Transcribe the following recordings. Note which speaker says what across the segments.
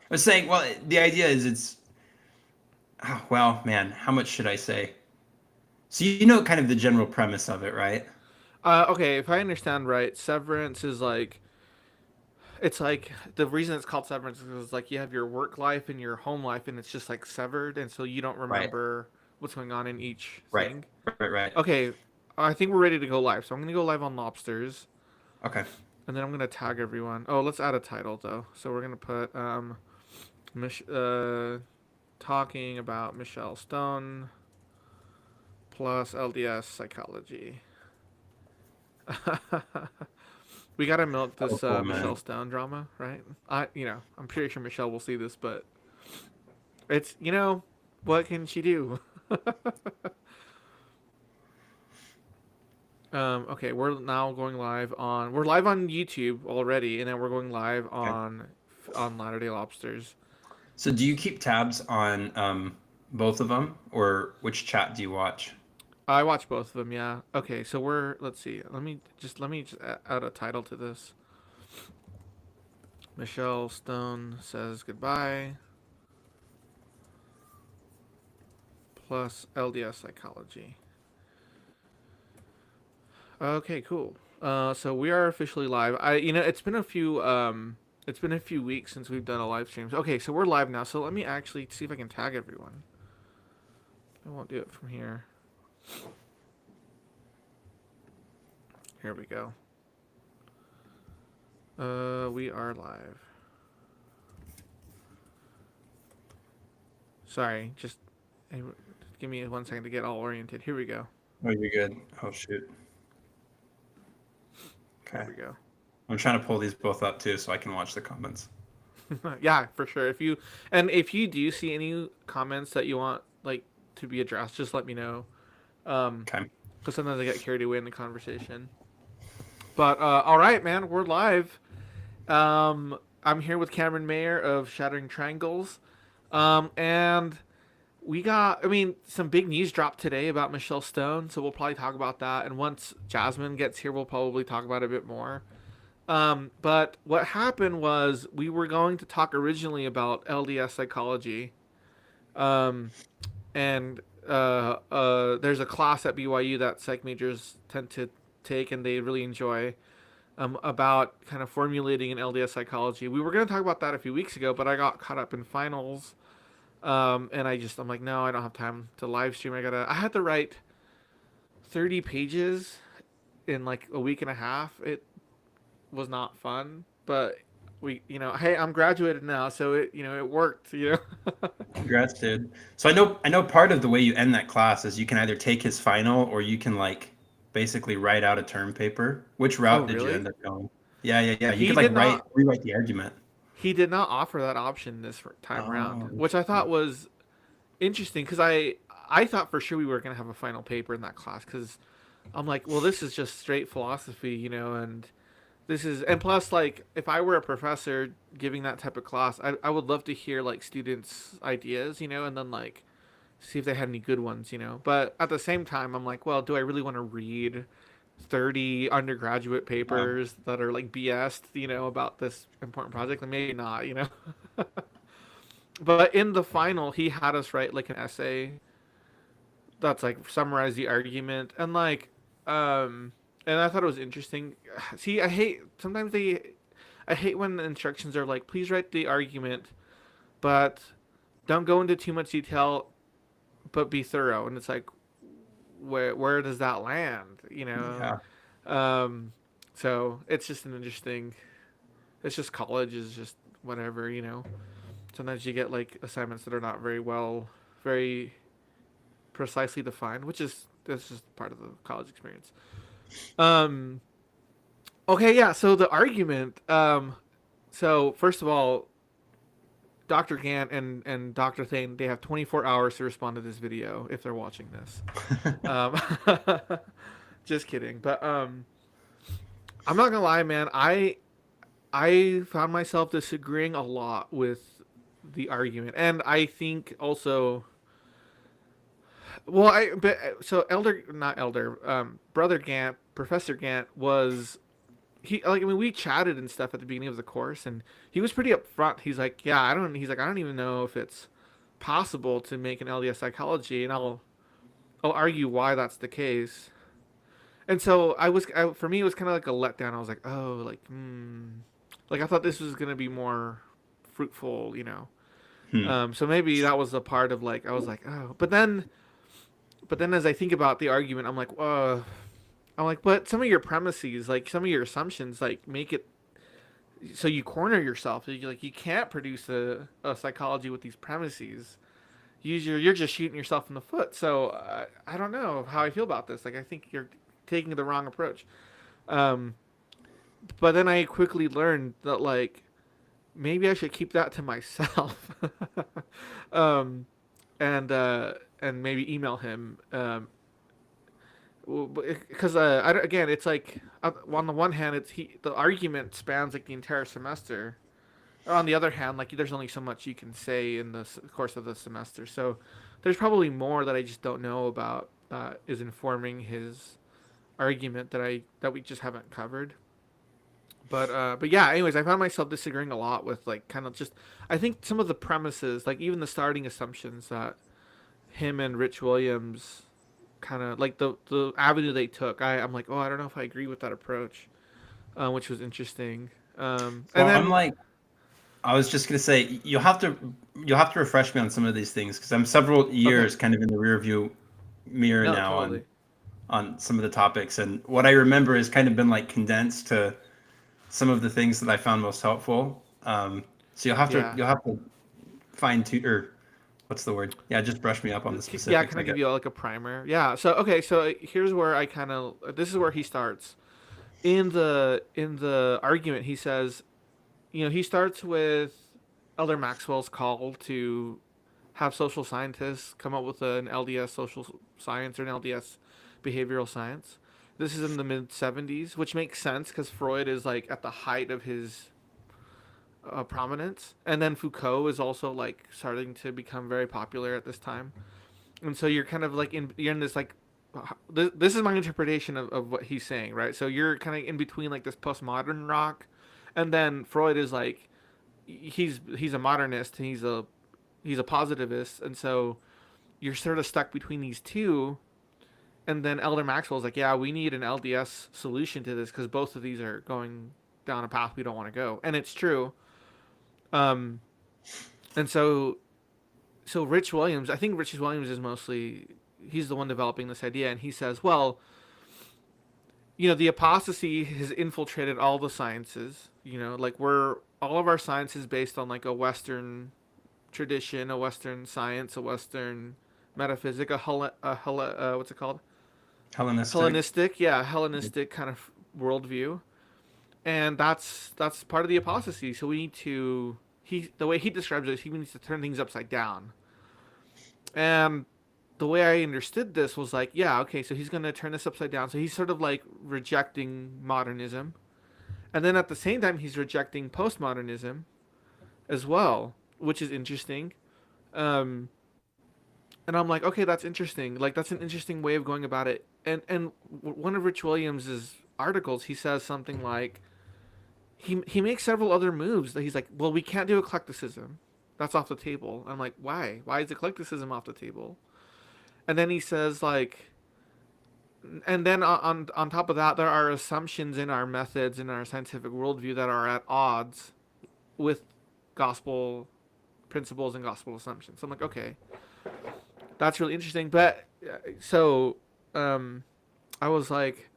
Speaker 1: was saying, well, the idea is it's, oh, well, man, how much should I say? So you know kind of the general premise of it, right?
Speaker 2: Okay, if I understand right, severance is like it's like the reason it's called severance is like you have your work life and your home life, and it's just like severed, and so you don't
Speaker 1: Right,
Speaker 2: remember what's going on in each
Speaker 1: right,
Speaker 2: thing.
Speaker 1: right.
Speaker 2: Okay, I think we're ready to go live, so I'm gonna go live on Lobsters,
Speaker 1: Okay.
Speaker 2: and then I'm gonna tag everyone. Oh, let's add a title though. So we're gonna put talking about Michelle Stone plus LDS Psychology. We gotta milk
Speaker 1: Oh,
Speaker 2: this
Speaker 1: cool,
Speaker 2: Michelle
Speaker 1: man.
Speaker 2: Stone drama, right? I'm pretty sure Michelle will see this, but it's what can she do? Okay, we're now going live on. We're live on YouTube already, and then we're going live
Speaker 1: Okay.
Speaker 2: on Latter Day Lobsters.
Speaker 1: So do you keep tabs on both of them, or which chat do you watch?
Speaker 2: I watch both of them. Yeah. Okay, so we're let's see. Let me just add a title to this. Michelle Stone says goodbye plus LDS Psychology. Okay, cool. So we are officially live. It's been a few weeks since we've done a live stream. Okay, so we're live now. So let me actually see if I can tag everyone. I won't do it from here. Here we go. We are live. Sorry, just hey, give me 1 second to get all oriented. Here we go.
Speaker 1: Oh, you're good. Oh, shoot.
Speaker 2: Here
Speaker 1: Okay.
Speaker 2: we go.
Speaker 1: I'm trying to pull these both up too so I can watch the comments.
Speaker 2: Yeah, for sure. If you do see any comments that you want like to be addressed, just let me know.
Speaker 1: Okay.
Speaker 2: Because sometimes I get carried away in the conversation. But all right, man, we're live. I'm here with Cameron Mayer of Shattering Triangles, and we got. I mean, some big news dropped today about Michelle Stone, so we'll probably talk about that. And once Jasmine gets here, we'll probably talk about it a bit more. But what happened was we were going to talk originally about LDS psychology, um, and there's a class at BYU that psych majors tend to take and they really enjoy about kind of formulating an LDS psychology. We were going to talk about that a few weeks ago, but I got caught up in finals, and I'm like, no, I don't have time to live stream. I had to write 30 pages in like a week and a half. It was not fun, but hey, I'm graduated now, so it worked.
Speaker 1: Congrats, dude. So I know part of the way you end that class is you can either take his final or you can like basically write out a term paper. Which
Speaker 2: Oh,
Speaker 1: route did you
Speaker 2: really?
Speaker 1: end up going? Yeah, yeah, yeah. You
Speaker 2: He
Speaker 1: could like
Speaker 2: did not.
Speaker 1: rewrite the argument.
Speaker 2: He did not offer that option this time around,
Speaker 1: Oh,
Speaker 2: which I thought
Speaker 1: interesting.
Speaker 2: was interesting because I thought for sure we were gonna have a final paper in that class because I'm like, well, this is just straight philosophy, and and plus, like, if I were a professor giving that type of class, I would love to hear like students' ideas, and then like see if they had any good ones. But at the same time, I'm like, well, do I really want to read 30 undergraduate
Speaker 1: Yeah.
Speaker 2: papers that are like BS, about this important project? Like, maybe not. But in the final, he had us write like an essay that's like summarize the argument um and I thought it was interesting. See, I hate when the instructions are like, please write the argument, but don't go into too much detail, but be thorough. And it's like, where does that land?
Speaker 1: Yeah.
Speaker 2: Um, so it's just an interesting. It's just college is just whatever. Sometimes you get like assignments that are not very precisely defined, which is that's just part of the college experience. Um, okay, yeah. So the argument. So first of all, Dr. Gant and Dr. Thane, they have 24 hours to respond to this video if they're watching this. Um, just kidding. But I'm not gonna lie, man. I found myself disagreeing a lot with the argument, and I think also, well, so elder, not elder, brother Gant, Professor Gant was we chatted and stuff at the beginning of the course, and he was pretty upfront. He's like, yeah, I don't even know if it's possible to make an LDS psychology, and I'll argue why that's the case. And so for me, it was kind of like a letdown. I was like, oh, like I thought this was gonna be more fruitful, you know.
Speaker 1: Hmm.
Speaker 2: So maybe that was a part of like I was like, oh, but then as I think about the argument, I'm like, but some of your premises, like some of your assumptions, like make it so you corner yourself. You can't produce a psychology with these premises. You're just shooting yourself in the foot. So I don't know how I feel about this. Like I think you're taking the wrong approach. Um, but then I quickly learned that like maybe I should keep that to myself. um, and maybe email him. Because again, it's like on the one hand, the argument spans like the entire semester. On the other hand, like there's only so much you can say in the course of the semester, so there's probably more that I just don't know about that is informing his argument that we just haven't covered. But yeah. Anyways, I found myself disagreeing a lot with like kind of just I think some of the premises, like even the starting assumptions that him and Rich Williams kind of like the avenue they took. I'm like, oh, I don't know if I agree with that approach, which was interesting. And
Speaker 1: Well, I'm
Speaker 2: then
Speaker 1: like, I was just gonna say you'll have to refresh me on some of these things because I'm several
Speaker 2: okay,
Speaker 1: years kind of in the rear view mirror
Speaker 2: no,
Speaker 1: now
Speaker 2: totally.
Speaker 1: on some of the topics, and what I remember has kind of been like condensed to some of the things that I found most helpful. So
Speaker 2: Yeah.
Speaker 1: you'll have to fine tune or what's the word? Yeah, just brush me up on the
Speaker 2: Yeah,
Speaker 1: specifics,
Speaker 2: kind
Speaker 1: I
Speaker 2: of give
Speaker 1: guess.
Speaker 2: you like a primer. Yeah. So okay, so here's where I kind of this is where he starts in the argument. He says, he starts with Elder Maxwell's call to have social scientists come up with an LDS social science or an LDS behavioral science. This is in the mid 70s, which makes sense because Freud is like at the height of his prominence, and then Foucault is also like starting to become very popular at this time. And so you're kind of like you're in this like this is my interpretation of what he's saying, right? So you're kind of in between like this postmodern rock, and then Freud is like he's a modernist and he's a positivist, and so you're sort of stuck between these two. And then Elder Maxwell's like, yeah, we need an LDS solution to this because both of these are going down a path we don't want to go, and it's true. Um, and so Rich Williams, I think Rich Williams is mostly he's the one developing this idea, and he says, well, the apostasy has infiltrated all the sciences. Like we're all of our science is based on like a Western tradition, a Western science, a Western metaphysic, what's it called?
Speaker 1: Hellenistic.
Speaker 2: Hellenistic kind of worldview, and that's part of the apostasy. So we need to the way he describes it is he needs to turn things upside down. And the way I understood this was like, yeah, okay, so he's gonna turn this upside down. So he's sort of like rejecting modernism, and then at the same time he's rejecting postmodernism as well, which is interesting. Um, and I'm like, okay, that's interesting. Like that's an interesting way of going about it. And one of Rich Williams's articles, he says something like he makes several other moves that he's like, well, we can't do eclecticism. That's off the table. I'm like, why? Why is eclecticism off the table? And then he says like, and then on top of that, there are assumptions in our methods in our scientific worldview that are at odds with gospel principles and gospel assumptions. So I'm like, okay, that's really interesting. But so um, I was like,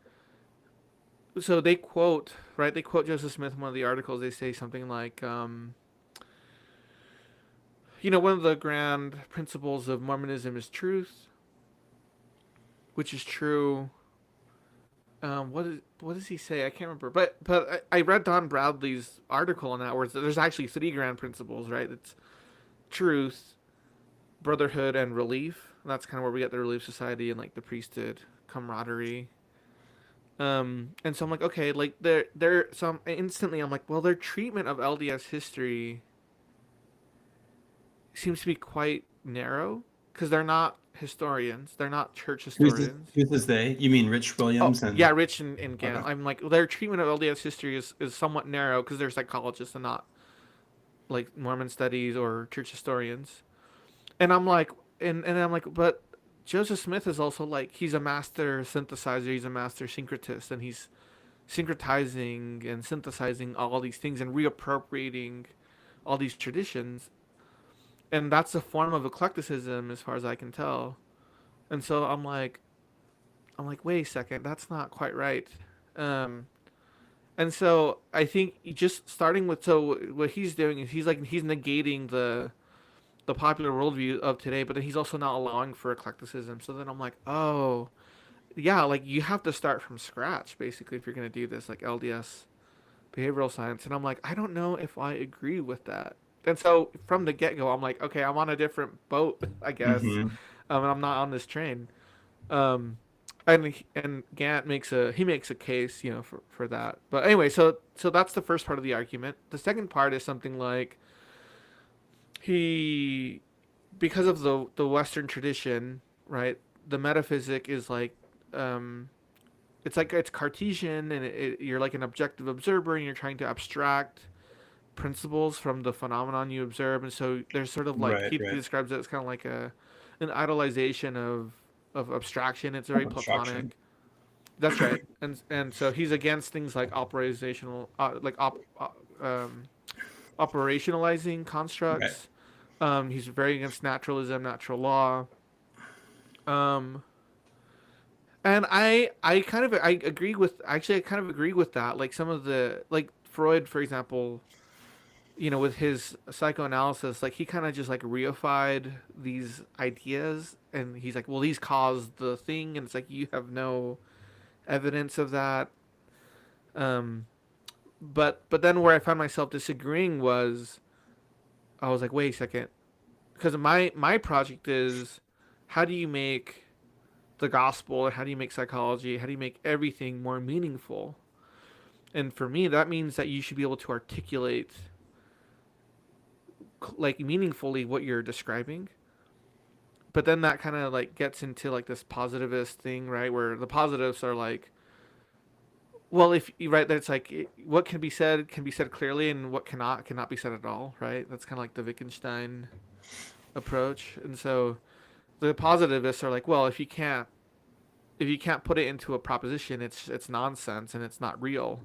Speaker 2: so they quote right. They quote Joseph Smith in one of the articles. They say something like, one of the grand principles of Mormonism is truth, which is true. What does he say? I can't remember. But I read Don Bradley's article on that where there's actually three grand principles, right? It's truth, brotherhood, and relief. And that's kind of where we get the Relief Society and like the priesthood camaraderie. And so I'm like, okay, like so instantly I'm like, well, their treatment of LDS history seems to be quite narrow. because they're not historians. They're not church
Speaker 1: Who's this,
Speaker 2: historians.
Speaker 1: who's this they? You mean Rich
Speaker 2: Oh,
Speaker 1: Williams
Speaker 2: yeah,
Speaker 1: and
Speaker 2: Rich and Gant.
Speaker 1: okay.
Speaker 2: I'm like, their treatment of LDS history is somewhat narrow because they're psychologists and not like Mormon studies or church historians. And I'm like, and I'm like, but Joseph Smith is also like, he's a master synthesizer, he's a master syncretist, and he's syncretizing and synthesizing all these things and reappropriating all these traditions. And that's a form of eclecticism as far as I can tell. And so I'm like, wait a second, that's not quite right. Um, and so I think just starting with, so what he's doing is he's negating the popular worldview of today, but then he's also not allowing for eclecticism. So then I'm like, oh, yeah, like you have to start from scratch basically if you're gonna do this, like LDS behavioral science. And I'm like, I don't know if I agree with that. And so from the get go, I'm like, okay, I'm on a different boat, I guess,
Speaker 1: Mm-hmm.
Speaker 2: and I'm not on this train. Um, and Gant makes a case, for that. But anyway, so that's the first part of the argument. The second part is something like he, because of the Western tradition, right? The metaphysic is like, um, it's Cartesian, and you're like an objective observer, and you're trying to abstract principles from the phenomenon you observe, and so there's sort of like
Speaker 1: Right,
Speaker 2: he
Speaker 1: right.
Speaker 2: describes it as kind of like an idolization of abstraction. It's very
Speaker 1: Abstraction.
Speaker 2: platonic. That's right, and so he's against things like um, operationalizing
Speaker 1: Right.
Speaker 2: constructs. He's very against naturalism, natural law. Um, and I agree with, actually I kind of agree with that. Like some of the, like Freud, for example, with his psychoanalysis, like he kind of just like reified these ideas, and he's like, well, these caused the thing, and it's like you have no evidence of that. Um, but then where I found myself disagreeing was, I was like, wait a second, because my project is, how do you make the gospel, and how do you make psychology, how do you make everything more meaningful? And for me, that means that you should be able to articulate like meaningfully what you're describing. But then that kind of like gets into like this positivist thing, right? Where the positives are like, well, if you right, that's like what can be said clearly, and what cannot be said at all, right? That's kind of like the Wittgenstein approach. And so the positivists are like, well, if you can't put it into a proposition, it's nonsense and it's not real,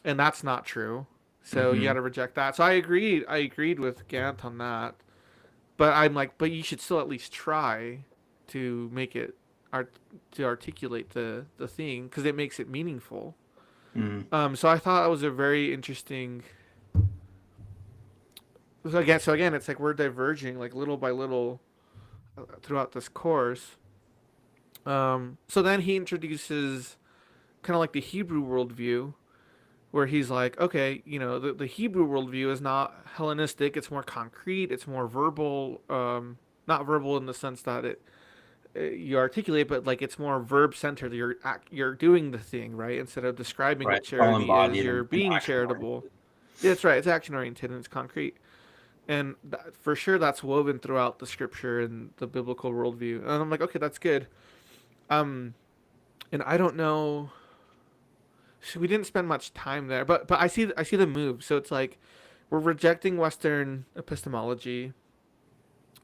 Speaker 2: and that's not true. So you got
Speaker 1: Mm-hmm.
Speaker 2: to reject that. So I agreed with Gant on that. But I'm like, but you should still at least try to make it art to articulate the thing, because it makes it meaningful.
Speaker 1: Mm.
Speaker 2: So I thought that was a very interesting. So again, it's like we're diverging like little by little throughout this course. So then he introduces kind of like the Hebrew worldview, where he's like, okay, the Hebrew worldview is not Hellenistic. It's more concrete. It's more verbal. Not verbal in the sense that you articulate, but like it's more verb centered. You're doing the thing, right? Instead of describing
Speaker 1: Right.
Speaker 2: what
Speaker 1: It's all
Speaker 2: charity is,
Speaker 1: embodied
Speaker 2: you're
Speaker 1: and
Speaker 2: being
Speaker 1: action
Speaker 2: charitable.
Speaker 1: oriented.
Speaker 2: Yeah, that's right. It's action oriented and it's concrete, and for sure that's woven throughout the scripture and the biblical worldview. And I'm like, okay, that's good. Um, and I don't know. So we didn't spend much time there, but I see the move. So it's like we're rejecting Western epistemology,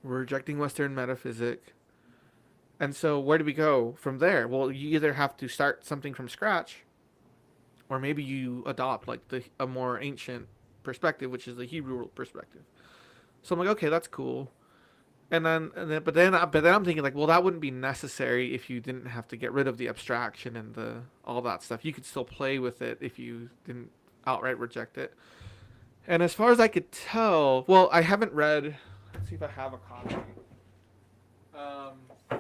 Speaker 2: we're rejecting Western metaphysic, and so where do we go from there? Well, you either have to start something from scratch, or maybe you adopt like a more ancient perspective, which is the Hebrew perspective. So I'm like, okay, that's cool. But then I'm thinking like, well, that wouldn't be necessary if you didn't have to get rid of the abstraction and the all that stuff. You could still play with it if you didn't outright reject it. And as far as I could tell, well, I haven't read. Let's see if I have a copy.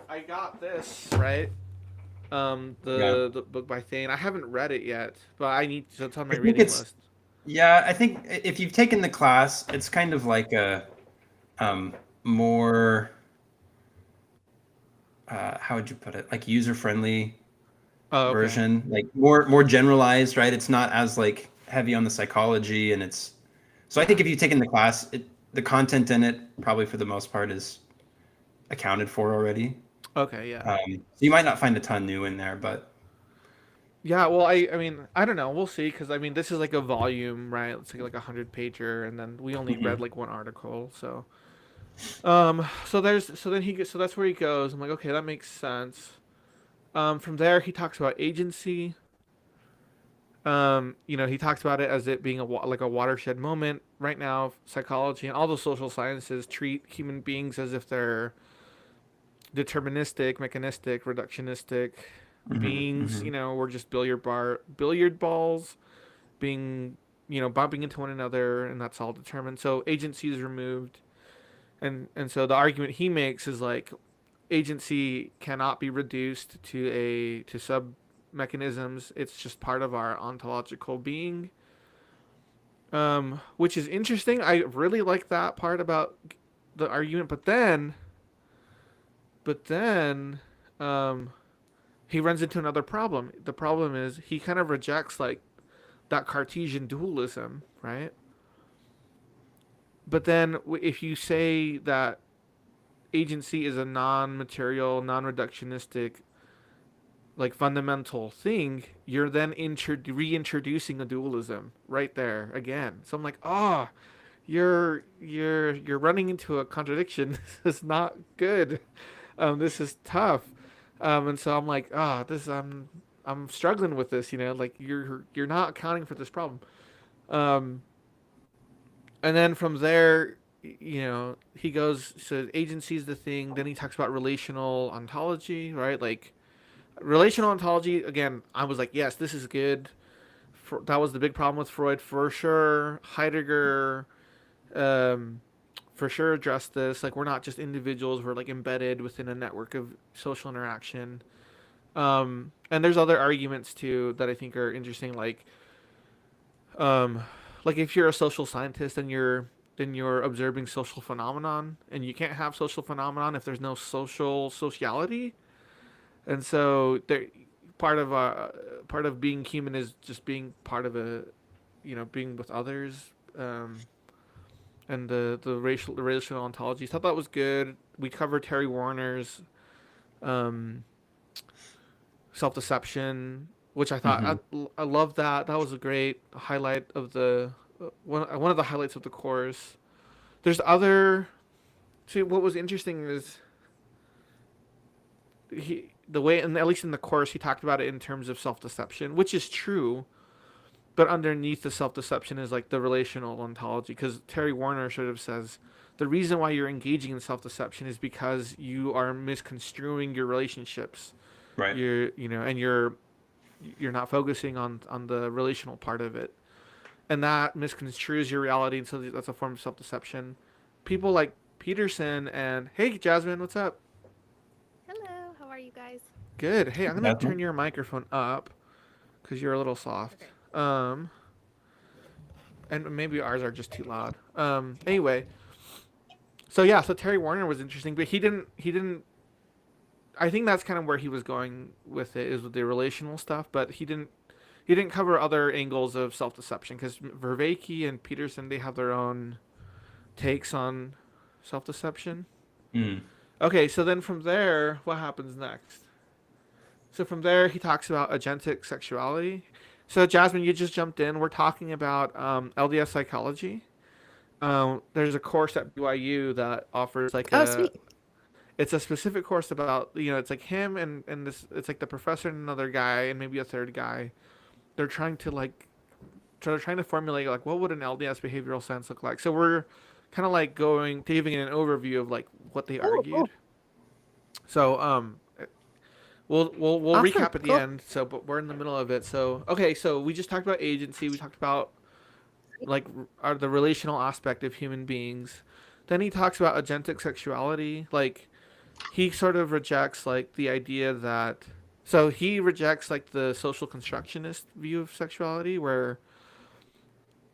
Speaker 2: I got this right.
Speaker 1: Yeah.
Speaker 2: The book by Thane. I haven't read it yet, but I need to. It's on my
Speaker 1: I think
Speaker 2: reading
Speaker 1: it's
Speaker 2: list.
Speaker 1: yeah, I think if you've taken the class, it's kind of like a um more how would you put it? Like user friendly
Speaker 2: Oh, okay.
Speaker 1: version, like more generalized, right? It's not as like heavy on the psychology, and so I think
Speaker 2: Yeah.
Speaker 1: if you've taken the class, the content in it probably for the most part is accounted for already.
Speaker 2: Okay, yeah.
Speaker 1: So you might not find a ton new in there, but
Speaker 2: Yeah, well, I mean, I don't know. We'll see, because I mean, this is like a volume, right? It's like a 100 pager, and then we only read
Speaker 1: mhm.
Speaker 2: like one article, so so that's where he goes. I'm like, okay, that makes sense. From there, he talks about agency. He talks about it as it being like a watershed moment right now. Psychology and all the social sciences treat human beings as if they're deterministic, mechanistic, reductionistic
Speaker 1: Mhm,
Speaker 2: beings.
Speaker 1: mhm.
Speaker 2: We're just billiard balls being bumping into one another, and that's all determined. So agency is removed, and so the argument he makes is like agency cannot be reduced to sub mechanisms. It's just part of our ontological being, which is interesting. I really like that part about the argument, but then um, he runs into another problem. The problem is he kind of rejects like that Cartesian dualism, right? But then if you say that agency is a non-material, non-reductionistic, like fundamental thing, you're then reintroducing a dualism right there again. So I'm like, oh, you're running into a contradiction. This is not good. This is tough. And so I'm like, this I'm struggling with this. Like you're not accounting for this problem. Um, and then from there, he goes, so agency is the thing. Then he talks about relational ontology, right? Like relational ontology. Again, I was like, yes, this is good. That was the big problem with Freud for sure. Heidegger, um, for sure addressed this. Like we're not just individuals; we're like embedded within a network of social interaction. And there's other arguments too that I think are interesting. Um, like if you're a social scientist and you're observing social phenomenon, and you can't have social phenomenon if there's no sociality. And so there, part of being human is just being part of being with others. And the relational ontology. So I thought that was good. We covered Terry Warner's um, self deception, which I thought
Speaker 1: Mhm.
Speaker 2: I love that. That was a great highlight of the one of the highlights of the course. There's other. See, what was interesting is the way, and at least in the course, he talked about it in terms of self deception, which is true. But underneath the self deception is like the relational ontology, because Terry Warner sort of says the reason why you're engaging in self deception is because you are misconstruing your relationships.
Speaker 1: Right.
Speaker 2: You're not focusing on the relational part of it, and that misconstrues your reality, and so that's a form of self deception. People like Peterson and hey Jasmine, what's up?
Speaker 3: Hello, how are you guys?
Speaker 2: Good. Hey, I'm gonna turn
Speaker 1: Jasmine?
Speaker 2: your microphone up because you're a little soft.
Speaker 3: Okay.
Speaker 2: Um, and maybe ours are just too loud. Anyway, so yeah, so Terry Warner was interesting, but he didn't. I think that's kind of where he was going with it, is with the relational stuff, but he didn't cover other angles of self deception, because Vervaeke and Peterson, they have their own takes on self deception.
Speaker 1: Mm.
Speaker 2: Okay, so then from there, what happens next? So from there, he talks about agentic sexuality. So Jasmine, you just jumped in. We're talking about LDS psychology. There's a course at BYU that offers like
Speaker 3: Oh,
Speaker 2: a
Speaker 3: sweet.
Speaker 2: it's a specific course about it's like him and this, it's like the professor and another guy and maybe a third guy. They're trying to trying to formulate like what would an LDS behavioral sense look like. So we're kind of like giving an overview of like what they
Speaker 3: Oh,
Speaker 2: argued.
Speaker 3: cool.
Speaker 2: So we'll
Speaker 3: Awesome.
Speaker 2: recap at the
Speaker 3: Cool.
Speaker 2: end. So but we're in the middle of it. So okay, so we just talked about agency. We talked about like the relational aspect of human beings. Then he talks about agentic sexuality. Like he sort of rejects like the idea that, so he rejects like the social constructionist view of sexuality, where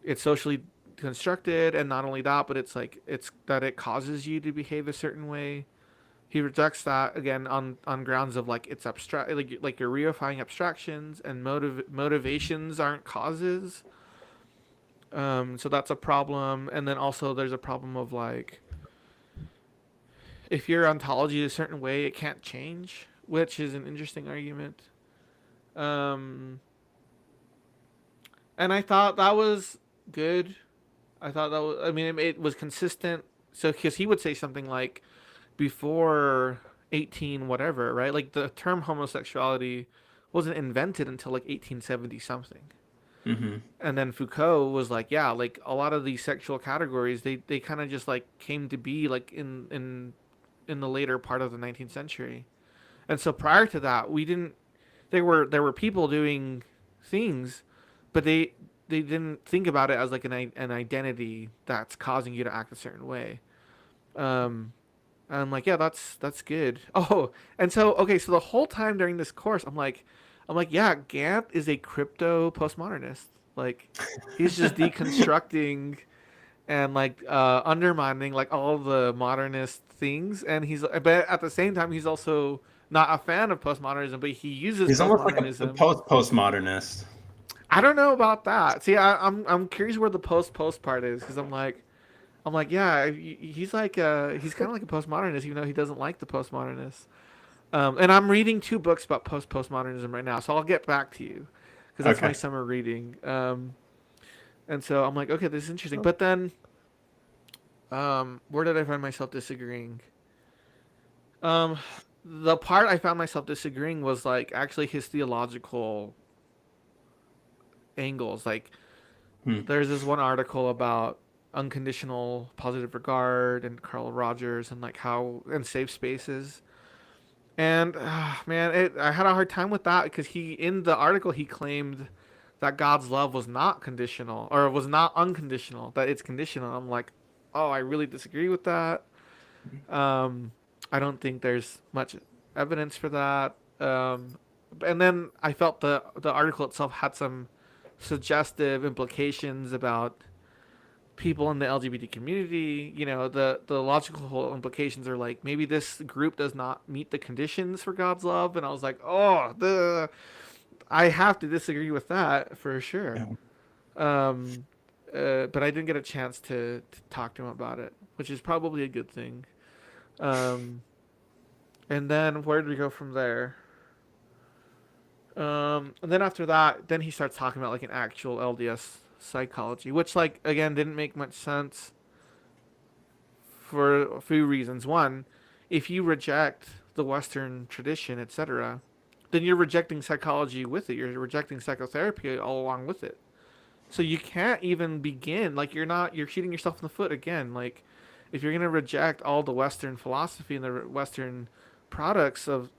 Speaker 2: it's socially constructed, and not only that, but it's that it causes you to behave a certain way. He rejects that again on grounds of like it's abstract, like you're reifying abstractions, and motivations aren't causes. So that's a problem, and then also there's a problem of like if your ontology is a certain way, it can't change, which is an interesting argument. Um, and I thought that was good. I thought that was, I mean, it was consistent. So, because he would say something like, before 18 whatever, right? Like the term homosexuality wasn't invented until like 1870 something.
Speaker 1: Mm-hmm.
Speaker 2: And then Foucault was like, yeah, like a lot of these sexual categories, they kind of just like came to be like in the later part of the 19th century. And so prior to that, we didn't there were people doing things, but they didn't think about it as like an identity that's causing you to act a certain way. Um, and I'm like, yeah, that's good. Oh, and so okay, so the whole time during this course, I'm like, yeah, Gant is a crypto postmodernist. Like, he's just deconstructing and like undermining like all the modernist things, and but at the same time, he's also not a fan of postmodernism, but he uses
Speaker 1: He's almost like a
Speaker 2: postmodernism.
Speaker 1: postmodernist.
Speaker 2: I don't know about that. See, I'm curious where the post part is because I'm like, yeah, he's like he's kind of like a postmodernist, even though he doesn't like the postmodernists. And I'm reading two books about postmodernism right now, so I'll get back to you because that's my
Speaker 1: Okay.
Speaker 2: summer reading. And so I'm like, okay, this is interesting. But then, where did I find myself disagreeing? Um, the part I found myself disagreeing was like actually his theological angles. Like,
Speaker 1: Hmm.
Speaker 2: there's this one article about unconditional positive regard and Carl Rogers and like how and safe spaces. And man, I had a hard time with that because he in the article he claimed that God's love was not conditional or was not unconditional, that it's conditional. I'm like, oh, I really disagree with that. Um, I don't think there's much evidence for that. And then I felt the article itself had some suggestive implications about people in the LGBT community. You know, the logical implications are like maybe this group does not meet the conditions for God's love, and I was like, oh, I have to disagree with that for sure.
Speaker 1: Yeah.
Speaker 2: Um, but I didn't get a chance to talk to him about it, which is probably a good thing. Um, and then where did we go from there? And then after that, then he starts talking about like an actual LDS psychology, which like again didn't make much sense for a few reasons. One, if you reject the Western tradition, etc., then you're rejecting psychology with it. You're rejecting psychotherapy all along with it. So you can't even begin. Like you're shooting yourself in the foot again. Like if you're gonna reject all the Western philosophy and the Western products of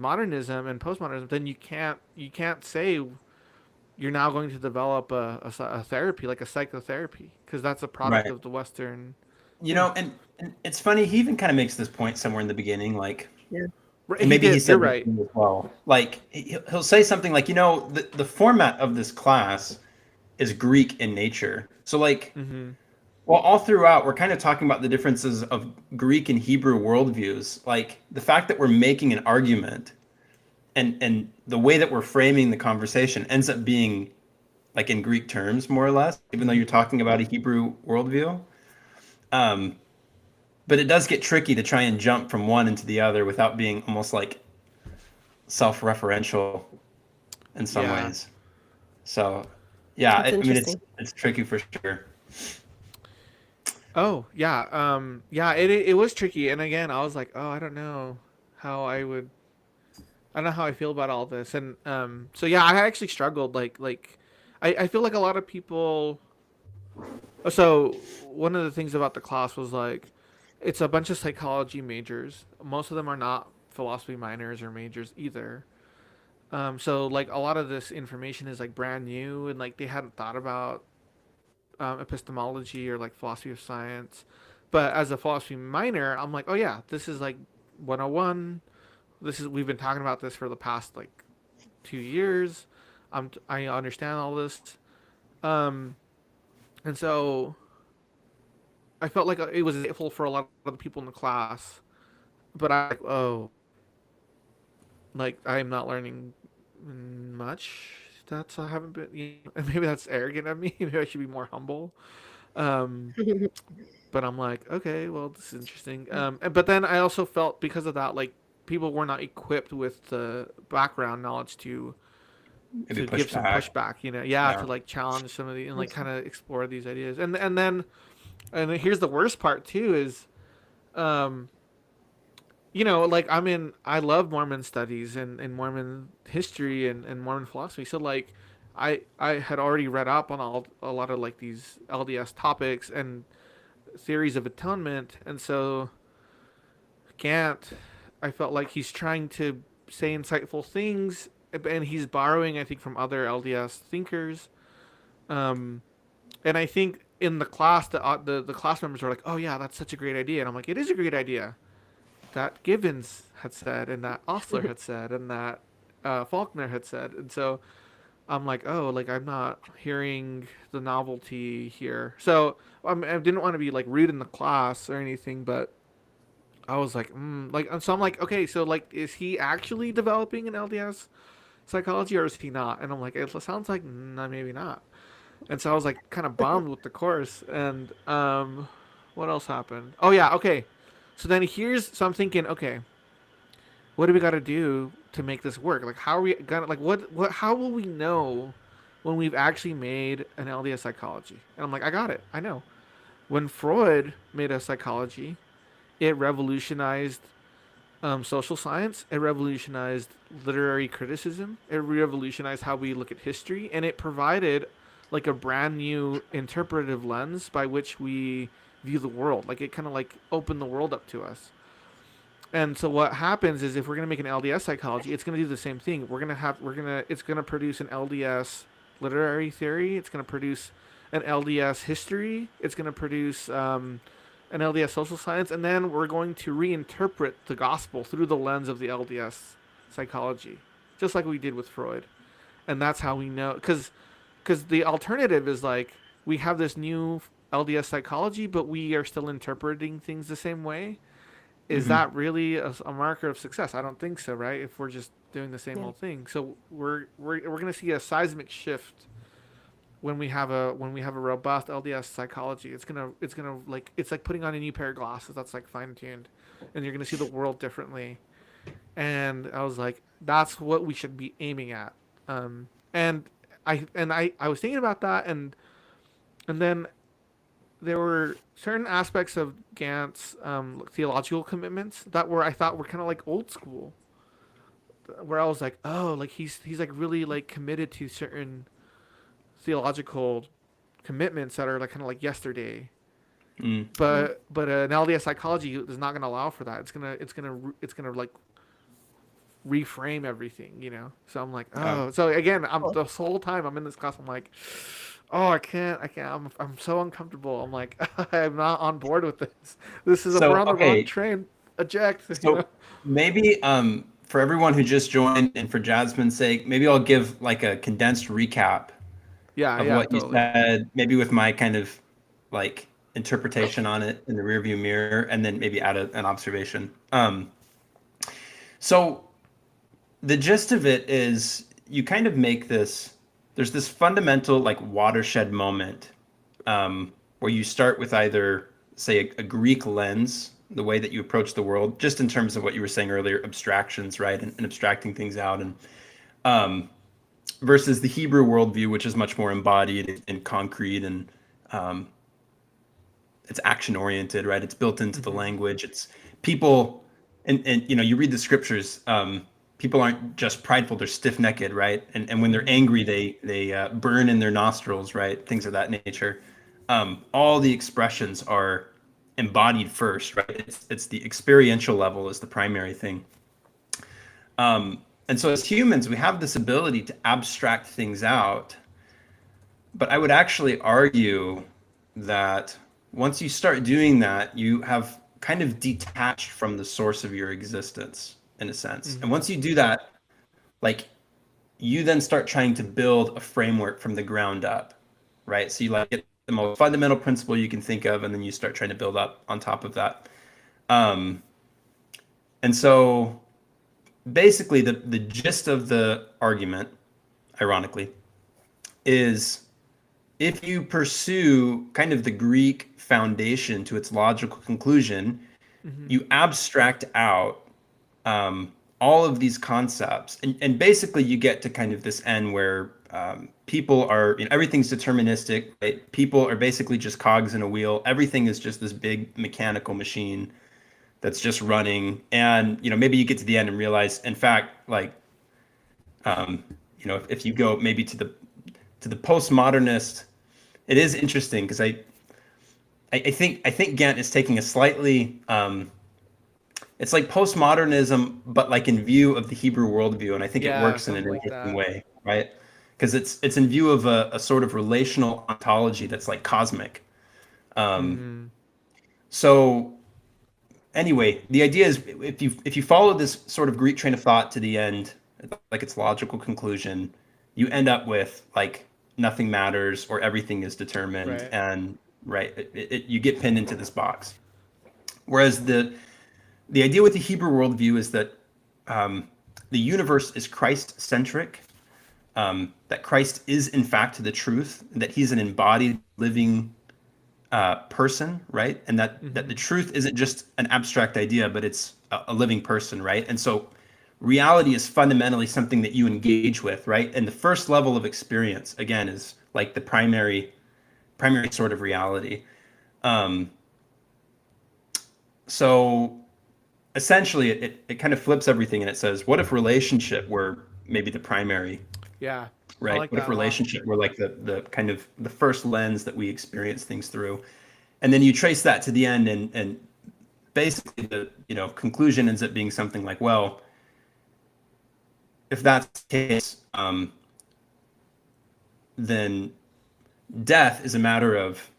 Speaker 2: modernism and postmodernism, then you can't say you're now going to develop a therapy like a psychotherapy because that's a product
Speaker 1: Right.
Speaker 2: of the Western.
Speaker 1: You
Speaker 2: Yeah.
Speaker 1: know, and it's funny. He even kind of makes this point somewhere in the beginning, like,
Speaker 2: Right,
Speaker 1: and
Speaker 2: he
Speaker 1: maybe he
Speaker 2: did. You're
Speaker 1: said this
Speaker 2: right.
Speaker 1: to me as well. Like, he'll say something like, the format of this class is Greek in nature. So, like,
Speaker 2: Mm-hmm.
Speaker 1: well, all throughout, we're kind of talking about the differences of Greek and Hebrew worldviews. Like, the fact that we're making an argument and the way that we're framing the conversation ends up being like in Greek terms, more or less, even though you're talking about a Hebrew worldview. Um, but it does get tricky to try and jump from one into the other without being almost like self-referential in some
Speaker 2: Yeah.
Speaker 1: ways. So, yeah,
Speaker 4: That's
Speaker 1: I mean, it's
Speaker 4: interesting.
Speaker 1: it's tricky for sure.
Speaker 2: Oh yeah. Yeah. It was tricky, and again, I was like, oh, I don't know how I would. I don't know how I feel about all this, and so yeah, I actually struggled. I feel like a lot of people. So one of the things about the class was like, it's a bunch of psychology majors. Most of them are not philosophy minors or majors either. So like a lot of this information is like brand new, and like they hadn't thought about epistemology or like philosophy of science. But as a philosophy minor, I'm like, oh yeah, this is like 101. We've been talking about this for the past like 2 years. I understand all this. Um, and so I felt like it was helpful for a lot of the people in the class. But I like, oh, like I'm not learning much. That's I haven't been. Maybe that's arrogant of me. Maybe I should be more humble. Um, But I'm like, okay, well, this is interesting. But then I also felt because of that, like people were not equipped with the background knowledge
Speaker 1: Maybe
Speaker 2: to
Speaker 1: push
Speaker 2: give some
Speaker 1: back.
Speaker 2: pushback, yeah,
Speaker 1: Yeah.
Speaker 2: to like challenge some of the and like
Speaker 1: Makes
Speaker 2: kind
Speaker 1: sense.
Speaker 2: of explore these ideas. And here's the worst part too is, um, like I love Mormon studies and Mormon history and Mormon philosophy. So like, I had already read up on a lot of like these LDS topics and theories of atonement, and so Gant, I felt like he's trying to say insightful things, and he's borrowing, I think, from other LDS thinkers. Um, and I think in the class, the class members were like, "Oh yeah, that's such a great idea," and I'm like, "It is a great idea." That Gibbons had said, and that Osler had said, and that Faulkner had said, and so I'm like, "Oh, like I'm not hearing the novelty here." So I didn't want to be like rude in the class or anything, but I was like, so I'm like, okay, so like, is he actually developing an LDS psychology or is he not? And I'm like, it sounds like maybe not. And so I was like, kind of bummed with the course. And what else happened? Oh yeah, okay. So I'm thinking, okay, what do we got to do to make this work? Like, how are we gonna like how will we know when we've actually made an LDS psychology? And I'm like, I got it, I know. When Freud made a psychology, it revolutionized social science. It revolutionized literary criticism. It revolutionized how we look at history, and it provided like a brand new interpretive lens by which we view the world. Like it kind of like opened the world up to us. And so what happens is if we're gonna make an LDS psychology, it's gonna do the same thing. It's gonna produce an LDS literary theory. It's gonna produce an LDS history. It's gonna produce an LDS social science, and then we're going to reinterpret the gospel through the lens of the LDS psychology, just like we did with Freud. And that's how we know, because the alternative is like we have this new LDS psychology, but we are still interpreting things the same way. Is
Speaker 1: Hmm.
Speaker 2: that really a marker of success? I don't think so, right? If we're just doing the same
Speaker 3: Yeah.
Speaker 2: old thing, so we're going to see a seismic shift when we have a robust LDS psychology. It's gonna like it's like putting on a new pair of glasses that's like fine tuned, and you're gonna see the world differently. And I was like, that's what we should be aiming at. And I was thinking about that, and then there were certain aspects of Gant's theological commitments that were I thought were kind of like old school, where I was like, oh, like he's like really like committed to certain theological commitments that are like kind of like yesterday.
Speaker 1: Mm.
Speaker 3: Mm.
Speaker 2: But an LDS psychology is not going to allow for that. It's gonna like reframe everything. So I'm like,
Speaker 1: Yeah.
Speaker 2: oh, so again, I'm
Speaker 3: Cool.
Speaker 2: this whole time I'm in this class. I'm like, oh, I can't. I'm so uncomfortable. I'm like, I'm not on board with this. We're
Speaker 1: So,
Speaker 2: on the wrong
Speaker 1: okay.
Speaker 2: train. Eject.
Speaker 1: So maybe for everyone who just joined and for Jasmine's sake, maybe I'll give like a condensed recap
Speaker 2: Yeah,
Speaker 1: of
Speaker 2: yeah,
Speaker 1: what you
Speaker 2: totally.
Speaker 1: said, maybe with my kind of like interpretation on it in the rearview mirror, and then maybe add an observation. So the gist of it is you kind of make this, there's this fundamental like watershed moment where you start with either, say, a Greek lens, the way that you approach the world, just in terms of what you were saying earlier, abstractions, right, and abstracting things out, and um, versus the Hebrew worldview, which is much more embodied and concrete, and um, it's action oriented, right? It's built into the
Speaker 2: Hmm.
Speaker 1: language. It's people, and you read the scriptures. People aren't just prideful; they're stiff necked, right? And when they're
Speaker 2: Hmm.
Speaker 1: angry, they burn in their nostrils, right? Things of that nature. All the expressions are embodied first, right? It's the experiential level is the primary thing. And so as humans, we have this ability to abstract things out, but I would actually argue that once you start doing that, you have kind of detached from the source of your existence in a sense. And
Speaker 2: Hmm.
Speaker 1: once you do that, like you then start trying to build a framework from the ground up, right? So you like get the most fundamental principle you can think of, and then you start trying to build up on top of that. Um, and so basically, the gist of the argument, ironically, is if you pursue kind of the Greek foundation to its logical conclusion,
Speaker 2: Hmm.
Speaker 1: you abstract out all of these concepts, and basically you get to kind of this end where people are, everything's deterministic, right? People are basically just cogs in a wheel. Everything is just this big mechanical machine that's just running. And, maybe you get to the end and realize, in fact, like, if you go maybe to the postmodernist, it is interesting because I think Gant is taking a slightly it's like postmodernism, but like in view of the Hebrew worldview, and I think it
Speaker 2: Yeah,
Speaker 1: works in an
Speaker 2: something like
Speaker 1: interesting
Speaker 2: that.
Speaker 1: way, right? Because it's in view of a sort of relational ontology that's like cosmic. Um,
Speaker 2: Hmm.
Speaker 1: so anyway, the idea is if you follow this sort of Greek train of thought to the end, like its logical conclusion, you end up with like nothing matters or everything is determined,
Speaker 2: Right.
Speaker 1: and right, you get pinned into this box. Whereas the idea with the Hebrew worldview is that the universe is Christ centric, that Christ is in fact the truth, that he's an embodied living person, right? And that the
Speaker 2: Hmm.
Speaker 1: truth isn't just an abstract idea, but it's a living person, right? And so reality is fundamentally something that you engage with, right? And the first level of experience, again, is like the primary sort of reality. Um, so essentially it kind of flips everything and it says, what if relationship were maybe the primary,
Speaker 2: Yeah, I
Speaker 1: right?
Speaker 2: like
Speaker 1: What if
Speaker 2: that a lot.
Speaker 1: relationship were like the kind of the first lens that we experience things through? And then you trace that to the end, and basically the conclusion ends up being something like, well, if that's the case, then death is a matter of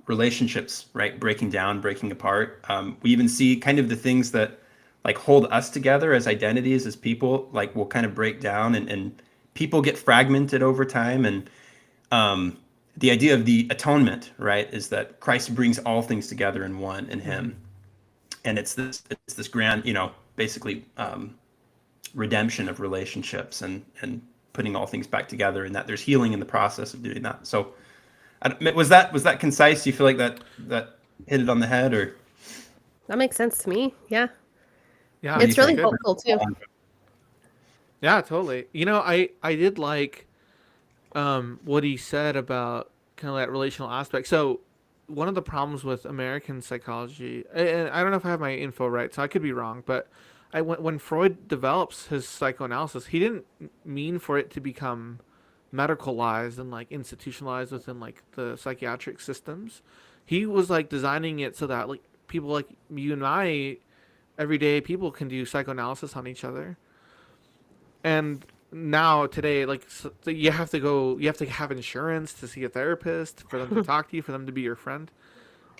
Speaker 1: relationships, right? Breaking down, breaking apart. We even see kind of the things that like hold us together as identities, as people, like will kind of break down, and people get fragmented over time. And the idea of the atonement, right, is that Christ brings all things together in one in
Speaker 2: Hmm.
Speaker 1: Him, and it's this grand, basically redemption of relationships and putting all things back together, and that there's healing in the process of doing that. So was that concise? Do you feel like that hit it on the head, or
Speaker 4: That makes sense to me. Yeah.
Speaker 2: Yeah,
Speaker 1: what do you
Speaker 4: It's
Speaker 2: it's
Speaker 4: really
Speaker 1: think?
Speaker 2: good.
Speaker 4: hopeful too.
Speaker 2: Yeah, totally. I did like what he said about kind of that relational aspect. So one of the problems with American psychology, and I don't know if I have my info right, so I could be wrong, but when Freud develops his psychoanalysis, he didn't mean for it to become medicalized and like institutionalized within like the psychiatric systems. He was like designing it so that like people like you and I, everyday people, can do psychoanalysis on each other. And now today, like so you have to go, you have to have insurance to see a therapist for them to talk to you, for them to be your friend.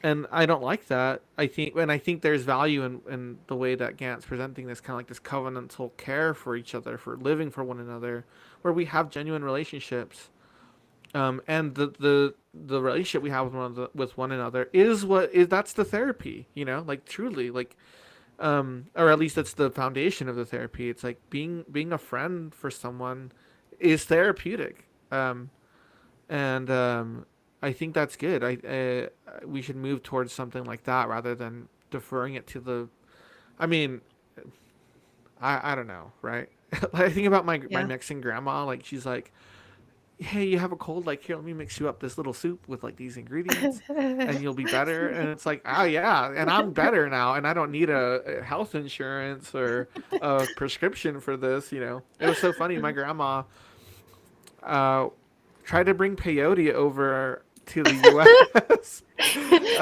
Speaker 2: And I don't like that. I think there's value in the way that Gant's presenting this kind of like this covenantal care for each other, for living for one another, where we have genuine relationships. And the relationship we have with one another is what is that's the therapy, like truly, like or at least that's the foundation of the therapy. It's like being a friend for someone is therapeutic, and I think that's good. We should move towards something like that rather than deferring it to the. I mean, I don't know, right? I think about my
Speaker 4: Yeah.
Speaker 2: Mexican grandma. Like she's like, hey, you have a cold? Like here, let me mix you up this little soup with like these ingredients, and you'll be better. And it's like, oh yeah, and I'm better now, and I don't need a health insurance or a prescription for this. It was so funny. My grandma uh, tried to bring peyote over to the U.S.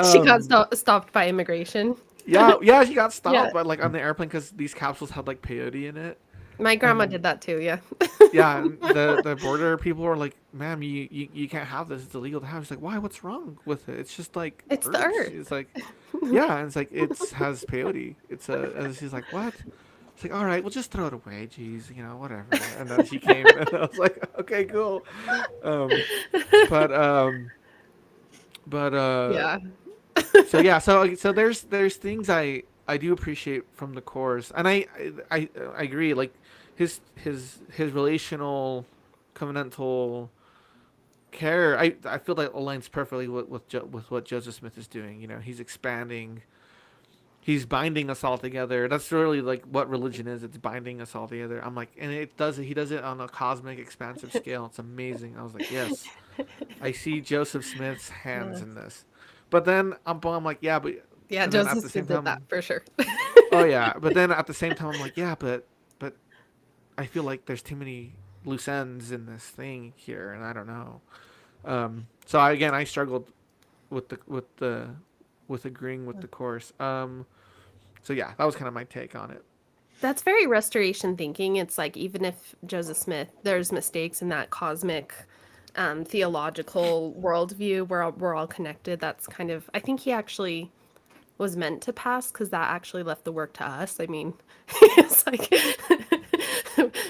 Speaker 4: She got
Speaker 2: um,
Speaker 4: stopped by immigration.
Speaker 2: yeah, yeah, she got
Speaker 4: Yeah.
Speaker 2: stopped, but like on the airplane because these capsules had like peyote in it,
Speaker 4: My grandma
Speaker 2: and
Speaker 4: did that too. Yeah.
Speaker 2: yeah, and the border people were like, "Ma'am, you can't have this. It's illegal to have." She's like, "Why? What's wrong with it? It's just like
Speaker 4: It's the
Speaker 2: herbs."
Speaker 4: earth.
Speaker 2: She's like, "Yeah," and it's like it has peyote. And she's like, "What?" It's like, "All right, we'll just throw it away. Jeez, whatever." And then she came, and I was like, "Okay, cool." Um, but but
Speaker 4: Yeah.
Speaker 2: so yeah, so there's things I do appreciate from the course, and I agree. Like his relational, covenantal care. I feel that aligns perfectly with what Joseph Smith is doing. You know, he's expanding, he's binding us all together. That's really like what religion is. It's binding us all together. I'm like, and it does it. He does it on a cosmic, expansive scale. It's amazing. I was like, yes, I see Joseph Smith's hands
Speaker 4: Yeah.
Speaker 2: in this. But then I'm like, yeah, but
Speaker 4: Yeah,
Speaker 2: and then at
Speaker 4: Joseph
Speaker 2: the same
Speaker 4: Smith did that
Speaker 2: time,
Speaker 4: for sure.
Speaker 2: oh yeah, but then at the same time, I'm like, yeah, but I feel like there's too many loose ends in this thing here, and I don't know. So I struggled with agreeing with the course. So yeah, that was kind of my take on it.
Speaker 4: That's very restoration thinking. It's like even if Joseph Smith, there's mistakes in that cosmic theological worldview, we're all connected. That's kind of, I think he actually was meant to pass because that actually left the work to us. I mean, it's like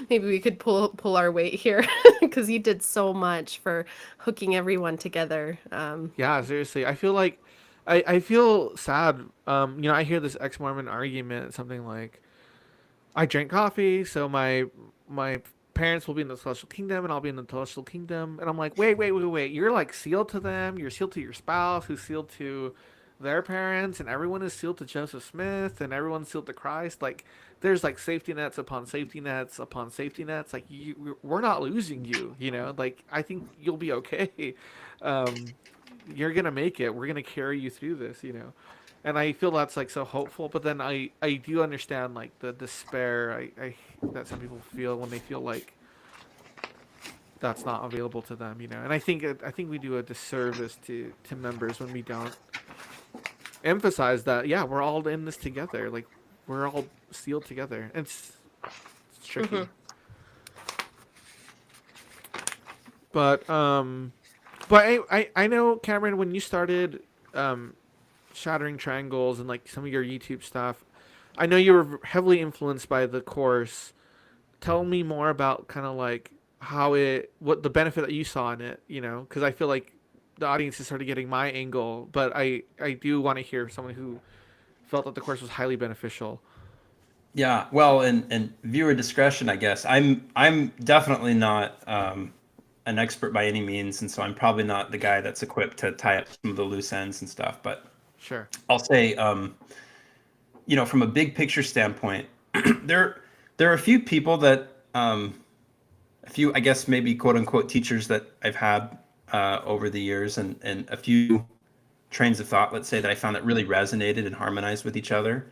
Speaker 4: maybe we could pull our weight here because he did so much for hooking everyone together.
Speaker 2: Yeah, seriously, I feel like I feel sad. I hear this ex-Mormon argument, something like, I drank coffee, so my parents will be in the celestial kingdom, and I'll be in the celestial kingdom. And I'm like, wait. You're like sealed to them. You're sealed to your spouse, who's sealed to their parents, and everyone is sealed to Joseph Smith, and everyone's sealed to Christ. Like, there's like safety nets upon safety nets upon safety nets. Like, we're not losing you. You know, like I think you'll be okay. Um, you're gonna make it. We're gonna carry you through this. You know. And I feel that's like so hopeful, but then I do understand like the despair I that some people feel when they feel like that's not available to them, you know. And I think we do a disservice to members when we don't emphasize that, yeah, we're all in this together, like we're all sealed together. It's tricky.
Speaker 4: Mhm.
Speaker 2: But I know, Cameron, when you started shattering triangles and like some of your YouTube stuff, I know you were heavily influenced by the course. Tell me more about kind of like what the benefit that you saw in it, you know, because I feel like the audience is sort of getting my angle, but I do want to hear someone who felt that the course was highly beneficial.
Speaker 1: Yeah, well, and viewer discretion, I guess. I'm definitely not an expert by any means, and so I'm probably not the guy that's equipped to tie up some of the loose ends and stuff. But
Speaker 2: Sure.
Speaker 1: I'll say, from a big picture standpoint, there there are a few people that a few, I guess, maybe quote unquote teachers that I've had over the years, and a few trains of thought, let's say, that I found that really resonated and harmonized with each other.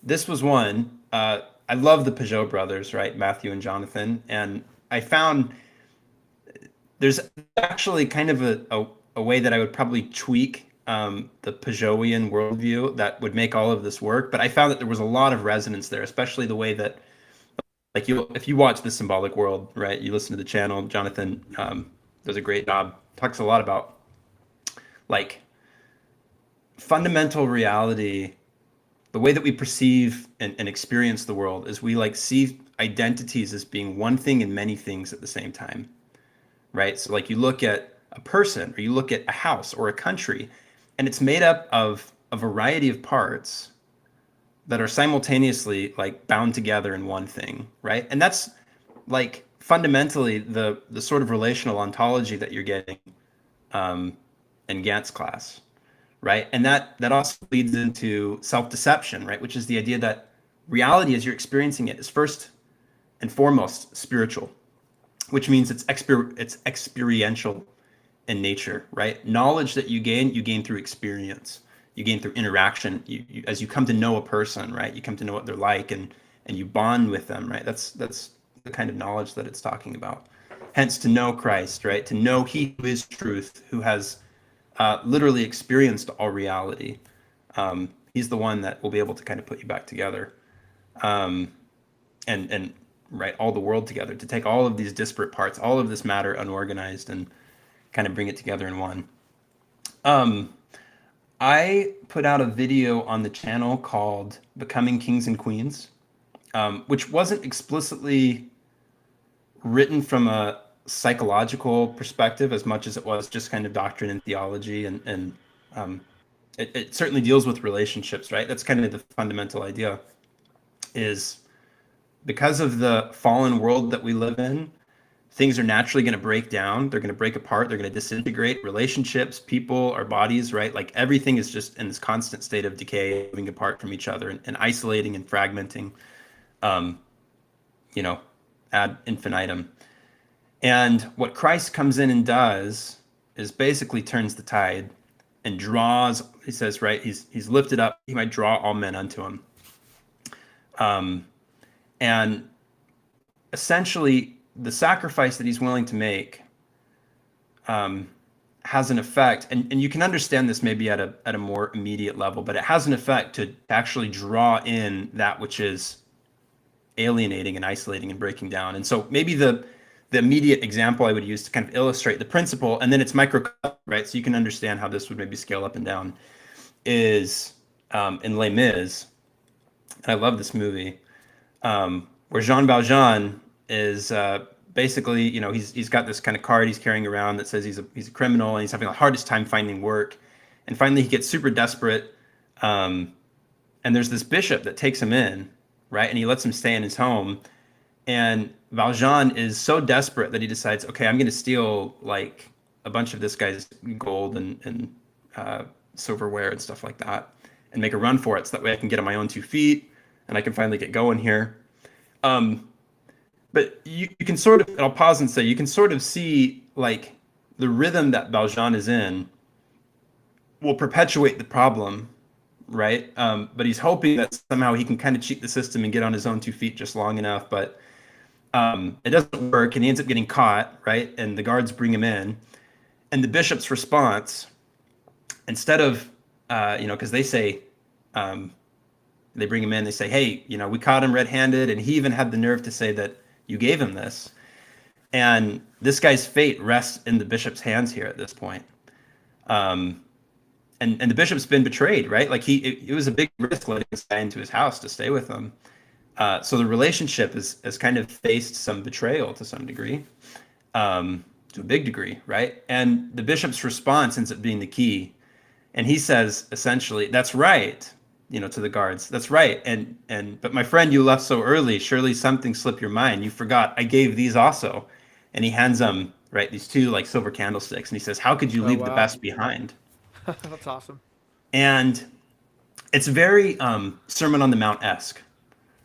Speaker 1: This was one. I love the Peugeot brothers, right? Matthew and Jonathan. And I found there's actually kind of a way that I would probably tweak the Peugeotian worldview that would make all of this work. But I found that there was a lot of resonance there, especially the way that, like, if you watch the Symbolic World, right? You listen to the channel, Jonathan does a great job, talks a lot about like fundamental reality. The way that we perceive and experience the world is we like see identities as being one thing and many things at the same time, right? So like you look at a person or you look at a house or a country, and it's made up of a variety of parts that are simultaneously like bound together in one thing, right? And that's like fundamentally the sort of relational ontology that you're getting in Gant's class, right? And that also leads into self-deception, right? Which is the idea that reality as you're experiencing it is first and foremost spiritual, which means it's experiential in nature, right? Knowledge that you gain through experience. You gain through interaction. As you come to know a person, right? You come to know what they're like, and you bond with them, right? That's the kind of knowledge that it's talking about. Hence, to know Christ, right? To know He who is truth, who has literally experienced all reality. He's the one that will be able to kind of put you back together, and right, all the world together, to take all of these disparate parts, all of this matter unorganized, and kind of bring it together in one. I put out a video on the channel called Becoming Kings and Queens, which wasn't explicitly written from a psychological perspective as much as it was just kind of doctrine and theology, and it certainly deals with relationships, right? That's kind of the fundamental idea, is because of the fallen world that we live in, things are naturally going to break down. They're going to break apart. They're going to disintegrate. Relationships, people, our bodies, right? Like everything is just in this constant state of decay, moving apart from each other and isolating and fragmenting, um, you know, ad infinitum. And what Christ comes in and does is basically turns the tide and draws, he says, right, he's lifted up, he might draw all men unto him. And essentially, the sacrifice that he's willing to make has an effect, and you can understand this maybe at a more immediate level, but it has an effect to actually draw in that which is alienating and isolating and breaking down. And so maybe the immediate example I would use to kind of illustrate the principle, and then it's micro, right? So you can understand how this would maybe scale up and down, is in Les Mis. And I love this movie, where Jean Valjean is basically, you know, he's got this kind of card he's carrying around that says he's a criminal, and he's having the hardest time finding work. And finally he gets super desperate, and there's this bishop that takes him in, right? And he lets him stay in his home. And Valjean is so desperate that he decides, okay, I'm going to steal like a bunch of this guy's gold and silverware and stuff like that, and make a run for it, so that way I can get on my own 2 feet and I can finally get going here. But you can sort of, I'll pause and say, you can sort of see like the rhythm that Valjean is in will perpetuate the problem, right? But he's hoping that somehow he can kind of cheat the system and get on his own 2 feet just long enough. But it doesn't work, and he ends up getting caught, right? And the guards bring him in. And the bishop's response, instead of, because they say, they bring him in, they say, hey, we caught him red-handed, and he even had the nerve to say that you gave him this. And this guy's fate rests in the bishop's hands here at this point. And the bishop's been betrayed, right? Like it was a big risk letting this guy into his house to stay with him. So the relationship has kind of faced some betrayal to some degree, to a big degree, right? And the bishop's response ends up being the key. And he says, essentially, that's right, to the guards, that's right. But my friend, you left so early, surely something slipped your mind. You forgot, I gave these also. And he hands them, right, these 2 like silver candlesticks. And he says, how could you leave the best behind?
Speaker 2: That's awesome.
Speaker 1: And it's very Sermon on the Mount-esque,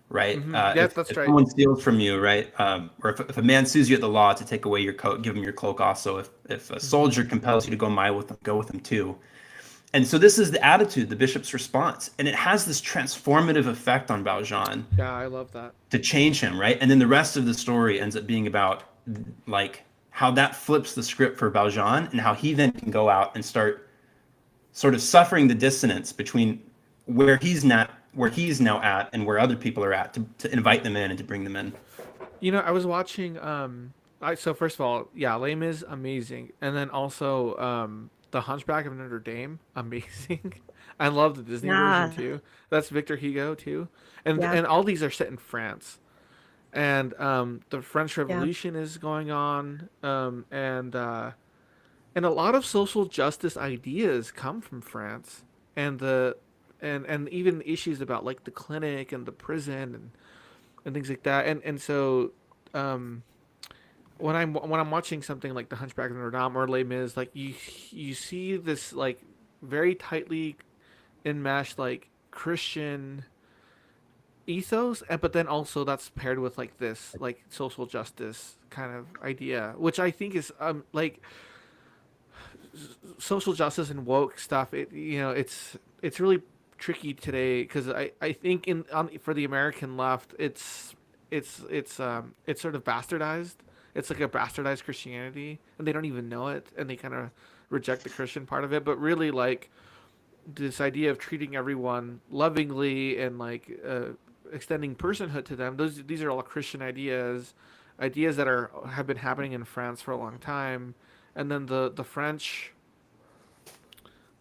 Speaker 1: right?
Speaker 2: Mm-hmm. Yes, that's
Speaker 1: if
Speaker 2: right.
Speaker 1: someone steals from you, right? Or if a man sues you at the law to take away your coat, give him your cloak also. If a soldier compels you to go a mile with them, go with him too. And so this is the attitude, the bishop's response. And it has this transformative effect on Valjean.
Speaker 2: Yeah, I love that.
Speaker 1: To change him, right? And then the rest of the story ends up being about like how that flips the script for Valjean, and how he then can go out and start sort of suffering the dissonance between where he's now at and where other people are at, to invite them in and to bring them in.
Speaker 2: I was watching so first of all, yeah, Les Mis amazing. And then also The Hunchback of Notre Dame, amazing. I love the Disney version too. That's Victor Hugo too. And all these are set in France. And the French Revolution is going on, and a lot of social justice ideas come from France, and and even issues about like the clinic and the prison and things like that. And so when I'm watching something like The Hunchback of Notre Dame or Les Mis, like you see this like very tightly enmeshed like Christian ethos, but then also that's paired with like this like social justice kind of idea, which I think is like social justice and woke stuff. It's really tricky today, because I think for the American left, it's sort of bastardized. It's like a bastardized Christianity, and they don't even know it, and they kind of reject the Christian part of it. But really, like this idea of treating everyone lovingly and like extending personhood to them, these are all Christian ideas that have been happening in France for a long time. And then the French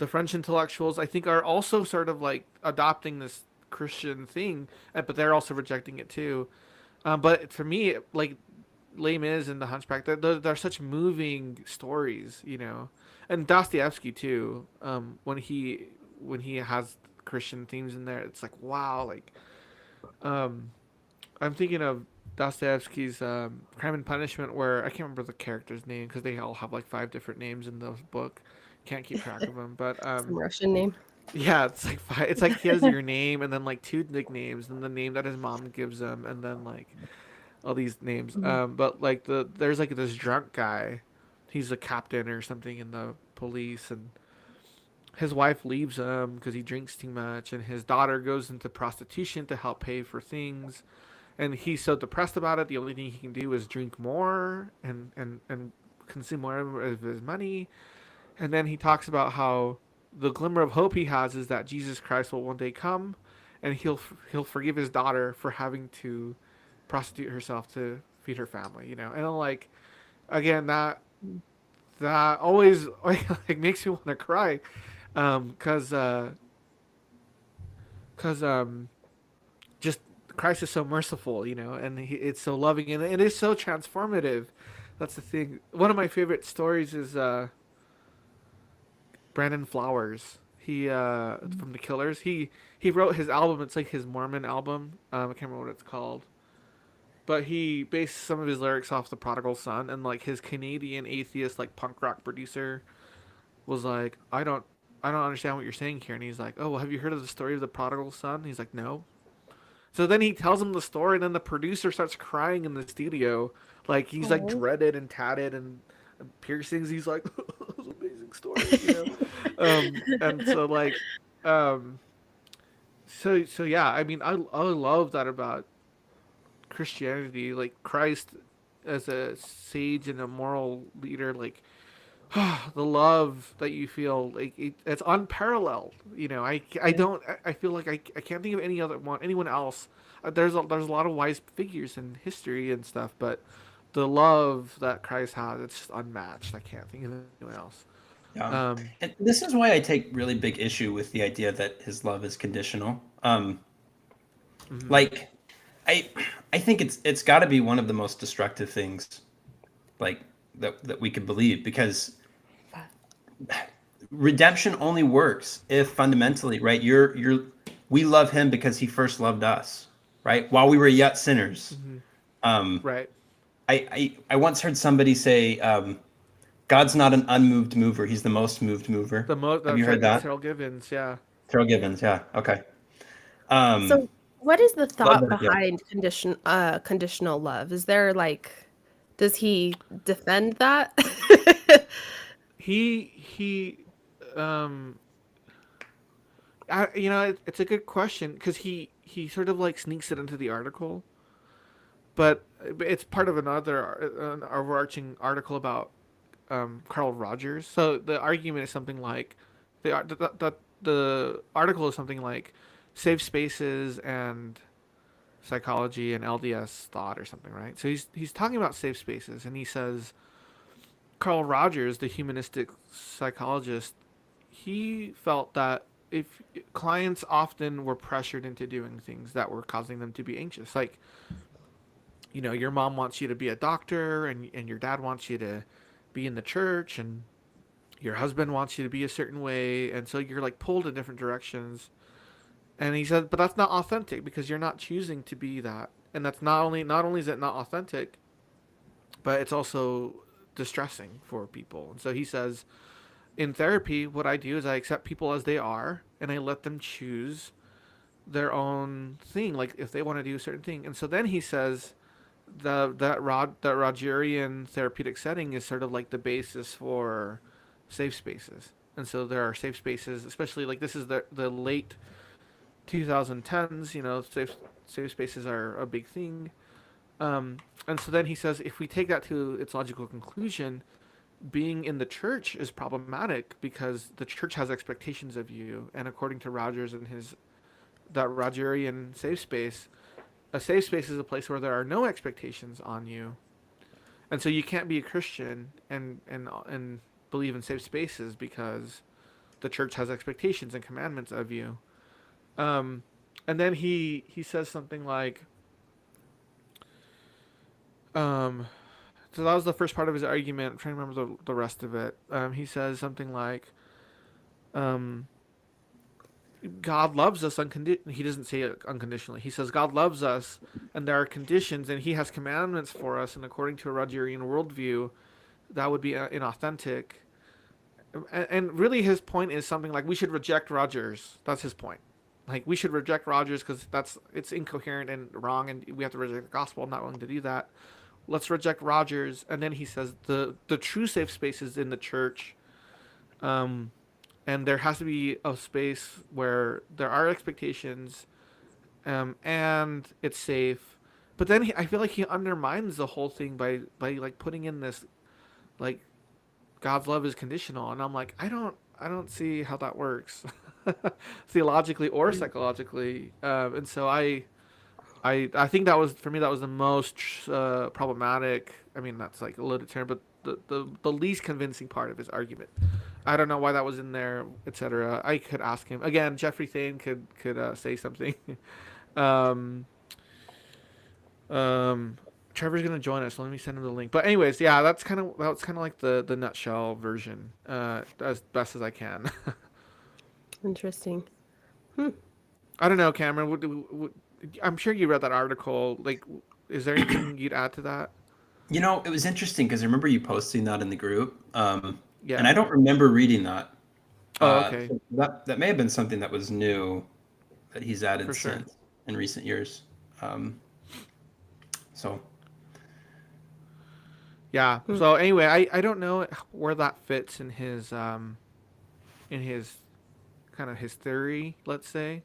Speaker 2: intellectuals, I think, are also sort of like adopting this Christian thing, but they're also rejecting it too. But for me, like Les Mis and The Hunchback, they're such moving stories, and Dostoevsky too. When he has Christian themes in there, it's like, wow. Like I'm thinking of Dostoevsky's Crime and Punishment, where I can't remember the character's name because they all have like 5 different names in the book. Can't keep track of them, but
Speaker 4: Some Russian name.
Speaker 2: yeah, it's like it's like he has your name and then like 2 nicknames and the name that his mom gives him and then like all these names. But like there's like this drunk guy, he's a captain or something in the police, and his wife leaves him because he drinks too much, and his daughter goes into prostitution to help pay for things, and he's so depressed about it. The only thing he can do is drink more and consume more of his money. And then he talks about how the glimmer of hope he has is that Jesus Christ will one day come, and he'll forgive his daughter for having to prostitute herself to feed her family. And I'm like, again, that always like makes me want to cry, because just Christ is so merciful, and it's so loving, and it is so transformative. That's the thing. One of my favorite stories is Brandon Flowers. He from the Killers. He wrote his album. It's like his Mormon album. I can't remember what it's called, but he based some of his lyrics off the Prodigal Son, and like his Canadian atheist like punk rock producer was like, I don't understand what you're saying here, and he's like, oh, well, have you heard of the story of the Prodigal Son? He's like, no. So then he tells him the story, and then the producer starts crying in the studio, like he's like dreaded and tatted and piercings. He's like, "It's an amazing story," and so like, so yeah. I mean, I love that about Christianity, like Christ as a sage and a moral leader, like the love that you feel, like it's unparalleled. I feel like I can't think of anyone else. There's a lot of wise figures in history and stuff, but the love that Christ has, it's just unmatched. I can't think of anyone else.
Speaker 1: Yeah. And this is why I take really big issue with the idea that his love is conditional. Like, I think it's got to be one of the most destructive things, like that we could believe, because redemption only works if fundamentally, right? We love him because he first loved us, right? While we were yet sinners.
Speaker 2: Right.
Speaker 1: I once heard somebody say, God's not an unmoved mover; he's the most moved mover. Have you heard that?
Speaker 2: Terrell Givens, yeah.
Speaker 1: Terrell Givens, yeah. Okay.
Speaker 4: So, what is the
Speaker 1: Love
Speaker 4: thought
Speaker 1: that, yeah.
Speaker 4: behind conditional love? Is there like, does he defend that?
Speaker 2: He it's a good question, because he sort of like sneaks it into the article, but it's part of an overarching article about Carl Rogers. So the argument is something like the article is something like safe spaces and psychology and LDS thought or something, right? So he's talking about safe spaces, and he says Carl Rogers, the humanistic psychologist, he felt that if clients often were pressured into doing things that were causing them to be anxious, like, your mom wants you to be a doctor, and your dad wants you to be in the church, and your husband wants you to be a certain way, and so you're like pulled in different directions. And he said, but that's not authentic, because you're not choosing to be that, and that's not only is it not authentic, but it's also distressing for people. And so he says, in therapy, what I do is I accept people as they are, and I let them choose their own thing, like if they want to do a certain thing. And so then he says that Rogerian therapeutic setting is sort of like the basis for safe spaces. And so there are safe spaces, especially like this is the late 2010s. Safe spaces are a big thing. And so then he says, if we take that to its logical conclusion, being in the church is problematic because the church has expectations of you. And according to Rogers and that Rogerian safe space, a safe space is a place where there are no expectations on you. And so you can't be a Christian and believe in safe spaces because the church has expectations and commandments of you. And then he says something like, so that was the first part of his argument. I'm trying to remember the rest of it. He says something like, God loves us unconditionally. He doesn't say it unconditionally. He says God loves us, and there are conditions, and He has commandments for us. And according to a Rogerian worldview, that would be inauthentic. And really, his point is something like we should reject Rogers. That's his point. Like we should reject Rogers because it's incoherent and wrong, and we have to reject the gospel. I'm not willing to do that. Let's reject Rogers. And then he says the true safe space is in the church. And there has to be a space where there are expectations, and it's safe. But then I feel like he undermines the whole thing by like putting in this, like, God's love is conditional, and I'm like, I don't see how that works, theologically or psychologically. And so I think that was for me that was the most problematic. I mean, that's like a loaded term, but the least convincing part of his argument. I don't know why that was in there, etc. I could ask him again. Jeffrey Thane could say something. Trevor's gonna join us. So let me send him the link. But anyways, yeah, that's kind of like the nutshell version, as best as I can.
Speaker 4: Interesting.
Speaker 2: I don't know, Cameron. I'm sure you read that article. Like, is there anything you'd add to that?
Speaker 1: You know, it was interesting because I remember you posting that in the group.
Speaker 2: Yeah.
Speaker 1: And I don't remember reading that.
Speaker 2: Oh, okay.
Speaker 1: So that may have been something that was new that he's added
Speaker 2: For sure.
Speaker 1: since in recent years. So
Speaker 2: Yeah. So anyway, I don't know where that fits in his kind of his theory, let's say.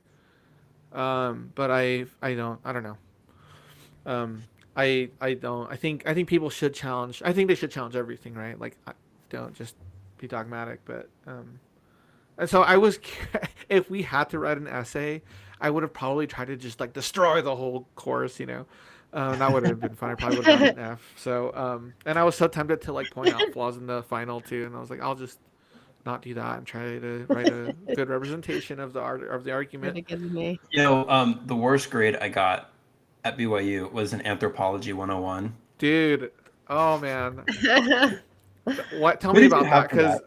Speaker 2: But I don't know. I don't. I think people should challenge. I think they should challenge everything, right? Like, don't just be dogmatic. But and so I was, if we had to write an essay, I would have probably tried to just like destroy the whole course, you know. That would have been fun. I probably would have gotten an F. So, and I was so tempted to like point out flaws in the final too, and I was like, I'll just not do that and try to write a good representation of the argument.
Speaker 1: You know, the worst grade I got at BYU was in Anthropology 101.
Speaker 2: Dude, oh man, what? Tell me about that, because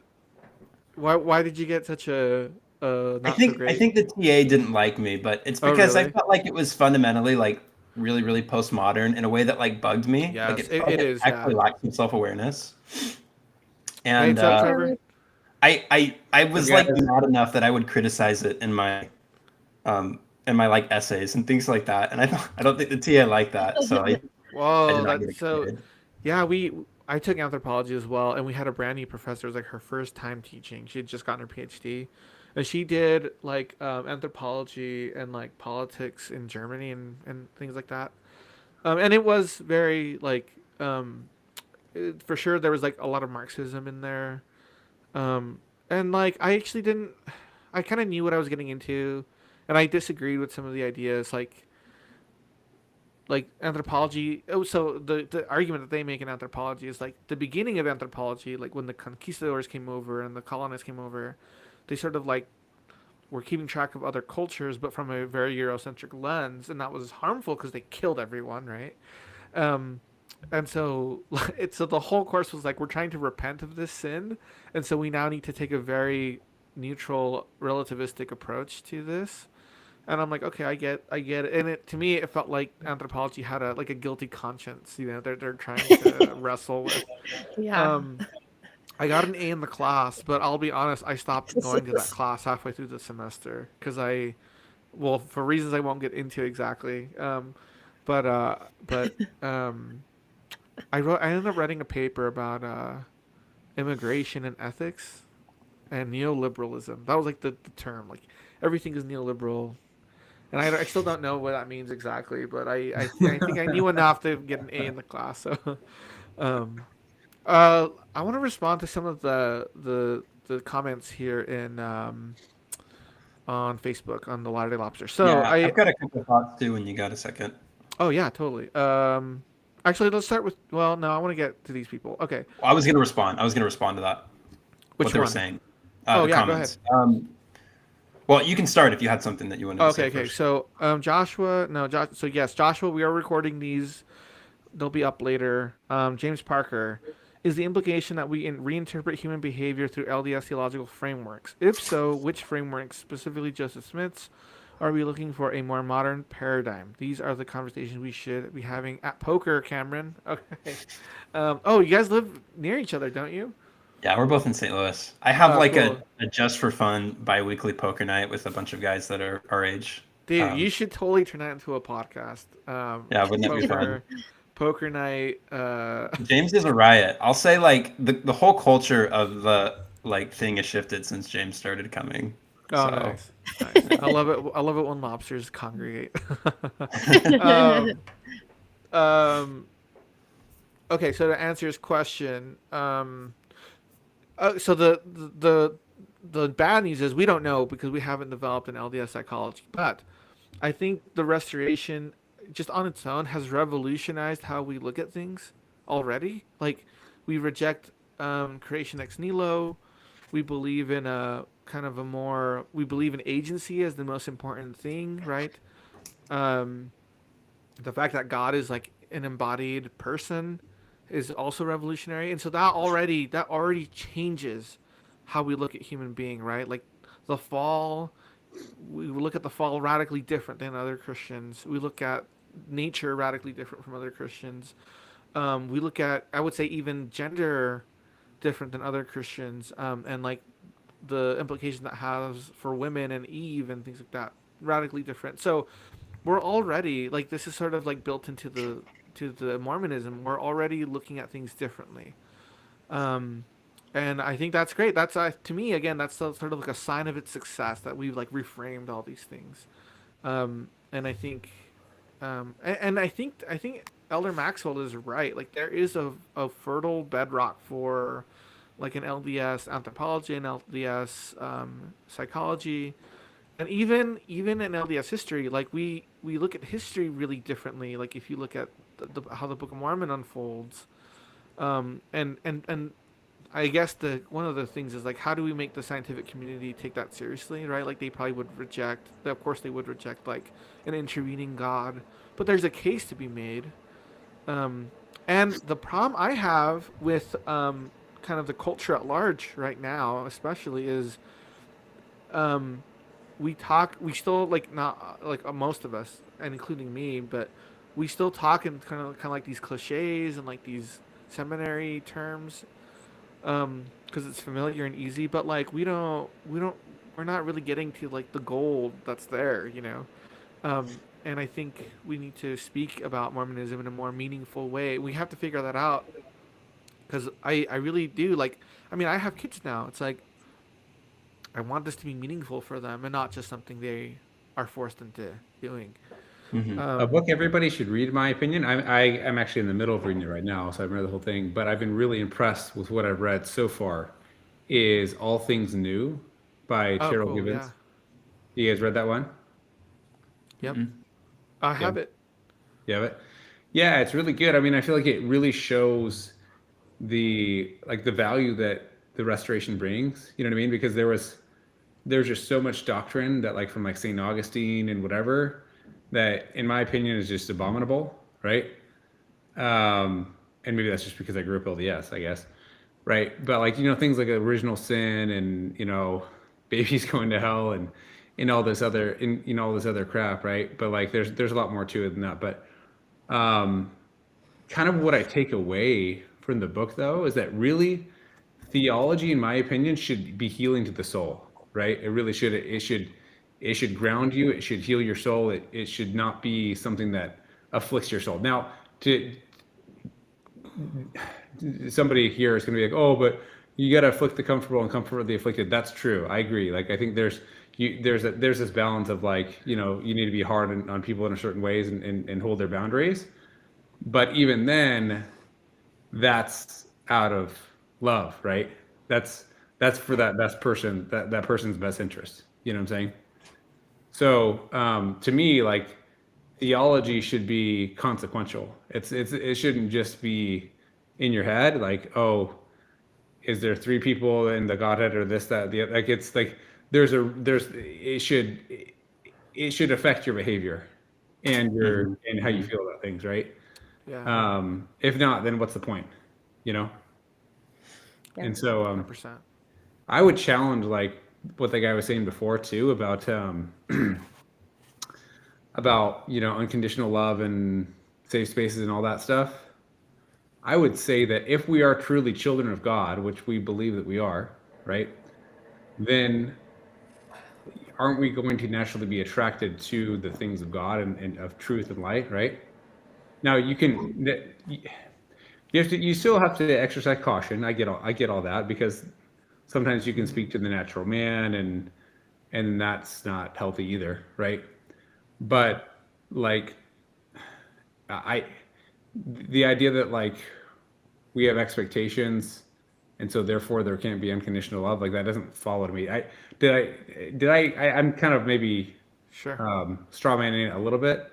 Speaker 2: why did you get such a not so great?
Speaker 1: I think the TA didn't like me, but it's because
Speaker 2: really?
Speaker 1: I felt like it was fundamentally like really, really postmodern in a way that like bugged me.
Speaker 2: Yes,
Speaker 1: like
Speaker 2: it is.
Speaker 1: Actually lacked some self-awareness. And I was like not enough that I would criticize it in my like essays and things like that. And I don't think the TA liked that. So I did not get excited.
Speaker 2: Yeah, I took anthropology as well, and we had a brand new professor. It was like her first time teaching. She had just gotten her PhD, and she did like anthropology and like politics in Germany and things like that. And it was very like for sure there was like a lot of Marxism in there. And like I kind of knew what I was getting into, and I disagreed with some of the ideas like anthropology. Oh, so the argument that they make in anthropology is like the beginning of anthropology, like when the conquistadors came over and the colonists came over, they sort of like were keeping track of other cultures, but from a very Eurocentric lens, and that was harmful because they killed everyone, right? And so the whole course was like, we're trying to repent of this sin, and so we now need to take a very neutral, relativistic approach to this. And I'm like, okay, I get it. And to me, it felt like anthropology had a guilty conscience. You know, they're trying to wrestle with.
Speaker 4: Yeah.
Speaker 2: I got an A in the class, but I'll be honest, I stopped going to that class halfway through the semester because for reasons I won't get into exactly. I ended up writing a paper about immigration and ethics and neoliberalism. That was like the term, like everything is neoliberal. And I still don't know what that means exactly, but I think I knew enough to get an A in the class. So, I want to respond to some of the comments here on Facebook on the Latter-day Lobster. So
Speaker 1: yeah, I've got a couple of thoughts too when you got a second.
Speaker 2: Oh yeah, totally. Actually, let's start with. Well, no, I want to get to these people. Okay.
Speaker 1: Well, I was gonna respond to that.
Speaker 2: Which
Speaker 1: what they
Speaker 2: one?
Speaker 1: were saying.
Speaker 2: Oh
Speaker 1: the
Speaker 2: yeah,
Speaker 1: comments.
Speaker 2: go ahead.
Speaker 1: Well, you can start if you had something that you wanted to say.
Speaker 2: Okay.
Speaker 1: First.
Speaker 2: So, Joshua, we are recording these. They'll be up later. James Parker, is the implication that we reinterpret human behavior through LDS theological frameworks? If so, which frameworks, specifically Joseph Smith's, are we looking for a more modern paradigm? These are the conversations we should be having at poker, Cameron. Okay. Oh, you guys live near each other, don't you?
Speaker 1: Yeah, we're both in St. Louis. I have
Speaker 2: Oh,
Speaker 1: like
Speaker 2: cool.
Speaker 1: a just for fun bi-weekly poker night with a bunch of guys that are our age.
Speaker 2: Dude, you should totally turn that into a podcast.
Speaker 1: Yeah, wouldn't that be fun?
Speaker 2: Poker night.
Speaker 1: James is a riot. I'll say like the whole culture of the like thing has shifted since James started coming.
Speaker 2: Oh,
Speaker 1: So
Speaker 2: nice. Nice. I love it. I love it when lobsters congregate. um, um, okay, so to answer his question, so the bad news is we don't know because we haven't developed an LDS psychology. But I think the restoration, just on its own, has revolutionized how we look at things already. Like, we reject creation ex nihilo. We believe in we believe in agency as the most important thing, right? The fact that God is like an embodied person is also revolutionary, and so that already changes how we look at human being, right? Like the fall, we look at the fall radically different than other Christians. We look at nature radically different from other Christians. We look at, I would say, even gender different than other Christians, and like the implication that has for women and Eve and things like that, radically different. So we're already like, this is sort of like built into the Mormonism. We're already looking at things differently, and I think that's great. That's to me, again, that's sort of like a sign of its success that we've like reframed all these things. And I think, I think Elder Maxwell is right. Like, there is a fertile bedrock for like an LDS anthropology, an LDS psychology, and even in LDS history. Like, we look at history really differently. Like, if you look at how the Book of Mormon unfolds, and I guess one of the things is like, how do we make the scientific community take that seriously, right? Like, they probably would reject, of course they would reject like an intervening God, but there's a case to be made. And the problem I have with kind of the culture at large right now, especially, is we still, like, not like most of us, and including me, but we still talk in kind of like these cliches and like these seminary terms, because it's familiar and easy. But like, we're not really getting to like the gold that's there, you know. And I think we need to speak about Mormonism in a more meaningful way. We have to figure that out, because I really do, like, I mean, I have kids now. It's like, I want this to be meaningful for them and not just something they are forced into doing.
Speaker 1: Mhm.
Speaker 5: A book everybody should read, in my opinion. I'm actually in the middle of reading it right now, so I've read the whole thing. But I've been really impressed with what I've read so far. Is All Things New by
Speaker 2: Oh,
Speaker 5: Terrell
Speaker 2: cool.
Speaker 5: Gibbons.
Speaker 2: Yeah.
Speaker 5: You guys read that one?
Speaker 2: Yep.
Speaker 1: Mhm.
Speaker 2: I have it.
Speaker 5: You have it? Yeah, it's really good. I mean, I feel like it really shows the value that the restoration brings. You know what I mean? Because there's just so much doctrine that, like, from like St. Augustine and whatever, that in my opinion is just abominable, right? And maybe that's just because I grew up LDS, I guess, right? But like, things like original sin and babies going to hell and all this other all this other crap, right? But like, there's a lot more to it than that. But kind of what I take away from the book, though, is that really theology, in my opinion, should be healing to the soul, right? It really should. It should ground you. It should heal your soul. It should not be something that afflicts your soul. Now, somebody here is going to be like, oh, but you got to afflict the comfortable and comfort the afflicted. That's true. I agree. Like, I think there's this balance of, like, you need to be hard on people in a certain ways and hold their boundaries. But even then, that's out of love, right? That's for that best person, that person's best interest. You know what I'm saying? So to me, like, theology should be consequential. It shouldn't just be in your head, like, oh, is there three people in the Godhead or this, that, the other? Like, it's like it should affect your behavior and and how you feel about things, right?
Speaker 2: Yeah.
Speaker 5: If not, then what's the point?
Speaker 4: Yeah.
Speaker 5: And so
Speaker 2: 100%.
Speaker 5: I would challenge like what the guy was saying before too about unconditional love and safe spaces and all that stuff. I would say that if we are truly children of God, which we believe that we are, right, then aren't we going to naturally be attracted to the things of God and of truth and light, right? Now you still have to exercise caution. I get all that, because sometimes you can speak to the natural man, and that's not healthy either, right? But like I the idea that like we have expectations and so therefore there can't be unconditional love, like that doesn't follow to me. I'm kind of maybe
Speaker 2: Sure.
Speaker 5: straw manning it a little bit.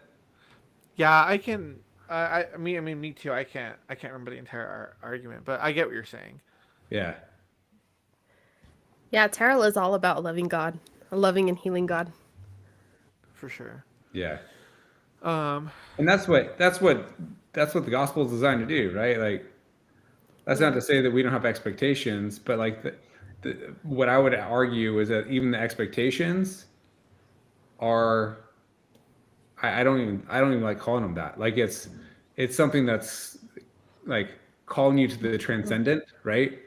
Speaker 2: Yeah, I can. Me too. I can't remember the entire argument, but I get what you're saying.
Speaker 5: Yeah.
Speaker 4: Yeah, tarot is all about a loving God, a loving and healing God.
Speaker 2: For sure.
Speaker 5: Yeah.
Speaker 2: Um,
Speaker 5: And that's what the gospel is designed to do, right? Like, that's not to say that we don't have expectations, but like what I would argue is that even the expectations are, I don't even like calling them that. Like it's something that's like calling you to the transcendent, right?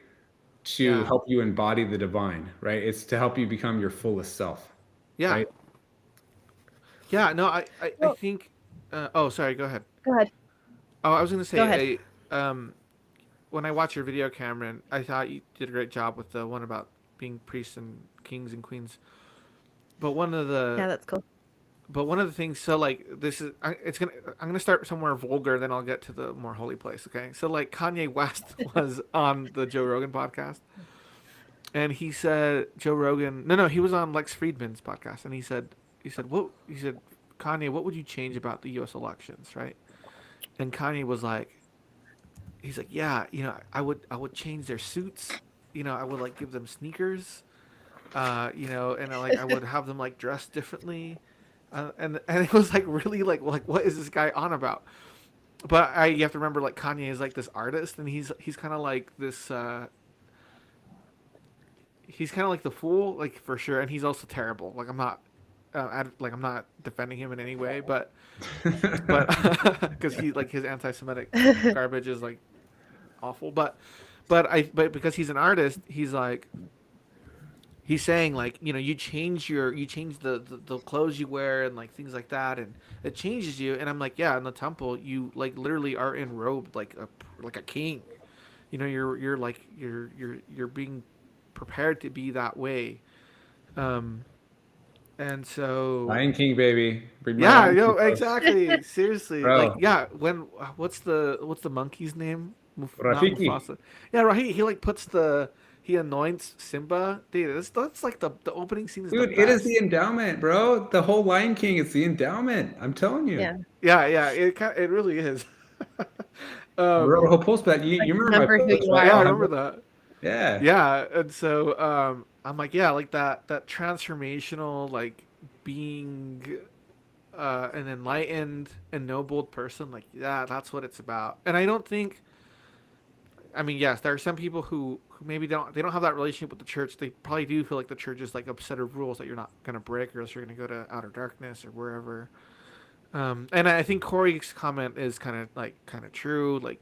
Speaker 5: To
Speaker 2: Yeah.
Speaker 5: help you embody the divine, right? It's to help you become your fullest self,
Speaker 2: yeah.
Speaker 5: right?
Speaker 2: Yeah. No, I
Speaker 4: Well-
Speaker 2: think. Oh, sorry. Go ahead.
Speaker 4: Go ahead.
Speaker 2: Oh, I was gonna
Speaker 4: Go ahead.
Speaker 2: say, when I watched your video, Cameron, I thought you did a great job with the one about being priests and kings and queens. But one of the
Speaker 4: Yeah, that's cool.
Speaker 2: things, so like I'm gonna start somewhere vulgar, then I'll get to the more holy place. Okay, so like Kanye West was on the Joe Rogan podcast, and he said he was on Lex Friedman's podcast, and he said Kanye, what would you change about the U.S. elections, right? And Kanye was like, he's like, yeah, I would change their suits, I would like give them sneakers, and I would have them like dressed differently, and it was like really like what is this guy on about? But you have to remember, like, Kanye is like this artist, and he's kind of like this. He's kind of like the fool, like, for sure, and he's also terrible. Like, I'm not defending him in any way, but because he like his anti-Semitic garbage is like awful, but because he's an artist, he's saying like, you change the clothes you wear and like things like that, and it changes you. And I'm like, yeah, in the temple you like literally are enrobed like a king. You're like you're being prepared to be that way. And so
Speaker 5: Lion King, baby. Bring my
Speaker 2: yeah,
Speaker 5: Lion King clothes.
Speaker 2: exactly. Seriously,
Speaker 5: Bro.
Speaker 2: like, yeah. When what's the monkey's name? Not
Speaker 5: Rafiki.
Speaker 2: Mufasa. Yeah, Rafiki. He like he anoints Simba. Dude, that's like the opening scene is
Speaker 5: Dude,
Speaker 2: the
Speaker 5: it is
Speaker 2: best.
Speaker 5: the endowment, bro. The whole Lion King is the endowment. I'm telling you.
Speaker 4: Yeah.
Speaker 2: Yeah. It really is.
Speaker 5: Wrote a whole post about you. You remember my
Speaker 4: remember who
Speaker 5: post,
Speaker 4: you
Speaker 5: right?
Speaker 2: Yeah, I
Speaker 4: are.
Speaker 2: remember that.
Speaker 5: Yeah.
Speaker 2: Yeah, and so I'm like, yeah, like that transformational, like, being an enlightened, ennobled person, like, yeah, that's what it's about. And I don't think, I mean, yes, there are some people who maybe don't have that relationship with the church. They probably do feel like the church is like a set of rules that you're not gonna break, or else you're gonna go to outer darkness or wherever. And I think Corey's comment is kind of true. Like,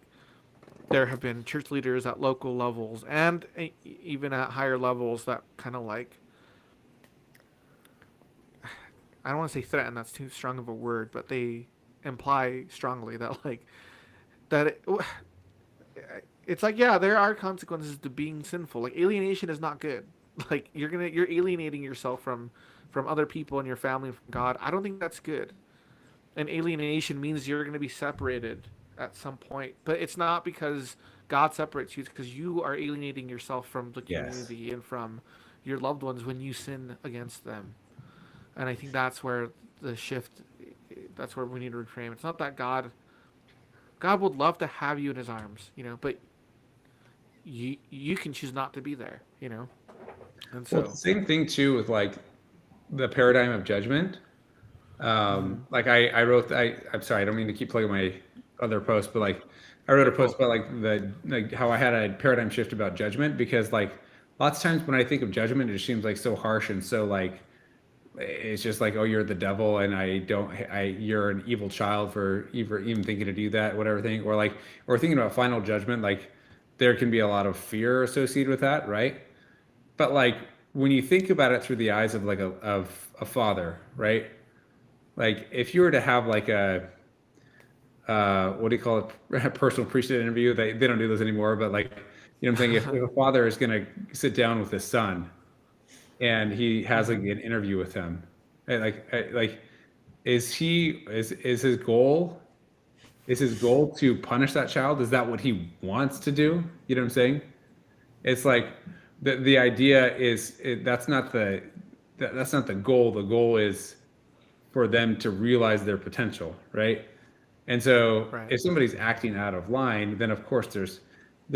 Speaker 2: there have been church leaders at local levels and even at higher levels that kind of like, I don't want to say threaten, that's too strong of a word, but they imply strongly that like it's like, yeah, there are consequences to being sinful. Like, alienation is not good. Like, you're alienating yourself from other people and your family and from God. I don't think that's good. And alienation means you're going to be separated at some point, but it's not because God separates you. It's because you are alienating yourself from the community and from your loved ones when you sin against them. And I think that's where the shift, that's where we need to reframe. It's not that God would love to have you in his arms, but you can choose not to be there, And so,
Speaker 5: Well, it's the same thing too with like the paradigm of judgment. Like I wrote, I'm sorry, I don't mean to keep plugging my other post, but like I wrote a post about like how I had a paradigm shift about judgment, because like lots of times when I think of judgment, it just seems like so harsh and so like it's just like, oh, you're the devil and you're an evil child for even thinking to do that, whatever thing, or like, or thinking about final judgment, like there can be a lot of fear associated with that, right? But like when you think about it through the eyes of like a father, right? Like if you were to have like a what do you call it, a personal priesthood interview, they don't do those anymore, but like, you know what I'm saying, if a father is going to sit down with his son and he has like an interview with him, and like is his goal to punish that child? Is that what he wants to do? You know what I'm saying? It's like the idea is that's not the goal. The goal is for them to realize their potential, right? And so
Speaker 2: Right.
Speaker 5: if somebody's acting out of line, then of course there's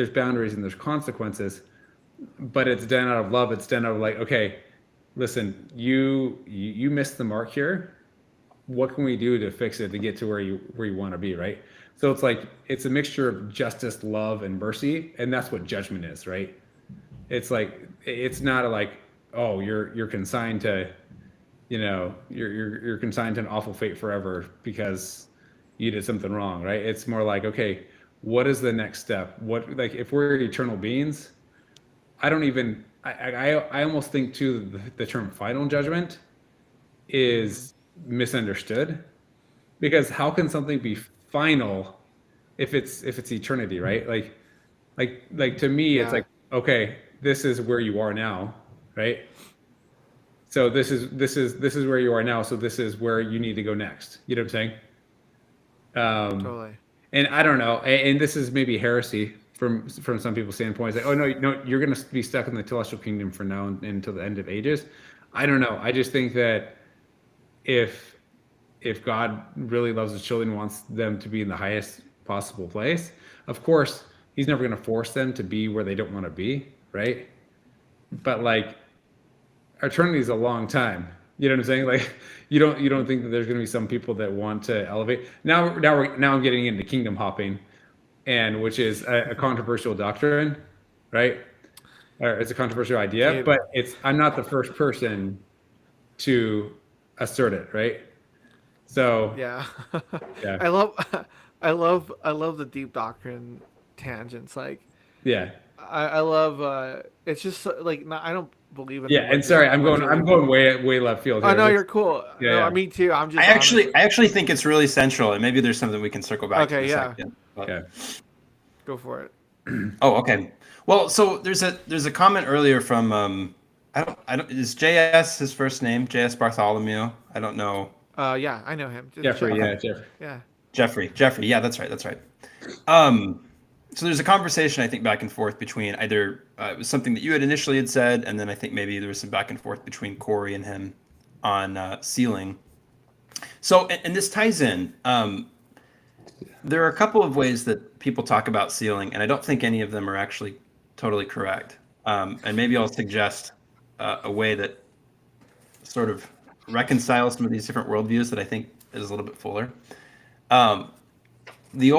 Speaker 5: boundaries and there's consequences, but it's done out of love. It's done out of like, okay, listen, you missed the mark here. What can we do to fix it to get to where you want to be, right? So it's like it's a mixture of justice, love, and mercy, and that's what judgment is, right? It's like it's not like, oh, you're consigned to, you're consigned to an awful fate forever because you did something wrong, right? It's more like, okay, what is the next step? What, like, if we're eternal beings, I almost think too the term final judgment is misunderstood, because how can something be final if it's eternity, right? Like to me, it's like, okay, this is where you are now, right? So this is where you are now. So this is where you need to go next. You know what I'm saying?
Speaker 2: Totally.
Speaker 5: And I don't know, and this is maybe heresy from some people's standpoint. It's like, oh no, you're going to be stuck in the celestial kingdom from now until the end of ages. I don't know. I just think that if God really loves his children, wants them to be in the highest possible place, of course, he's never going to force them to be where they don't want to be, right? But like, eternity is a long time. You know what I'm saying? Like, you don't think that there's going to be some people that want to elevate. Now I'm getting into kingdom hopping, and which is a controversial doctrine, right? Or it's a controversial idea, but I'm not the first person to assert it, right? So
Speaker 2: Yeah.
Speaker 5: yeah,
Speaker 2: I love the deep doctrine tangents. Like,
Speaker 5: yeah,
Speaker 2: I love it's just like I don't believe in
Speaker 5: yeah. And sorry, I'm going way left field here.
Speaker 2: Oh no, you're cool.
Speaker 5: Yeah,
Speaker 2: No,
Speaker 5: yeah.
Speaker 2: me too. I'm just
Speaker 1: I actually think it's really central, and maybe there's something we can circle back to in a second. But-
Speaker 5: Yeah.
Speaker 2: go for it.
Speaker 1: Oh, okay. Well, so there's a comment earlier from I don't is JS his first name, JS Bartholomew? I don't know.
Speaker 2: Yeah, I know him. Just
Speaker 5: Jeffrey,
Speaker 2: check.
Speaker 5: Jeffrey.
Speaker 2: Yeah.
Speaker 1: Jeffrey. Yeah, that's right. So there's a conversation, I think, back and forth between either it was something that you had initially had said, and then I think maybe there was some back and forth between Corey and him on sealing. So, and this ties in. There are a couple of ways that people talk about sealing, and I don't think any of them are actually totally correct. And maybe I'll suggest a way that sort of reconciles some of these different worldviews that I think is a little bit fuller. The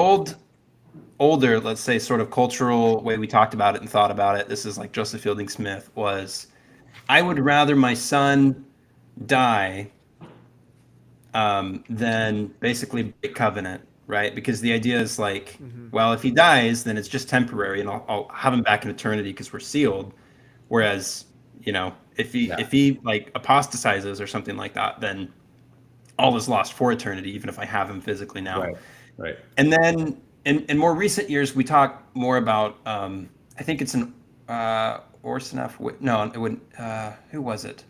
Speaker 1: older, let's say, sort of cultural way we talked about it and thought about it, this is like Joseph Fielding Smith, was I would rather my son die than basically break covenant, right? Because the idea is like, well, if he dies, then it's just temporary, and I'll have him back in eternity because we're sealed. Whereas, if he like apostatizes or something like that, then all is lost for eternity, even if I have him physically now.
Speaker 5: Right.
Speaker 1: And then in more recent years, we talk more about, I think it's an Orsonoff. No, it wouldn't. Who was it?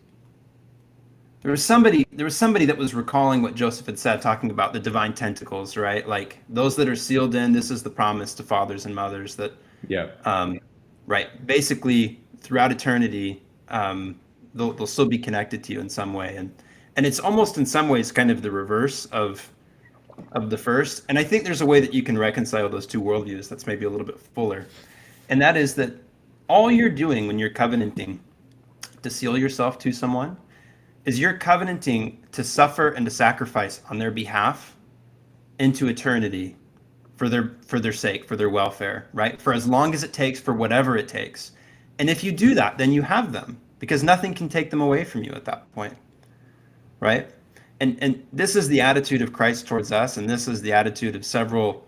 Speaker 1: There was somebody that was recalling what Joseph had said, talking about the divine tentacles, right? Like those that are sealed in, this is the promise to fathers and mothers that, right. Basically, throughout eternity, they'll still be connected to you in some way, and it's almost in some ways kind of the reverse of the first. And I think there's a way that you can reconcile those two worldviews that's maybe a little bit fuller, and that is that all you're doing when you're covenanting to seal yourself to someone is you're covenanting to suffer and to sacrifice on their behalf into eternity for their sake, for their welfare, right? For as long as it takes, for whatever it takes. And if you do that, then you have them, because nothing can take them away from you at that point, right? And this is the attitude of Christ towards us, and this is the attitude of several,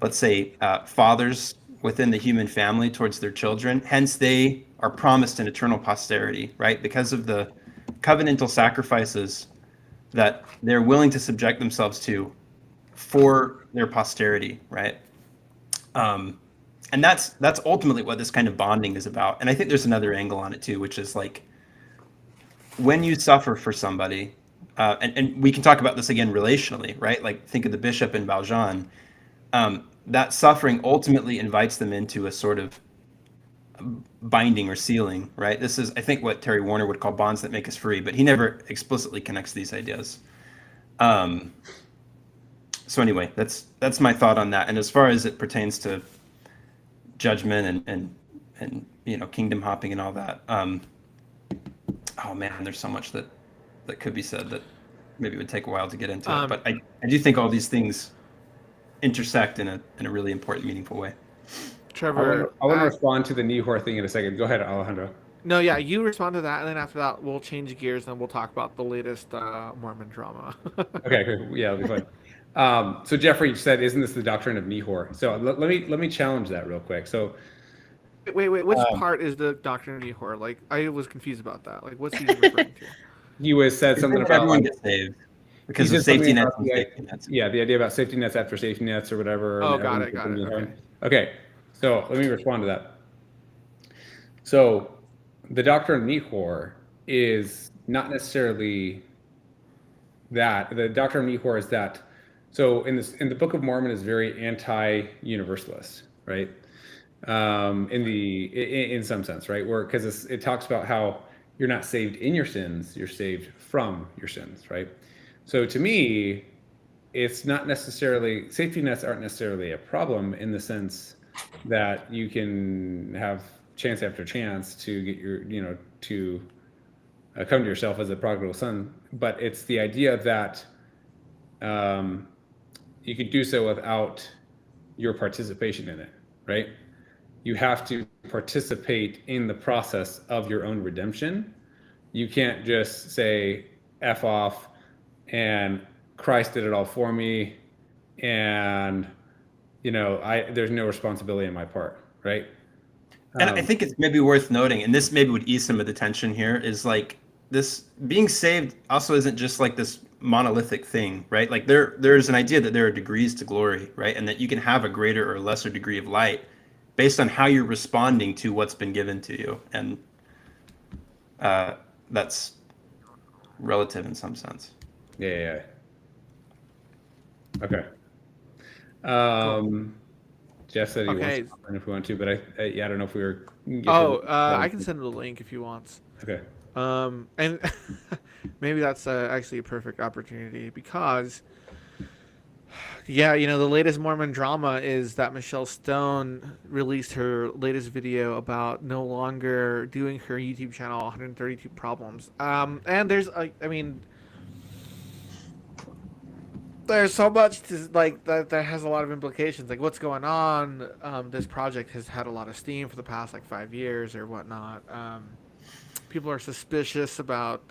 Speaker 1: let's say, fathers within the human family towards their children. Hence, they are promised an eternal posterity, right? Because of the covenantal sacrifices that they're willing to subject themselves to for their posterity, right? And that's ultimately what this kind of bonding is about. And I think there's another angle on it too, which is like when you suffer for somebody, and we can talk about this again relationally, right? Like think of the bishop in Valjean. That suffering ultimately invites them into a sort of binding or sealing, right? This is, I think, what Terry Warner would call bonds that make us free, but he never explicitly connects these ideas. So anyway, that's my thought on that. And as far as it pertains to judgment and kingdom hopping and all that, oh man, there's so much that could be said that maybe it would take a while to get into it. But I do think all these things intersect in a really important, meaningful way.
Speaker 2: Trevor,
Speaker 5: I want to respond to the Nehor thing in a second. Go ahead, Alejandro.
Speaker 2: No, yeah, you respond to that, and then after that, we'll change gears and we'll talk about the latest Mormon drama.
Speaker 5: Okay, cool. Yeah, it'll be fun. So Jeffrey said, "Isn't this the doctrine of Nehor?" So let me challenge that real quick. So
Speaker 2: wait, which part is the doctrine of Nehor? Like, I was confused about that. Like, what's he referring to?
Speaker 5: he was said something about
Speaker 1: everyone gets saved because of safety nets and safety nets.
Speaker 5: Yeah, the idea about safety nets after safety nets or whatever.
Speaker 2: Oh, got it.
Speaker 5: Okay, so let me respond to that. So the doctrine of Nehor is not necessarily that. The doctrine of Nehor is that. So in the Book of Mormon is very anti-universalist, right? In some sense, right? Where because it talks about how you're not saved in your sins, you're saved from your sins, right? So to me, it's not necessarily, safety nets aren't necessarily a problem in the sense that you can have chance after chance to get to come to yourself as a prodigal son, but it's the idea that you could do so without your participation in it, right? You have to participate in the process of your own redemption. You can't just say F off and Christ did it all for me and there's no responsibility on my part, right?
Speaker 1: And I think it's maybe worth noting, and this maybe would ease some of the tension here, is like this being saved also isn't just like this monolithic thing, right? Like there's an idea that there are degrees to glory, right? And that you can have a greater or lesser degree of light based on how you're responding to what's been given to you. And that's relative in some sense.
Speaker 5: Yeah. Okay. Jeff said he wants to comment if we want to, but I don't know if we were.
Speaker 2: I can send the link if you want.
Speaker 5: Okay.
Speaker 2: And maybe that's actually a perfect opportunity because, the latest Mormon drama is that Michelle Stone released her latest video about no longer doing her YouTube channel 132 Problems. And there's so much to, that has a lot of implications. Like what's going on. This project has had a lot of steam for the past 5 years or whatnot. People are suspicious about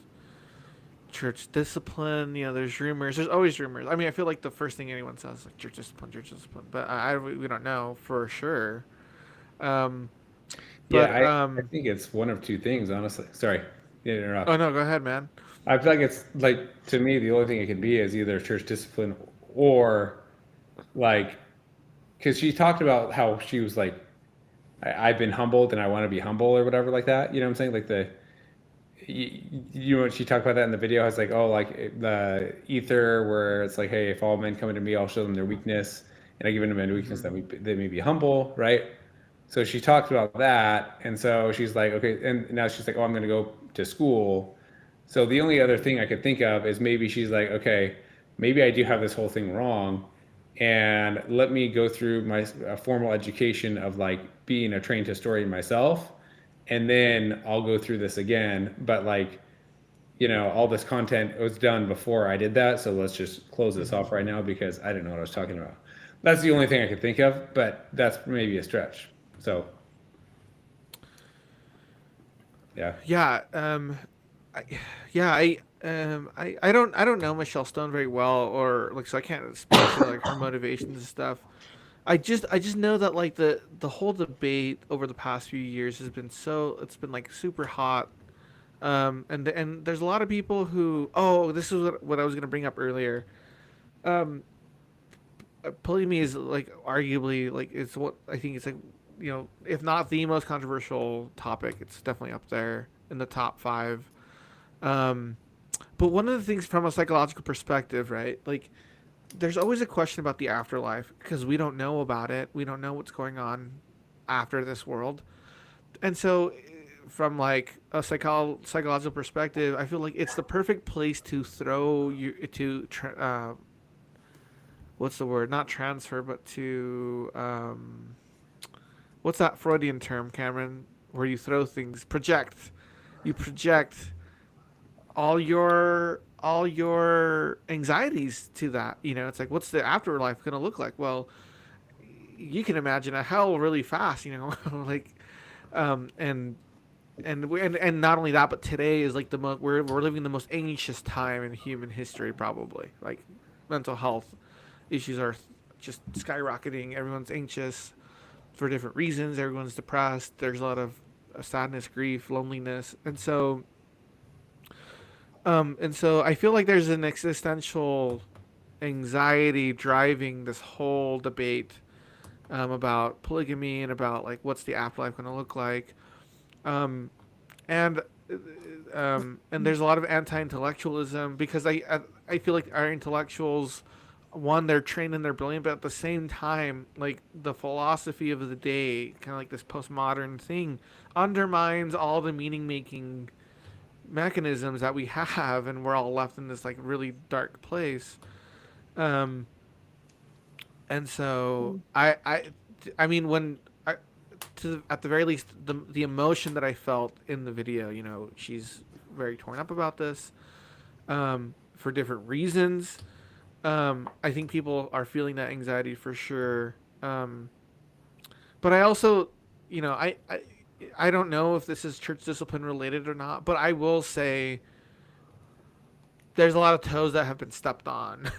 Speaker 2: church discipline. There's rumors. There's always rumors. I mean, I feel like the first thing anyone says is church discipline, but we don't know for sure.
Speaker 5: I think it's one of two things, honestly. Sorry, didn't interrupt.
Speaker 2: Oh no, go ahead, man.
Speaker 5: I feel like it's to me the only thing it can be is either church discipline or because she talked about how she was I've been humbled and I want to be humble or whatever like that. You know what I'm saying? She talked about that in the video. It's the ether where it's hey, if all men come into me, I'll show them their weakness, and I give them a weakness that they may be humble, right? So she talked about that, and so she's okay, and now she's oh, I'm going to go to school. So the only other thing I could think of is maybe she's okay, maybe I do have this whole thing wrong, and let me go through my formal education of being a trained historian myself. And then I'll go through this again, but all this content was done before I did that. So let's just close this off right now because I didn't know what I was talking about. That's the only thing I could think of, but that's maybe a stretch. So, yeah.
Speaker 2: Yeah, I, yeah, I don't know Michelle Stone very well, or like, so I can't speak to like her motivations and stuff. I just know that like the whole debate over the past few years has been it's been like super hot. And there's a lot of people who, oh, this is what I was gonna bring up earlier. Um, Polygamy is like arguably like it's what I think it's like, if not the most controversial topic, it's definitely up there in the top five. Um, but one of the things from a psychological perspective, right? Like, there's always a question about the afterlife because we don't know about it. We don't know what's going on after this world. And so, from like a psychological perspective, I feel like it's the perfect place to throw you to what's the word? Not transfer, but to what's that Freudian term, Cameron? Where you throw things, project. You project all your anxieties to that. It's like, what's the afterlife going to look like? Well, you can imagine a hell really fast. Like, and and not only that, but today is like the most we're living the most anxious time in human history, probably. Like, mental health issues are just skyrocketing. Everyone's anxious for different reasons. Everyone's depressed. There's a lot of sadness, grief, loneliness, and so I feel like there's an existential anxiety driving this whole debate about polygamy and about like what's the afterlife going to look like, um, and and there's a lot of anti-intellectualism because I feel like our intellectuals, one, they're trained and they're brilliant, but at the same time, like the philosophy of the day, kind of like this postmodern thing, undermines all the meaning making mechanisms that we have, and we're all left in this like really dark place. Um, and so I mean, when at the very least, the emotion that I felt in the video, she's very torn up about this, for different reasons. I think people are feeling that anxiety for sure. But I also, I don't know if this is church discipline related or not, but I will say there's a lot of toes that have been stepped on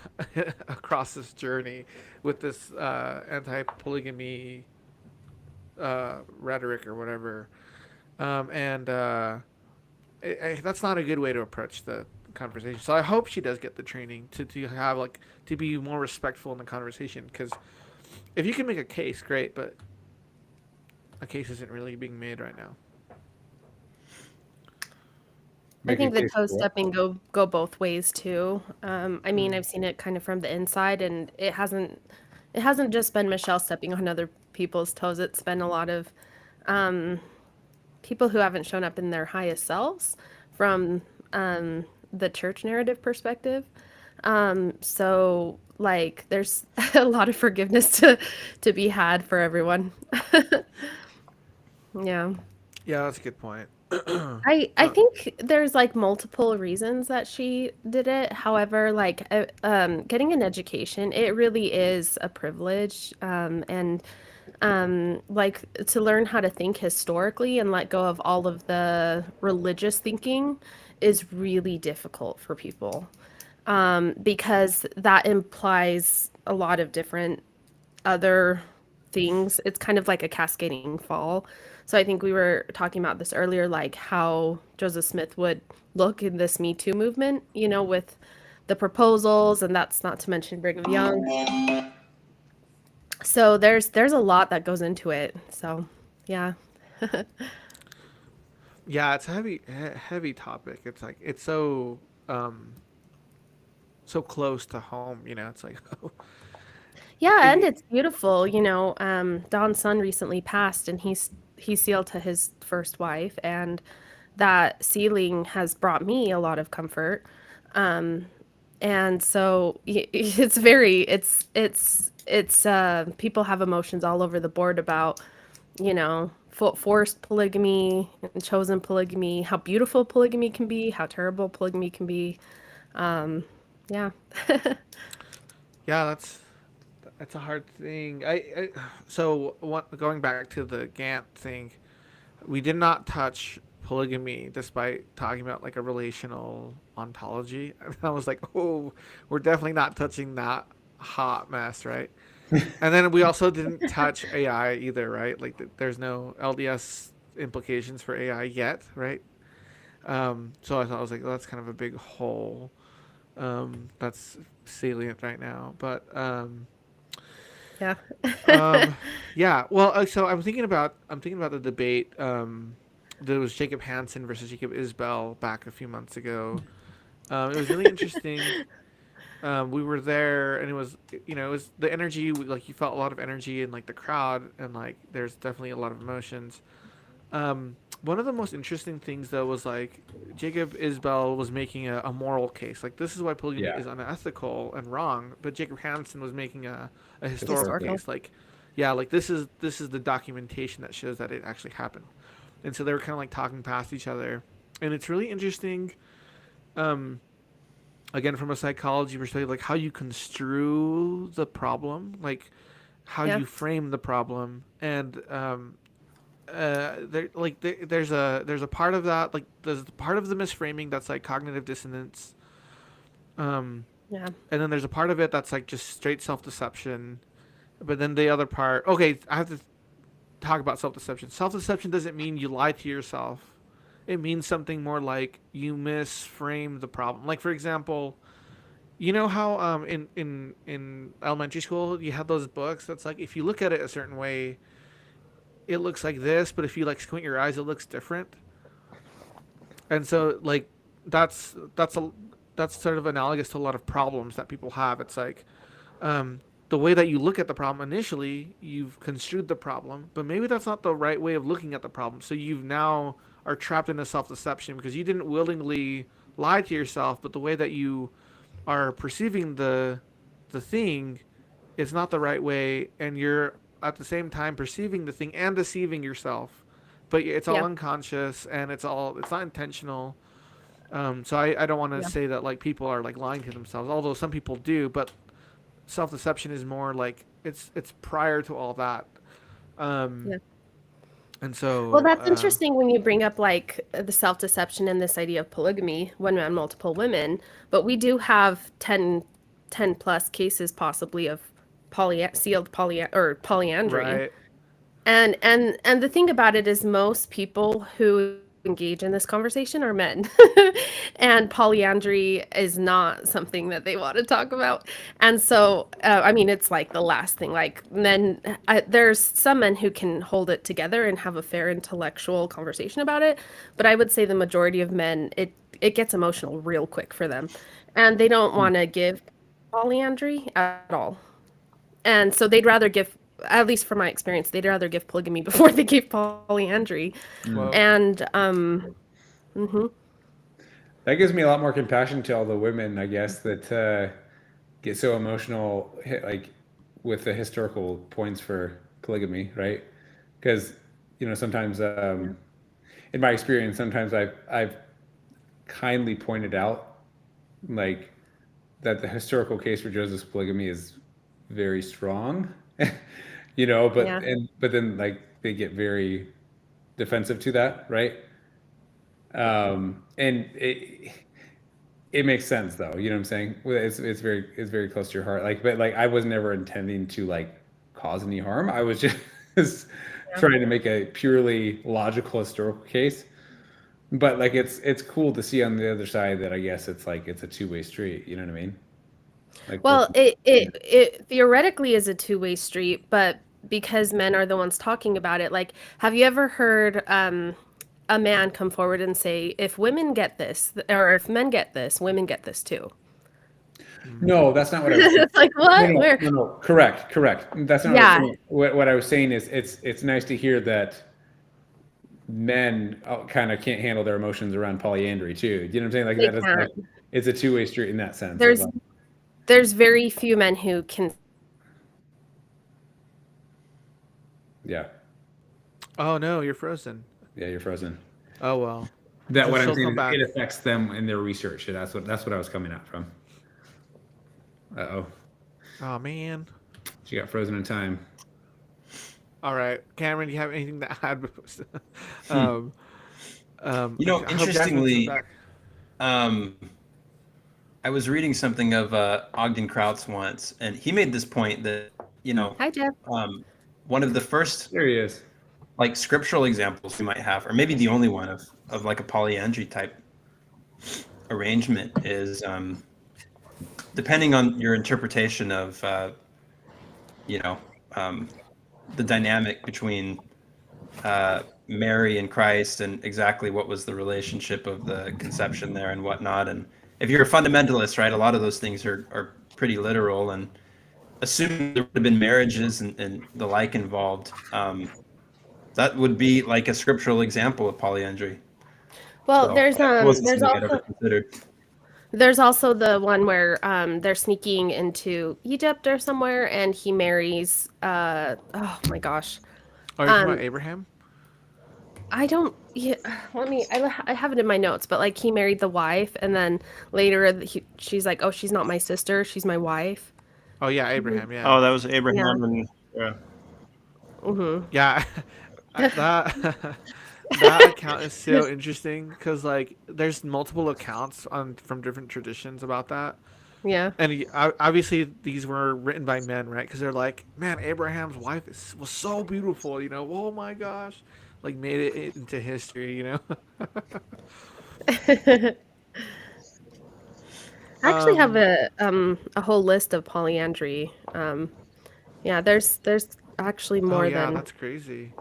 Speaker 2: across this journey with this anti-polygamy rhetoric or whatever. And that's not a good way to approach the conversation. So I hope she does get the training to have like to be more respectful in the conversation, because if you can make a case, great, but a case isn't really being made right now.
Speaker 4: I think the toe stepping go both ways too. I mean, I've seen it kind of from the inside, and it hasn't just been Michelle stepping on other people's toes. It's been a lot of people who haven't shown up in their highest selves from the church narrative perspective. So like there's a lot of forgiveness to be had for everyone. Yeah.
Speaker 2: Yeah, that's a good point.
Speaker 4: I think there's like multiple reasons that she did it. However, like getting an education, it really is a privilege. And like to learn how to think historically and let go of all of the religious thinking is really difficult for people, because that implies a lot of different other things. It's kind of like a cascading fall. So I think we were talking about this earlier, like how Joseph Smith would look in this Me Too movement, with the proposals, and that's not to mention Brigham Young. So there's a lot that goes into it. So yeah.
Speaker 2: Yeah, it's a heavy topic. It's like it's so so close to home, It's like
Speaker 4: Yeah, and it's beautiful. Don's son recently passed, and he sealed to his first wife, and that sealing has brought me a lot of comfort. And so it's people have emotions all over the board about, forced polygamy, chosen polygamy, how beautiful polygamy can be, how terrible polygamy can be. Yeah.
Speaker 2: yeah, It's a hard thing. Going back to the Gantt thing, we did not touch polygamy despite talking about like a relational ontology. And I was like, oh, we're definitely not touching that hot mess, right? And then we also didn't touch AI either, right? Like there's no LDS implications for AI yet, right? So I thought I was like, oh, that's kind of a big hole. That's salient right now, but
Speaker 4: Yeah.
Speaker 2: yeah. Well, so I'm thinking about the debate. There was Jacob Hansen versus Jacob Isbell back a few months ago. It was really interesting. We were there, and it was the energy. Like you felt a lot of energy in like the crowd, and like there's definitely a lot of emotions. One of the most interesting things though was like Jacob Isbell was making a moral case. Like this is why polygamy
Speaker 5: Yeah.
Speaker 2: is unethical and wrong. But Jacob Hansen was making a historical
Speaker 5: Historical.
Speaker 2: case. Like, yeah, like this is the documentation that shows that it actually happened. And so they were kind of like talking past each other, and it's really interesting. Again, from a psychology perspective, like how you construe the problem, like how
Speaker 4: Yeah.
Speaker 2: you frame the problem, and there's a part of that, like there's part of the misframing that's like cognitive dissonance,
Speaker 4: Yeah.
Speaker 2: and then there's a part of it that's like just straight self-deception. But then the other part, okay, I have to talk about self-deception. Self-deception doesn't mean you lie to yourself. It means something more like you misframe the problem. Like for example, you know how in elementary school you had those books that's like if you look at it a certain way, it looks like this, but if you like squint your eyes, it looks different. And so like that's sort of analogous to a lot of problems that people have. It's like the way that you look at the problem initially, you've construed the problem, but maybe that's not the right way of looking at the problem. So you've now are trapped in a self-deception because you didn't willingly lie to yourself, but the way that you are perceiving the thing is not the right way, and you're at the same time perceiving the thing and deceiving yourself. But it's all
Speaker 4: Yeah.
Speaker 2: unconscious and it's not intentional. So I don't want to
Speaker 4: Yeah.
Speaker 2: say that like people are like lying to themselves, although some people do, but self-deception is more like it's prior to all that.
Speaker 4: Yeah.
Speaker 2: And so
Speaker 4: Well, that's interesting when you bring up like the self-deception and this idea of polygamy, one man, multiple women. But we do have 10 plus cases possibly of polyandry.
Speaker 2: right.
Speaker 4: And the thing about it is most people who engage in this conversation are men. And polyandry is not something that they want to talk about. And so, I mean, it's like the last thing. Like men, there's some men who can hold it together and have a fair intellectual conversation about it. But I would say the majority of men, it gets emotional real quick for them. And they don't want to give polyandry at all. And so they'd rather give, at least from my experience, they'd rather give polygamy before they gave polyandry.
Speaker 2: Well,
Speaker 4: And mhm.
Speaker 5: That gives me a lot more compassion to all the women, I guess, that get so emotional, like with the historical points for polygamy, right? Because sometimes, in my experience, sometimes I've kindly pointed out, like, that the historical case for Joseph's polygamy is very strong, but
Speaker 4: Yeah.
Speaker 5: but then like they get very defensive to that, right? And it makes sense though, you know what I'm saying? It's very close to your heart. Like, but like I was never intending to like cause any harm. I was just trying to make a purely logical historical case. But like it's cool to see on the other side that I guess it's like it's a two-way street. You know what I mean? Like,
Speaker 4: Well, it theoretically is a two-way street, but because men are the ones talking about it, like, have you ever heard a man come forward and say, if women get this, or if men get this, women get this too?
Speaker 5: no, that's not what I was saying.
Speaker 4: It's like, what? Where?
Speaker 5: No. Correct. That's not
Speaker 4: Yeah.
Speaker 5: what I was saying. What I was saying is it's nice to hear that men kind of can't handle their emotions around polyandry too. You know what I'm saying? Like
Speaker 4: They
Speaker 5: that is
Speaker 4: can't.
Speaker 5: like, it's a two-way street in that sense.
Speaker 4: There's very few men who can.
Speaker 5: Yeah.
Speaker 2: Oh no, you're frozen.
Speaker 5: Yeah, you're frozen.
Speaker 2: Oh well.
Speaker 5: That what I'm
Speaker 2: She'll
Speaker 5: saying
Speaker 2: come
Speaker 5: is
Speaker 2: back.
Speaker 5: it affects them in their research. That's what I was coming at from. Uh-oh.
Speaker 2: Oh man.
Speaker 5: She got frozen in time.
Speaker 2: All right, Cameron, do you have anything to add?
Speaker 1: You know,
Speaker 2: I hope Jasmine's
Speaker 1: interestingly,
Speaker 2: back.
Speaker 1: um, I was reading something of Ogden Krautz once, and he made this point that, you know,
Speaker 4: Hi, Jeff.
Speaker 1: one of the first
Speaker 5: There he is.
Speaker 1: like scriptural examples we might have, or maybe the only one of like a polyandry type arrangement is depending on your interpretation of you know the dynamic between Mary and Christ and exactly what was the relationship of the conception there and whatnot. And if you're a fundamentalist, right, a lot of those things are pretty literal, and assuming there would have been marriages and the like involved, that would be like a scriptural example of polyandry.
Speaker 4: Well,
Speaker 1: So
Speaker 4: there's
Speaker 1: that wasn't
Speaker 4: there's
Speaker 1: something I'd
Speaker 4: also
Speaker 1: ever considered.
Speaker 4: there's also the one where they're sneaking into Egypt or somewhere, and he marries oh my gosh,
Speaker 2: Are you talking about
Speaker 4: um,
Speaker 2: Abraham?
Speaker 4: I don't. Yeah, let me. I have it in my notes, but like he married the wife, and then later she's like, "Oh, she's not my sister. She's my wife."
Speaker 2: Oh yeah, Abraham.
Speaker 6: Oh,
Speaker 2: Yeah,
Speaker 6: that was
Speaker 4: Yeah.
Speaker 6: Abraham, and yeah.
Speaker 4: Mm-hmm.
Speaker 2: yeah. That that account is so interesting because like there's multiple accounts on from different traditions about that,
Speaker 4: Yeah.
Speaker 2: and obviously these were written by men, right? Because they're like, man, Abraham's wife was so beautiful, you know. Oh my gosh, like made it into history, you know.
Speaker 4: I actually have
Speaker 2: Um,
Speaker 4: a whole list of polyandry. Yeah, there's actually
Speaker 2: oh
Speaker 4: more
Speaker 2: yeah,
Speaker 4: than
Speaker 2: that's crazy.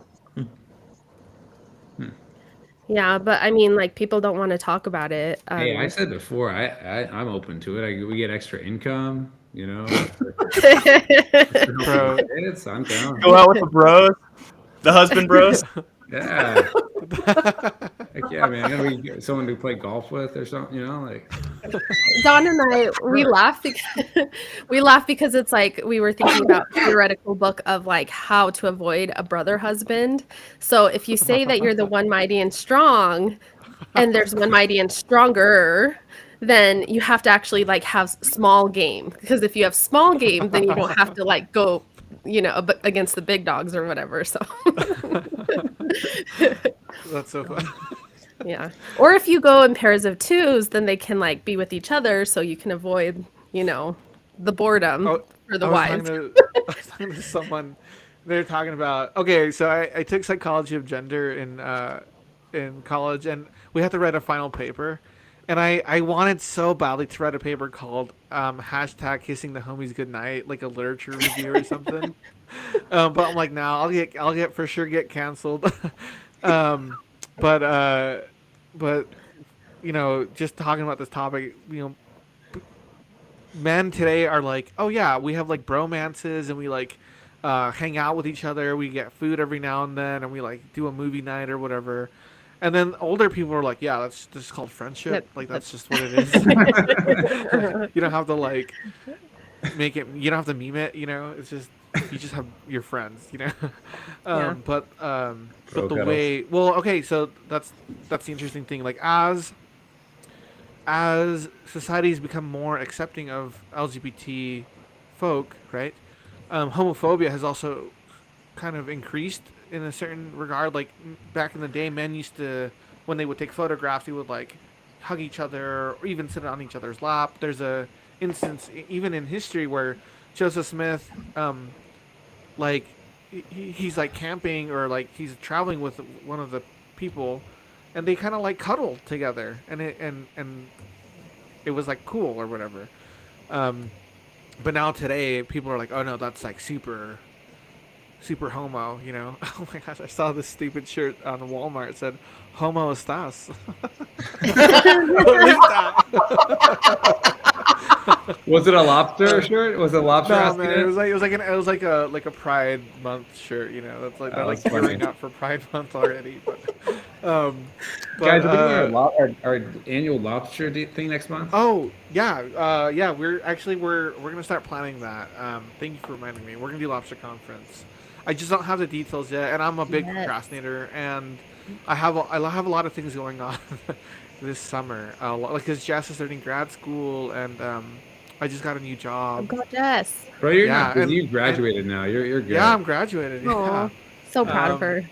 Speaker 4: yeah, but I mean, like people don't want to talk about it.
Speaker 5: Hey, I said before, I'm open to it. We get extra income, you know.
Speaker 2: Bro.
Speaker 5: Kids, I'm down.
Speaker 6: Go out with the bros, the husband bros.
Speaker 5: Yeah. Heck yeah, man. We get someone to play golf with or something, you know, like.
Speaker 4: Don and I we laugh because it's like we were thinking about a theoretical book of like how to avoid a brother husband. So if you say that you're the one mighty and strong, and there's one mighty and stronger, then you have to actually like have small game, because if you have small game, then you don't have to like go, against the big dogs or whatever. So
Speaker 2: That's so fun.
Speaker 4: yeah. Or if you go in pairs of twos, then they can like be with each other, so you can avoid, the boredom for the wives.
Speaker 2: I was talking to someone. They're talking about so I took psychology of gender in college, and we had to write a final paper, and I wanted so badly to write a paper called hashtag kissing the homies goodnight, like a literature review or something. But I'm like, nah, I'll get for sure get canceled. But just talking about this topic, men today are like, oh yeah, we have like bromances, and we like hang out with each other, we get food every now and then, and we like do a movie night or whatever. And then older people are like, yeah, that's just called friendship.
Speaker 4: Yep,
Speaker 2: Like that's just what it is. You don't have to like make it. You don't have to meme it. It's just you just have your friends.
Speaker 4: Yeah.
Speaker 2: But
Speaker 5: Bro
Speaker 2: the
Speaker 5: cuddles.
Speaker 2: way. Well, okay, so that's the interesting thing. Like as societies become more accepting of LGBT folk, right? Homophobia has also kind of increased in a certain regard. Like back in the day, men used to, when they would take photographs, they would like hug each other or even sit on each other's lap. There's a instance even in history where Joseph Smith, like he's like camping or like he's traveling with one of the people, and they kind of like cuddle together, and it was like cool or whatever. But now today people are like, oh no, that's like super homo, Oh my gosh, I saw this stupid shirt on Walmart. It said, "Homo estás." Link that.
Speaker 5: Was it a lobster shirt? Was it a lobster?
Speaker 2: No,
Speaker 5: asking
Speaker 2: man,
Speaker 5: it?
Speaker 2: it was like a Pride Month shirt. That's like they're like
Speaker 5: that's funny.
Speaker 2: gearing up for Pride Month already.
Speaker 5: Guys, are we
Speaker 2: uh,
Speaker 5: doing our annual lobster thing next month?
Speaker 2: oh yeah, we're gonna start planning that. Thank you for reminding me. We're gonna do lobster conference. I just don't have the details yet, and I'm a big
Speaker 4: Yes.
Speaker 2: procrastinator, and I have a lot of things going on this summer. Like, because Jess is starting grad school, and I just got a new
Speaker 4: Oh,
Speaker 2: job.
Speaker 4: God, Jess.
Speaker 5: Bro, you're
Speaker 2: Yeah,
Speaker 5: not busy.
Speaker 2: and-
Speaker 5: You graduated now. You're good.
Speaker 2: Yeah, I'm graduated. Yeah.
Speaker 4: Aw, so proud of
Speaker 2: Um,
Speaker 4: her.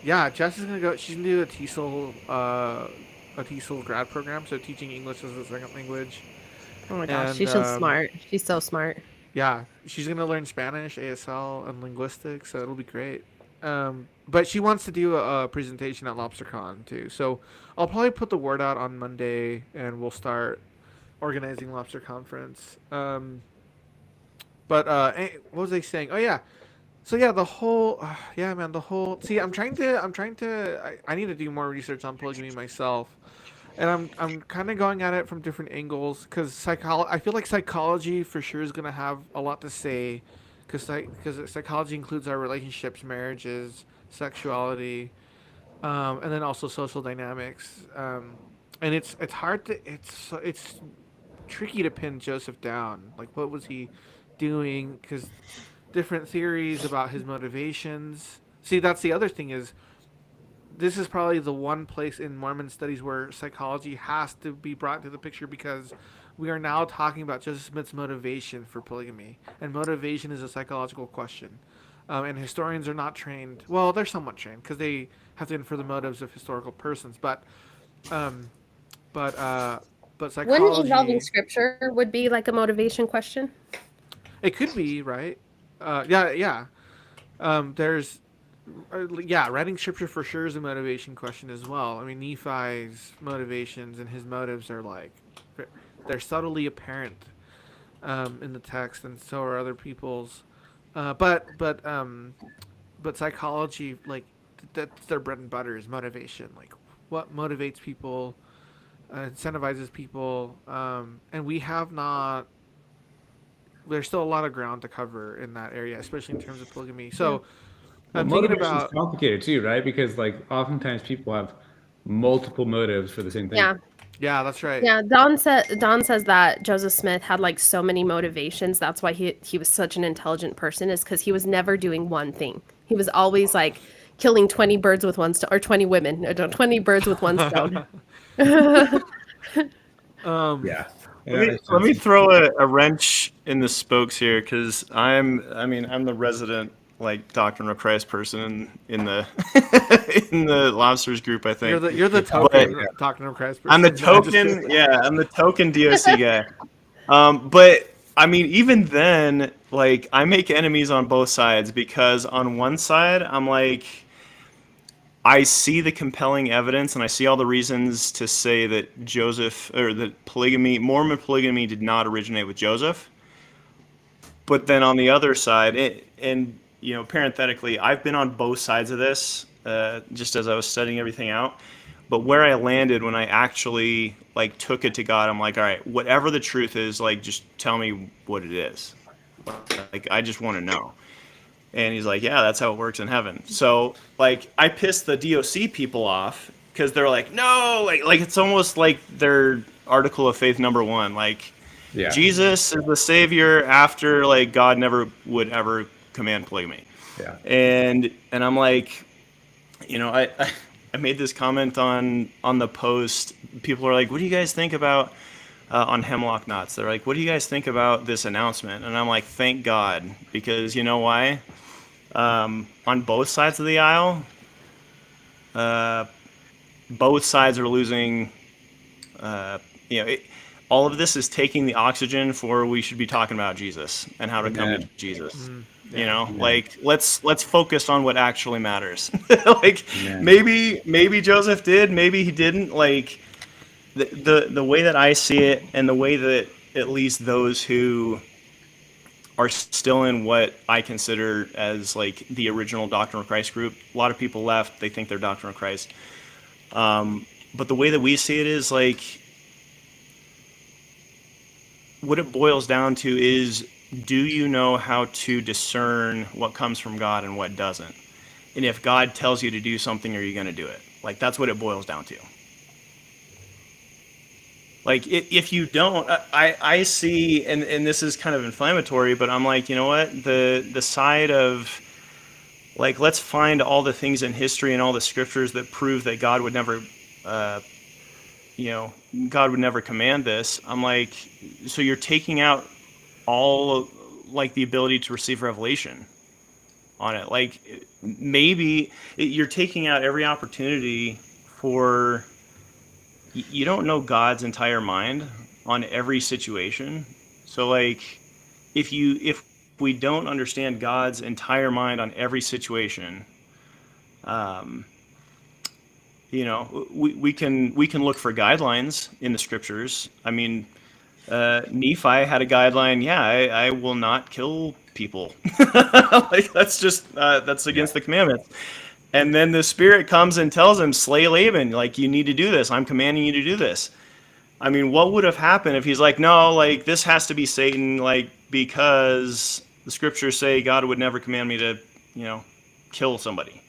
Speaker 2: Yeah, Jess is gonna go. She's gonna do a TESOL grad program, so teaching English as a second language.
Speaker 4: Oh my gosh,
Speaker 2: And
Speaker 4: she's so smart. She's so smart.
Speaker 2: yeah, she's gonna learn Spanish, ASL, and linguistics, so it'll be great. But she wants to do a presentation at LobsterCon too, so I'll probably put the word out on Monday, and we'll start organizing Lobster Conference. What was I saying? Oh yeah. So yeah, the whole yeah, man, the whole see, I need to do more research on polygamy myself, and I'm kind of going at it from different angles because I feel like psychology for sure is gonna have a lot to say, because psychology includes our relationships, marriages, sexuality, and then also social dynamics, and it's hard to it's tricky to pin Joseph down. Like, what was he doing? Because different theories about his motivations. See, that's the other thing is this is probably the one place in Mormon studies where psychology has to be brought into the picture because we are now talking about Joseph Smith's motivation for polygamy, and motivation is a psychological question. And historians are not trained. Well, they're somewhat trained because they have to infer the motives of historical persons, um, but
Speaker 4: Wouldn't involving
Speaker 2: psychology.
Speaker 4: scripture would be like a motivation question?
Speaker 2: It could be, right? Yeah. There's, yeah, writing scripture for sure is a motivation question as well. I mean, Nephi's motivations and his motives are like, they're subtly apparent in the text, and so are other people's. But psychology, like, that's their bread and butter is motivation. Like, what motivates people, incentivizes people, and we have not. There's still a lot of ground to cover in that area, especially in terms of polygamy. So I'm thinking
Speaker 5: Motivation is
Speaker 2: about
Speaker 5: complicated too, right? Because like oftentimes people have multiple motives for the same thing.
Speaker 4: Yeah.
Speaker 2: yeah, that's right.
Speaker 4: Yeah, Don says that Joseph Smith had like so many motivations. That's why he was such an intelligent person, is because he was never doing one thing. He was always like killing 20 birds with one stone, or 20 women, no, 20 birds with one stone.
Speaker 5: Yeah.
Speaker 6: Let me throw a wrench in the spokes here because I'm the resident like Doctrine of Christ person in the in the Lobsters group. I think
Speaker 2: You're the token Doctrine of Christ person.
Speaker 6: I'm the token. Yeah, I'm the token DOC guy. But I mean, even then, like, I make enemies on both sides because on one side, I'm like, I see the compelling evidence and I see all the reasons to say that Mormon polygamy did not originate with Joseph. But then on the other side, parenthetically, I've been on both sides of this, just as I was studying everything out. But where I landed when I actually like took it to God, I'm like, all right, whatever the truth is, like, just tell me what it is. Like, I just want to know. And he's like, yeah, that's how it works in heaven. So, like, I pissed the DOC people off because they're like, no, like it's almost like their article of faith number one. Like,
Speaker 5: Yeah.
Speaker 6: Jesus is the savior after, like, God never would ever command polygamy.
Speaker 5: Yeah.
Speaker 6: And I'm like, I made this comment on the post. People are like, what do you guys think about on Hemlock Knots? They're like, what do you guys think about this announcement? And I'm like, thank God, because you know why? On both sides of the aisle, both sides are losing. All of this is taking the oxygen for we should be talking about Jesus and how to come to Jesus. Like, let's focus on what actually matters. Like, maybe Joseph did, maybe he didn't. Like, the way that I see it, and the way that at least those who are still in what I consider as like the original Doctrine of Christ group. A lot of people left. They think they're Doctrine of Christ. But the way that we see it is like, what it boils down to is, do you know how to discern what comes from God and what doesn't? And if God tells you to do something, are you going to do it? Like, that's what it boils down to. Like, if you don't, I see, and this is kind of inflammatory, but I'm like, you know what? The side of, like, let's find all the things in history and all the scriptures that prove that God would never God would never command this. I'm like, so you're taking out all like the ability to receive revelation on it. Like maybe you're taking out every opportunity for, you don't know God's entire mind on every situation. So like if we don't understand God's entire mind on every situation, we can look for guidelines in the scriptures. I mean, Nephi had a guideline. Yeah, I will not kill people. Like that's just that's against the commandments. And then the Spirit comes and tells him, slay Laban. Like, you need to do this. I'm commanding you to do this. I mean, what would have happened if he's like, no, like this has to be Satan, like because the scriptures say God would never command me to, kill somebody.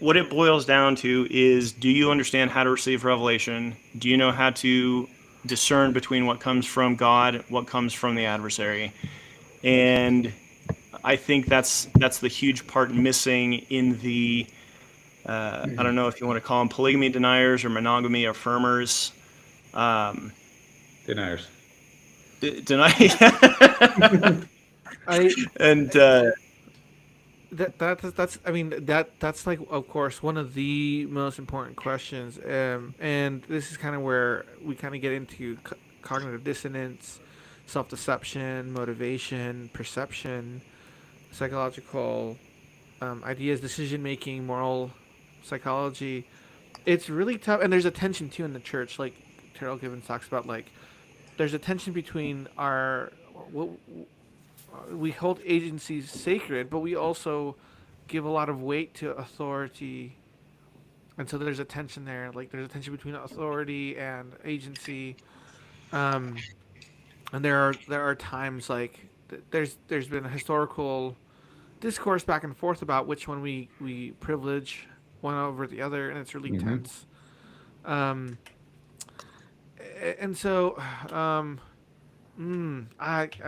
Speaker 6: What it boils down to is, do you understand how to receive revelation? Do you know how to discern between what comes from God, what comes from the adversary? And I think that's the huge part missing in the, I don't know if you want to call them polygamy deniers or monogamy affirmers.
Speaker 5: Deniers.
Speaker 2: That's like, of course, one of the most important questions, and this is kind of where we kind of get into cognitive dissonance, self-deception, motivation, perception, psychological ideas, decision-making, moral psychology. It's really tough, and there's a tension too in the church, like Terrell Gibbons talks about. Like, there's a tension between we hold agencies sacred, but we also give a lot of weight to authority, and so there's a tension there. Like, there's a tension between authority and agency, and there are times like there's been a historical discourse back and forth about which one we privilege one over the other, and it's really tense. And so I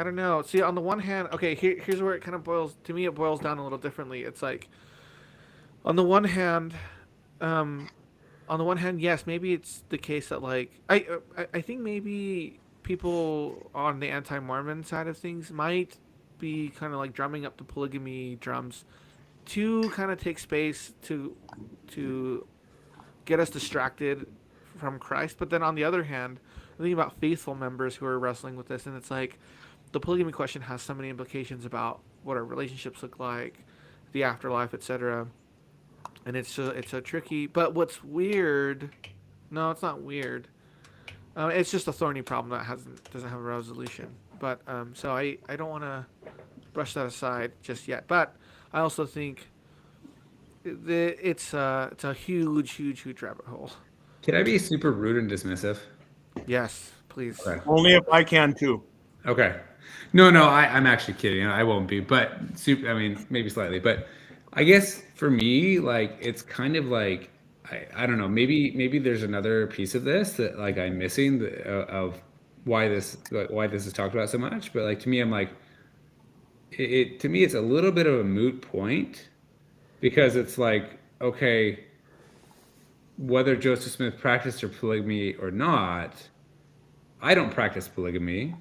Speaker 2: don't know. See, on the one hand, okay, here's where it kind of boils down a little differently. It's like, on the one hand, yes, maybe it's the case that, like, I think maybe people on the anti-Mormon side of things might be kind of like drumming up the polygamy drums to kind of take space to get us distracted from Christ. But then on the other hand, I'm thinking about faithful members who are wrestling with this, and it's like the polygamy question has so many implications about what our relationships look like, the afterlife, etc. And it's so tricky. But what's weird? No, it's not weird. It's just a thorny problem that doesn't have a resolution. But so I don't want to brush that aside just yet. But I also think it's a huge rabbit hole.
Speaker 5: Can I be super rude and dismissive?
Speaker 2: Yes, please.
Speaker 5: Okay.
Speaker 6: Only if I can too.
Speaker 5: Okay. No, I'm actually kidding. I won't be, but I mean, maybe slightly. But I guess for me, like, it's kind of like, I don't know, maybe there's another piece of this that, like, I'm missing of why this is talked about so much. But, like, to me, I'm like, to me, it's a little bit of a moot point, because it's like, okay, whether Joseph Smith practiced polygamy or not, I don't practice polygamy.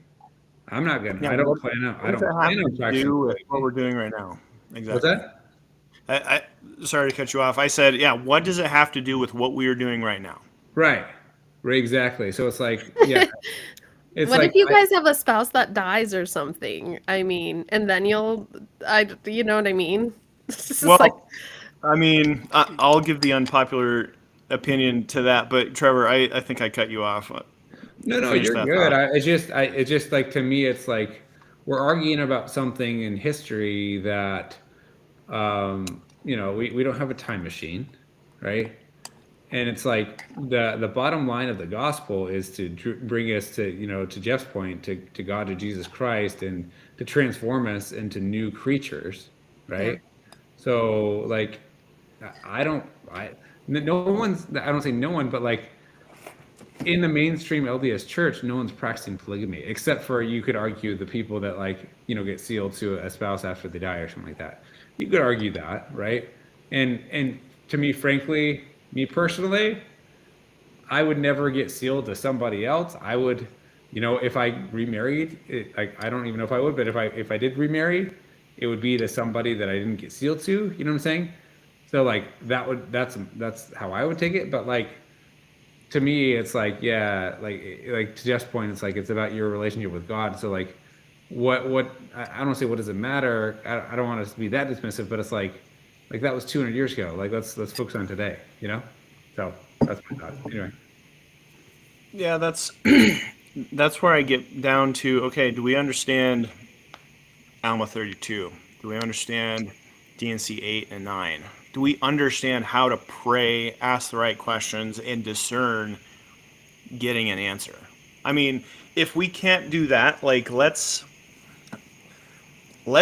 Speaker 5: I'm not gonna.
Speaker 6: Yeah,
Speaker 5: I don't plan on practicing
Speaker 6: do with
Speaker 5: polygamy.
Speaker 6: what we're doing right now. Exactly.
Speaker 5: What's that?
Speaker 6: I sorry to cut you off. I said, yeah. What does it have to do with what we are doing right now?
Speaker 5: Right. Exactly. So it's like, yeah. It's
Speaker 4: What
Speaker 5: like,
Speaker 4: if you guys have a spouse that dies or something? I mean, and then you know what I mean? It's just
Speaker 6: Well,
Speaker 4: like,
Speaker 6: I mean, I'll give the unpopular opinion to that, but Trevor, I think I cut you off.
Speaker 5: no,
Speaker 6: Finish
Speaker 5: you're
Speaker 6: that
Speaker 5: good.
Speaker 6: thought.
Speaker 5: It's just like, to me, it's like we're arguing about something in history that, we don't have a time machine, right? And it's like the bottom line of the gospel is to bring us to Jeff's point, to God, to Jesus Christ, and to transform us into new creatures, right?
Speaker 4: Yeah.
Speaker 5: So, like, I don't say no one, but, like, in the mainstream LDS church, no one's practicing polygamy, except for, you could argue, the people that, like, get sealed to a spouse after they die or something like that. You could argue that, right? And to me, frankly, me personally, I would never get sealed to somebody else. I would, if I remarried, I don't even know if I would, but if I did remarry, it would be to somebody that I didn't get sealed to. You know what I'm saying? So like that's how I would take it. But like to me, it's like, yeah, like to Jeff's point, it's like it's about your relationship with God. So like, what I don't say what does it matter. I don't want us to be that dismissive, but it's like that was 200 years ago. Like let's focus on today. So that's my thought. Anyway.
Speaker 6: Yeah, that's that's where I get down to, okay, do we understand Alma 32? Do we understand DNC 8 and 9? Do we understand how to pray, ask the right questions, and discern getting an answer? I mean, if we can't do that, like let's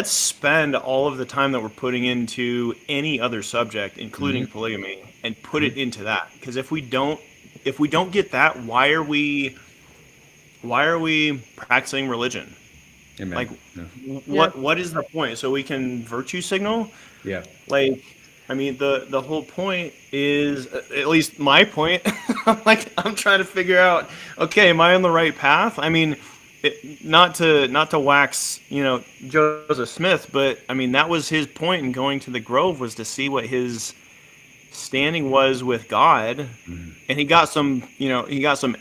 Speaker 6: spend all of the time that we're putting into any other subject, including polygamy, and put it into that. Because if we don't get that, why are we practicing religion?
Speaker 5: Amen.
Speaker 6: Like,
Speaker 5: Yeah.
Speaker 6: what is the point? So we can virtue signal?
Speaker 5: Yeah.
Speaker 6: Like, I mean, the whole point is, at least my point, I'm trying to figure out, okay, am I on the right path? I mean, not to wax, Joseph Smith, but I mean, that was his point in going to the Grove, was to see what his standing was with God, and he got some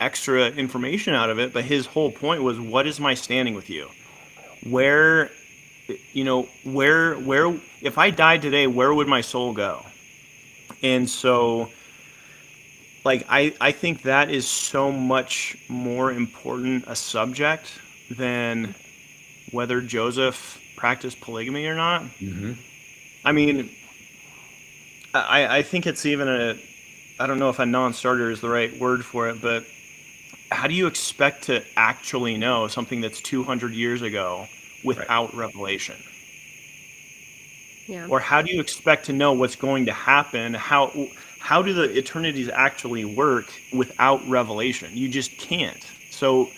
Speaker 6: extra information out of it, but his whole point was, what is my standing with you? Where if I died today, where would my soul go? And so, like, I think that is so much more important a subject than whether Joseph practiced polygamy or not. I mean, I think it's even I don't know if a non-starter is the right word for it, but how do you expect to actually know something that's 200 years ago without revelation?
Speaker 4: Yeah.
Speaker 6: Or how do you expect to know what's going to happen? How do the eternities actually work without revelation? You just can't. So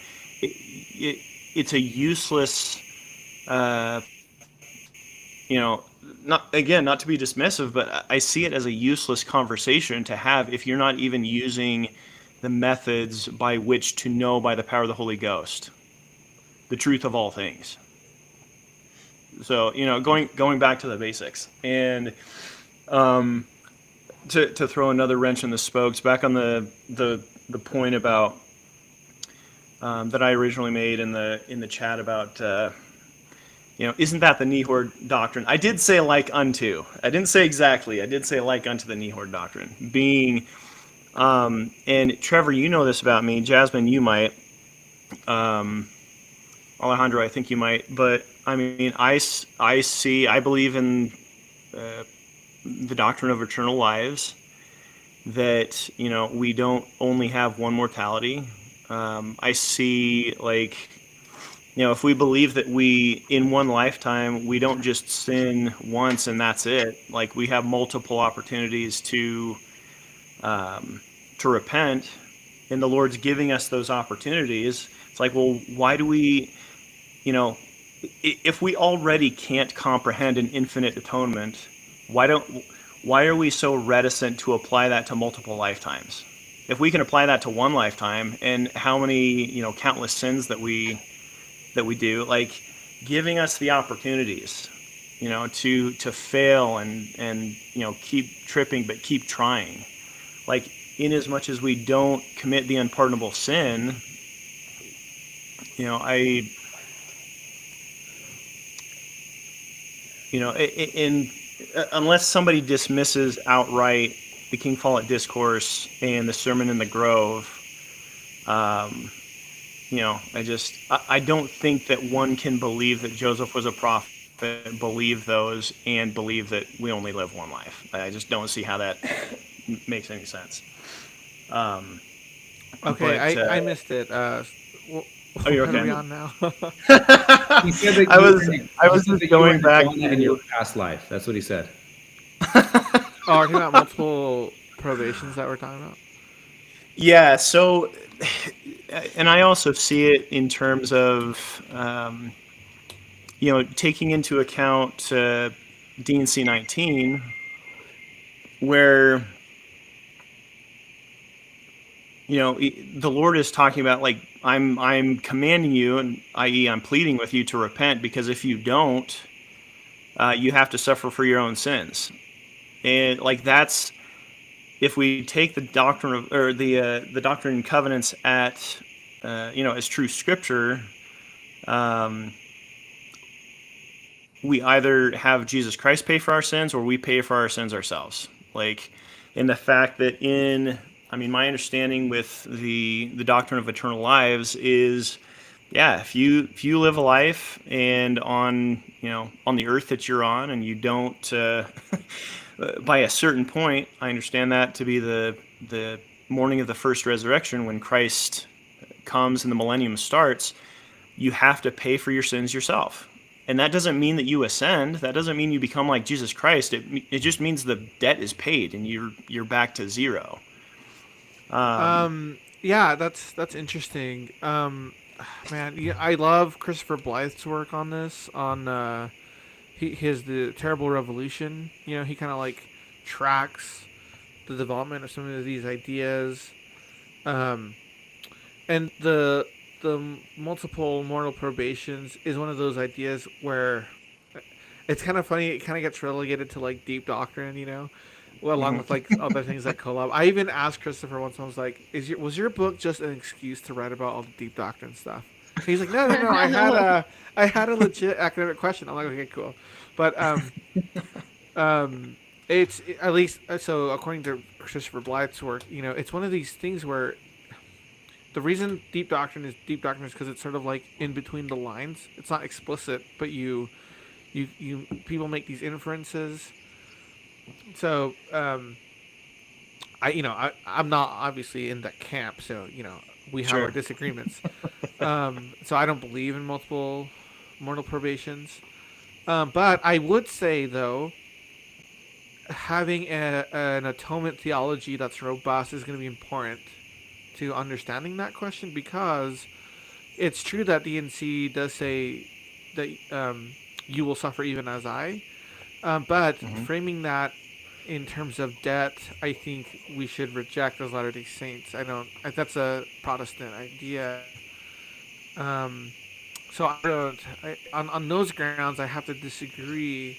Speaker 6: it's a useless, not to be dismissive, but I see it as a useless conversation to have if you're not even using the methods by which to know by the power of the Holy Ghost the truth of all things. So, going back to the basics, and to throw another wrench in the spokes, back on the point about that I originally made in the chat about isn't that the Nehord doctrine? I did say like unto. I didn't say exactly. I did say like unto the Nehord doctrine being. And Trevor, you know this about me. Jasmine, you might. Alejandro, I think you might. But I mean, I believe in the doctrine of eternal lives, that, we don't only have one mortality. I see, like, if we believe that we, in one lifetime, we don't just sin once and that's it. Like, we have multiple opportunities to repent, and the Lord's giving us those opportunities. It's like, well, why do we, if we already can't comprehend an infinite atonement, why are we so reticent to apply that to multiple lifetimes? If we can apply that to one lifetime, and how many, countless sins that we do, like, giving us the opportunities, to fail and keep tripping but keep trying. Like, in as much as we don't commit the unpardonable sin, unless somebody dismisses outright the King Follett Discourse and the Sermon in the Grove, I don't think that one can believe that Joseph was a prophet, believe those, and believe that we only live one life. I just don't see how that makes any sense.
Speaker 2: Okay,
Speaker 6: but,
Speaker 2: I missed it.
Speaker 6: Are you
Speaker 2: What are
Speaker 6: okay?
Speaker 2: we on now?
Speaker 5: He said that
Speaker 6: I was just going back
Speaker 5: in your past life. That's what he said.
Speaker 2: Oh, are you talking about multiple probations that we're talking about?
Speaker 6: Yeah, so, and I also see it in terms of, taking into account DNC 19, where, the Lord is talking about, like, I'm commanding you, and i.e. I'm pleading with you to repent, because if you don't, you have to suffer for your own sins. And like, that's, if we take the doctrine of, or the Doctrine and Covenants at as true scripture, we either have Jesus Christ pay for our sins, or we pay for our sins ourselves. Like, in the fact that my understanding with the doctrine of eternal lives is, yeah, if you live a life, and on the earth that you're on, and you don't by a certain point, I understand that to be the morning of the first resurrection, when Christ comes and the millennium starts, you have to pay for your sins yourself. And that doesn't mean that you ascend. That doesn't mean you become like Jesus Christ. It just means the debt is paid, and you're back to zero.
Speaker 2: Yeah, that's interesting. Man, yeah, I love Christopher Blythe's work on this. On his The Terrible Revolution. He kind of like tracks the development of some of these ideas, and the multiple mortal probations is one of those ideas where it's kind of funny. It kind of gets relegated to like deep doctrine, well, along with like other things that collab. I even asked Christopher once. I was like, was your book just an excuse to write about all the deep doctrine stuff?" And he's like, no. I had a legit academic question. I'm like, okay, cool. But it's at least, so according to Christopher Blythe's work, it's one of these things where the reason deep doctrine is because it's sort of like in between the lines. It's not explicit, but you people make these inferences. So I'm not obviously in that camp, so we have our disagreements. So I don't believe in multiple mortal probations. But I would say, though, having an atonement theology that's robust is going to be important to understanding that question, because it's true that DNC does say that you will suffer even as I. But framing that in terms of debt, I think we should reject as Latter-day Saints. That's a Protestant idea. So I don't. On those grounds, I have to disagree.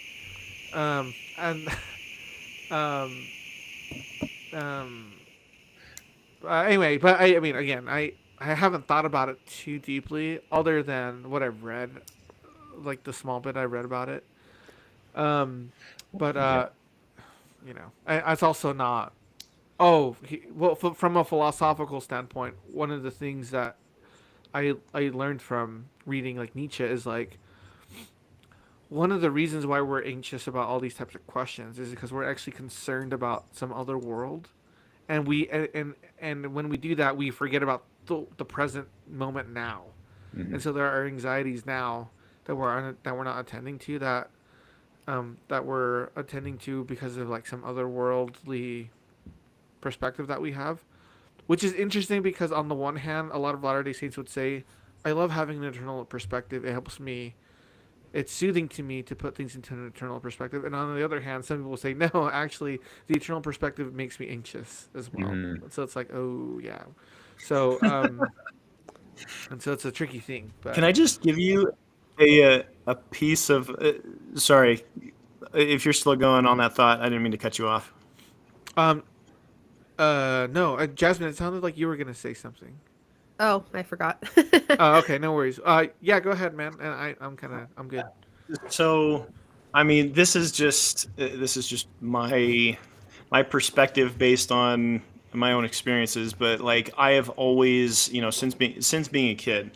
Speaker 2: Anyway, but I mean, again, I haven't thought about it too deeply, other than what I've read, like the small bit I read about it. It's also not. From a philosophical standpoint, one of the things that I learned from reading like Nietzsche is like, one of the reasons why we're anxious about all these types of questions is because we're actually concerned about some other world, and when we do that, we forget about the present moment now, and so there are anxieties now that we're not attending to, that we're attending to because of like some otherworldly perspective that we have, which is interesting because on the one hand, a lot of Latter-day Saints would say, I love having an eternal perspective. It helps me. It's soothing to me to put things into an eternal perspective. And on the other hand, some people say, no, actually, the eternal perspective makes me anxious as well. So it's like, oh, yeah. So, and so it's a tricky thing. But
Speaker 6: can I just give you a piece of, sorry, if you're still going on that thought, I didn't mean to cut you off.
Speaker 2: No, Jasmine, it sounded like you were going to say something.
Speaker 4: Oh, I forgot.
Speaker 2: Oh, okay, no worries. Yeah, go ahead, man. And I'm good.
Speaker 6: So, I mean, this is just my perspective based on my own experiences. But like, I have always, since being a kid,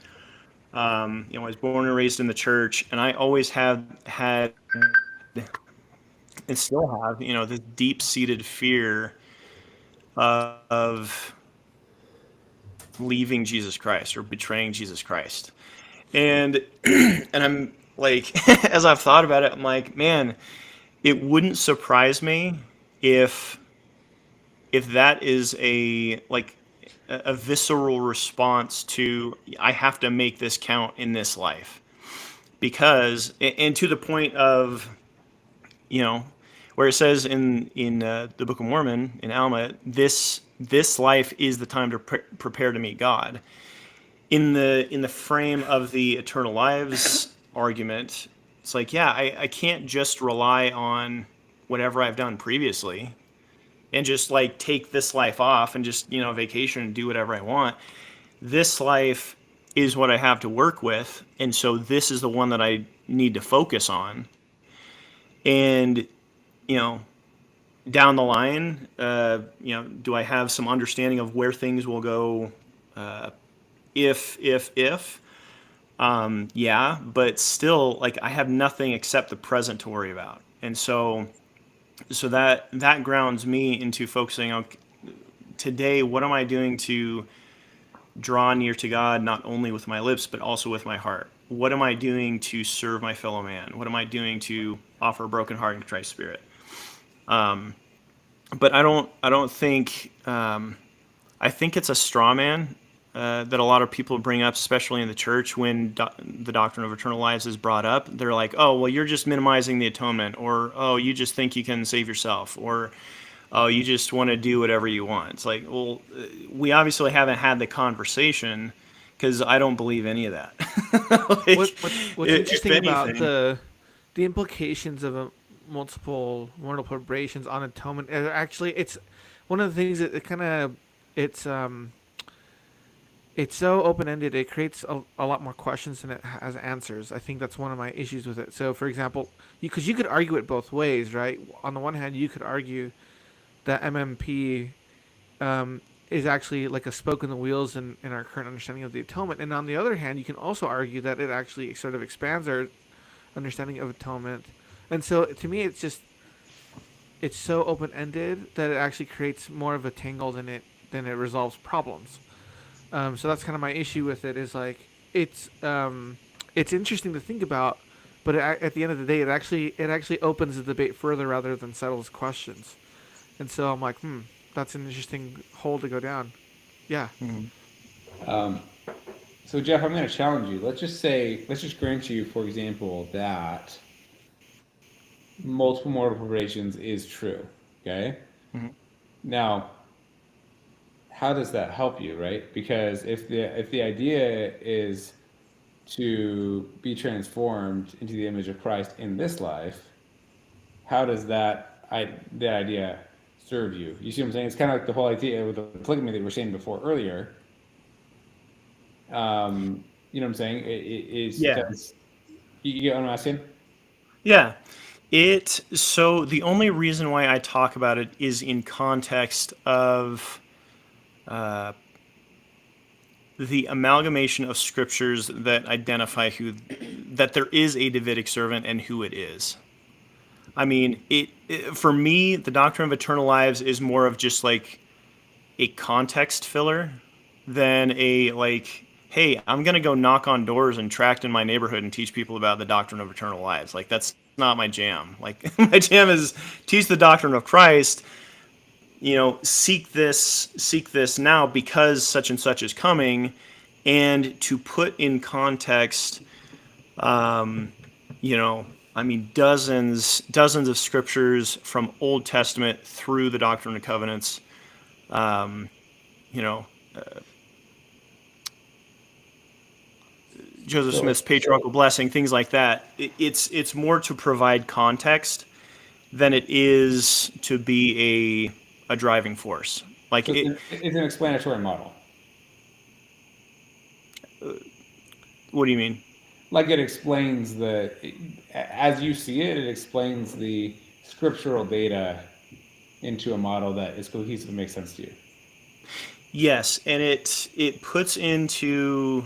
Speaker 6: I was born and raised in the church, and I always have had, and still have, this deep-seated fear of leaving Jesus Christ or betraying Jesus Christ. And I'm like, as I've thought about it, I'm like, man, it wouldn't surprise me if that is a visceral response to, I have to make this count in this life. Because, and to the point of, where it says in the Book of Mormon in Alma, this life is the time to prepare to meet God. In the frame of the eternal lives argument, it's like, yeah, I can't just rely on whatever I've done previously and just like take this life off and just, vacation and do whatever I want. This life is what I have to work with, and so this is the one that I need to focus on. And down the line, do I have some understanding of where things will go? If yeah, but still, like, I have nothing except the present to worry about, and so that grounds me into focusing on today. What am I doing to draw near to God, not only with my lips but also with my heart? What am I doing to serve my fellow man? What am I doing to offer a broken heart and contrite spirit? But I don't think I think it's a straw man that a lot of people bring up, especially in the church, when the doctrine of eternal lives is brought up. They're like, oh, well, you're just minimizing the atonement, or oh, you just think you can save yourself, or oh, you just want to do whatever you want. It's like, well, we obviously haven't had the conversation, because I don't believe any of that. Like,
Speaker 2: What's interesting about the implications of multiple mortal preparations on atonement, actually, it's one of the things that it's so open-ended, it creates a lot more questions than it has answers. I think that's one of my issues with it. So, for example, because you could argue it both ways, right? On the one hand, you could argue that MMP is actually like a spoke in the wheels in our current understanding of the atonement. And on the other hand, you can also argue that it actually sort of expands our understanding of atonement. And so, to me, it's so open-ended that it actually creates more of a tangle than it resolves problems. So that's kind of my issue with it. Is like it's interesting to think about, but at the end of the day, it actually opens the debate further rather than settles questions. And so I'm like, that's an interesting hole to go down. Yeah.
Speaker 5: Mm-hmm. So Jeff, I'm going to challenge you. Let's just grant you, for example, that multiple mortal preparations is true. Okay. Mm-hmm. Now, how does that help you, right? Because if the idea is to be transformed into the image of Christ in this life, how does that idea serve you? You see what I'm saying? It's kind of like the whole idea with the polygamy that we were saying before earlier. You know what I'm saying?
Speaker 6: Yeah.
Speaker 5: You get what I'm asking?
Speaker 6: Yeah. So the only reason why I talk about it is in context of the amalgamation of scriptures that identify that there is a Davidic servant and who it is. I mean, for me, the doctrine of eternal lives is more of just like a context filler than a like, hey, I'm going to go knock on doors and tract in my neighborhood and teach people about the doctrine of eternal lives. Like, that's not my jam. Like, my jam is teach the doctrine of Christ. Seek this now because such and such is coming, and to put in context, dozens of scriptures from Old Testament through the Doctrine and Covenants, Joseph Smith's patriarchal blessing, things like that. It's more to provide context than it is to be a driving force. Like,
Speaker 5: it's an explanatory model.
Speaker 6: What do you mean?
Speaker 5: Like, it explains as you see it, it explains the scriptural data into a model that is cohesive and makes sense to you.
Speaker 6: Yes, and it puts into,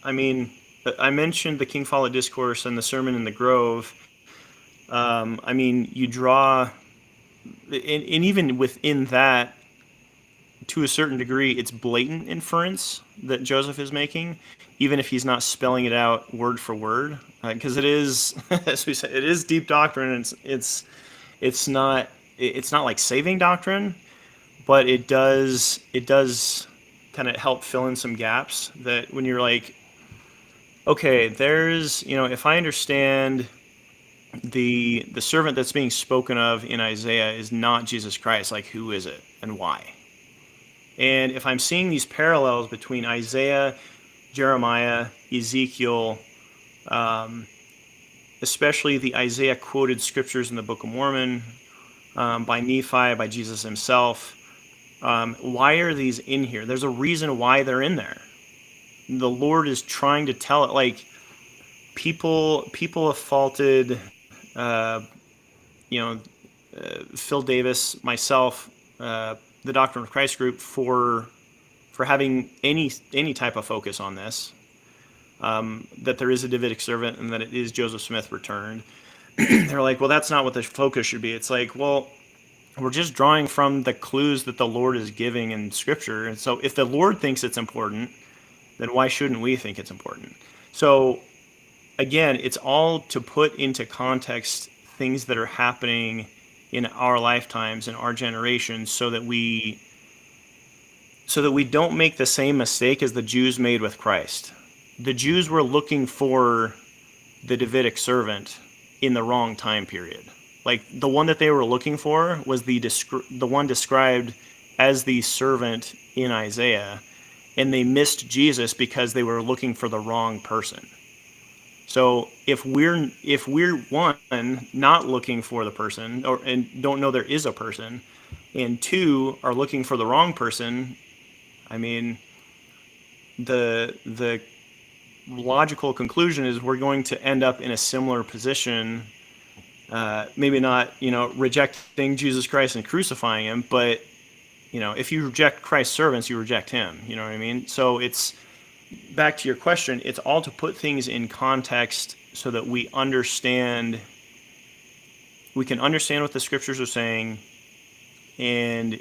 Speaker 6: I mentioned the King Follett Discourse and the Sermon in the Grove. You draw, and even within that, to a certain degree, it's blatant inference that Joseph is making, even if he's not spelling it out word for word, because it is, as we said, it is deep doctrine. And it's not like saving doctrine, but it does kind of help fill in some gaps that when you're like, okay, there's, if I understand the servant that's being spoken of in Isaiah is not Jesus Christ. Like, who is it and why? And if I'm seeing these parallels between Isaiah, Jeremiah, Ezekiel, especially the Isaiah quoted scriptures in the Book of Mormon, by Nephi, by Jesus himself, why are these in here? There's a reason why they're in there. The Lord is trying to tell it. Like, people have faulted, Phil Davis, myself, the Doctrine of Christ group for having any type of focus on this, that there is a Davidic servant and that it is Joseph Smith returned. They're like, well, that's not what the focus should be. It's like, well, we're just drawing from the clues that the Lord is giving in Scripture. And so if the Lord thinks it's important, then why shouldn't we think it's important? So again, it's all to put into context things that are happening in our lifetimes, in our generation, so that we don't make the same mistake as the Jews made with Christ. The Jews were looking for the Davidic servant in the wrong time period. Like, the one that they were looking for was the one described as the servant in Isaiah, and they missed Jesus because they were looking for the wrong person. So if we're one, not looking for the person, and don't know there is a person, and two, are looking for the wrong person, I mean, the logical conclusion is we're going to end up in a similar position. Maybe not, rejecting Jesus Christ and crucifying him, but if you reject Christ's servants, you reject him. You know what I mean? So it's back to your question. It's all to put things in context so that we can understand what the scriptures are saying and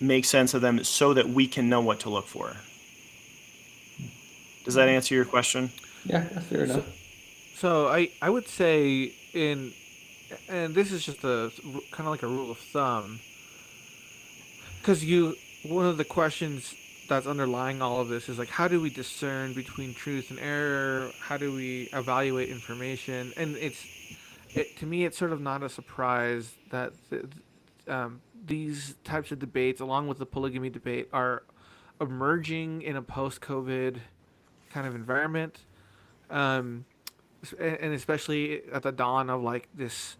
Speaker 6: make sense of them so that we can know what to look for. Does that answer your question?
Speaker 5: Yeah, fair enough.
Speaker 2: So I would say and this is just a kind of like a rule of thumb, because one of the questions that's underlying all of this is like, how do we discern between truth and error? How do we evaluate information? And to me, it's sort of not a surprise that these types of debates, along with the polygamy debate, are emerging in a post-COVID kind of environment, and especially at the dawn of like this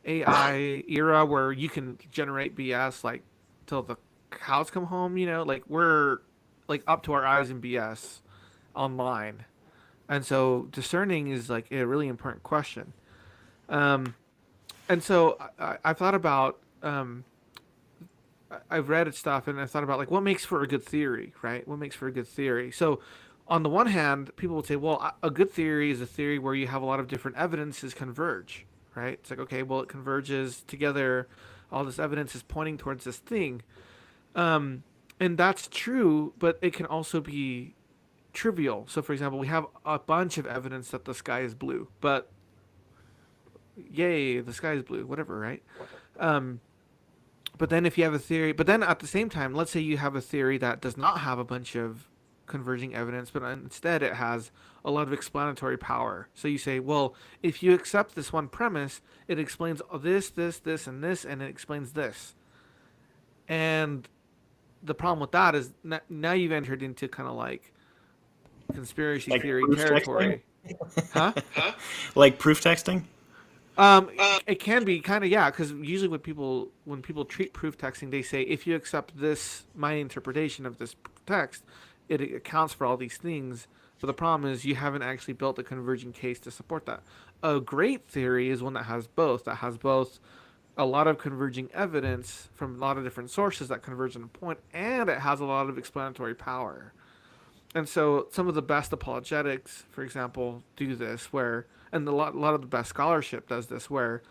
Speaker 2: AI era where you can generate BS like till the cows come home. Like, we're like up to our eyes in BS online, and so discerning is like a really important question. And so I've thought about I've read stuff and I've thought about like what makes for a good theory, right? What makes for a good theory? So on the one hand, people would say, well, a good theory is a theory where you have a lot of different evidences converge, right? It's like, okay, well, it converges together. All this evidence is pointing towards this thing. And that's true, but it can also be trivial. So, for example, we have a bunch of evidence that the sky is blue, but yay, the sky is blue, whatever, right? But then if you have a theory, but then at the same time, let's say you have a theory that does not have a bunch of converging evidence, but instead it has a lot of explanatory power. So you say, well, if you accept this one premise, it explains this, and this, and it explains this. And the problem with that is now you've entered into kind of like conspiracy theory territory. Huh?
Speaker 6: Like proof texting?
Speaker 2: It can be kind of, yeah, because usually when people treat proof texting, they say, if you accept this, my interpretation of this text, it accounts for all these things. But the problem is you haven't actually built a converging case to support that. A great theory is one that has both a lot of converging evidence from a lot of different sources that converge on a point, and it has a lot of explanatory power. And so some of the best apologetics, for example, do this, and a lot of the best scholarship does this, where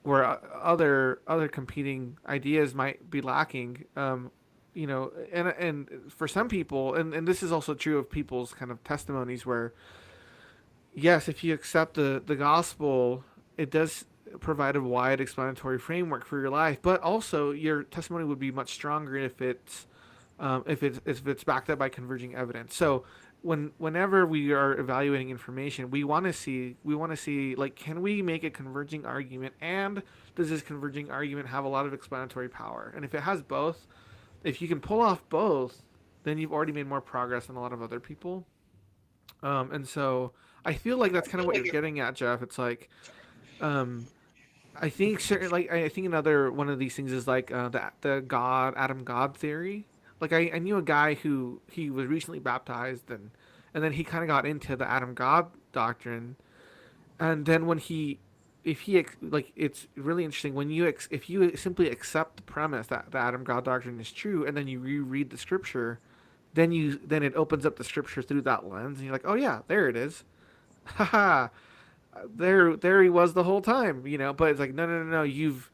Speaker 2: other competing ideas might be lacking. And for some people, and this is also true of people's kind of testimonies, where yes, if you accept the gospel, it does provide a wide explanatory framework for your life, but also your testimony would be much stronger if it's backed up by converging evidence. So whenever we are evaluating information, we want to see like, can we make a converging argument, and does this converging argument have a lot of explanatory power? And if it has both, if you can pull off both, then you've already made more progress than a lot of other people. And so I feel like that's kind of what you're getting at, Jeff. It's like, I think certain, like, I think another one of these things is like the God Adam God theory. Like, I knew a guy who he was recently baptized, and then he kind of got into the Adam God doctrine, and then when he if he like, it's really interesting when if you simply accept the premise that the Adam God doctrine is true, and then you reread the scripture, then it opens up the scripture through that lens, and you're like, oh yeah, there it is, haha, there he was the whole time, you know. But it's like, no, you've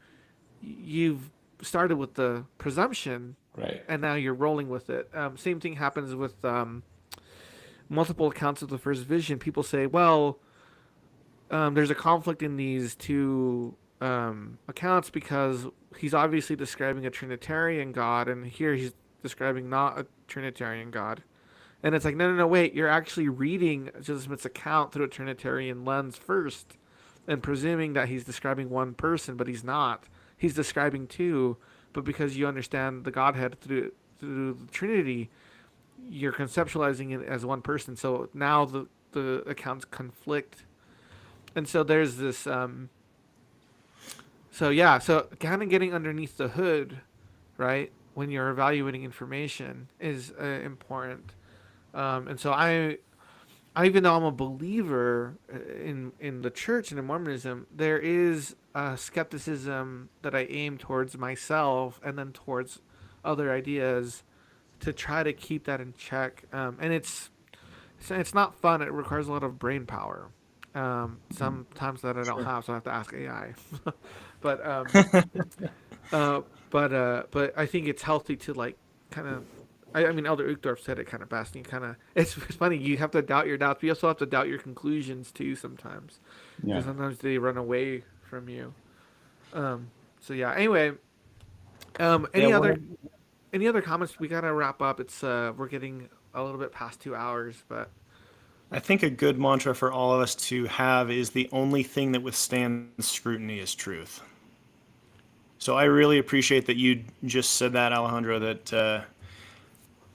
Speaker 2: started with the presumption,
Speaker 5: Right.
Speaker 2: and now you're rolling with it. Same thing happens with multiple accounts of the first vision. People say, well, there's a conflict in these two accounts because he's obviously describing a Trinitarian God, and here he's describing not a Trinitarian God. And it's like, no, wait, you're actually reading Joseph Smith's account through a Trinitarian lens first, and presuming that he's describing one person, but he's not. He's describing two, but because you understand the Godhead through the Trinity, you're conceptualizing it as one person. So now the accounts conflict. And so there's this, so kind of getting underneath the hood, right, when you're evaluating information is important. And so I even though I'm a believer in the church and in Mormonism, there is a skepticism that I aim towards myself and then towards other ideas to try to keep that in check. And it's not fun. It requires a lot of brain power. Sometimes that I don't have, so I have to ask AI. But I think it's healthy to, like, kind of. I mean, Elder Uchtdorf said it kind of best. And you kind of, it's funny. You have to doubt your doubts, but you also have to doubt your conclusions too sometimes.
Speaker 5: Yeah.
Speaker 2: Because sometimes they run away from you. So yeah. Anyway, any other comments? We gotta wrap up. It's we're getting a little bit past 2 hours, but
Speaker 6: I think a good mantra for all of us to have is the only thing that withstands scrutiny is truth. So I really appreciate that you just said that, Alejandro, that,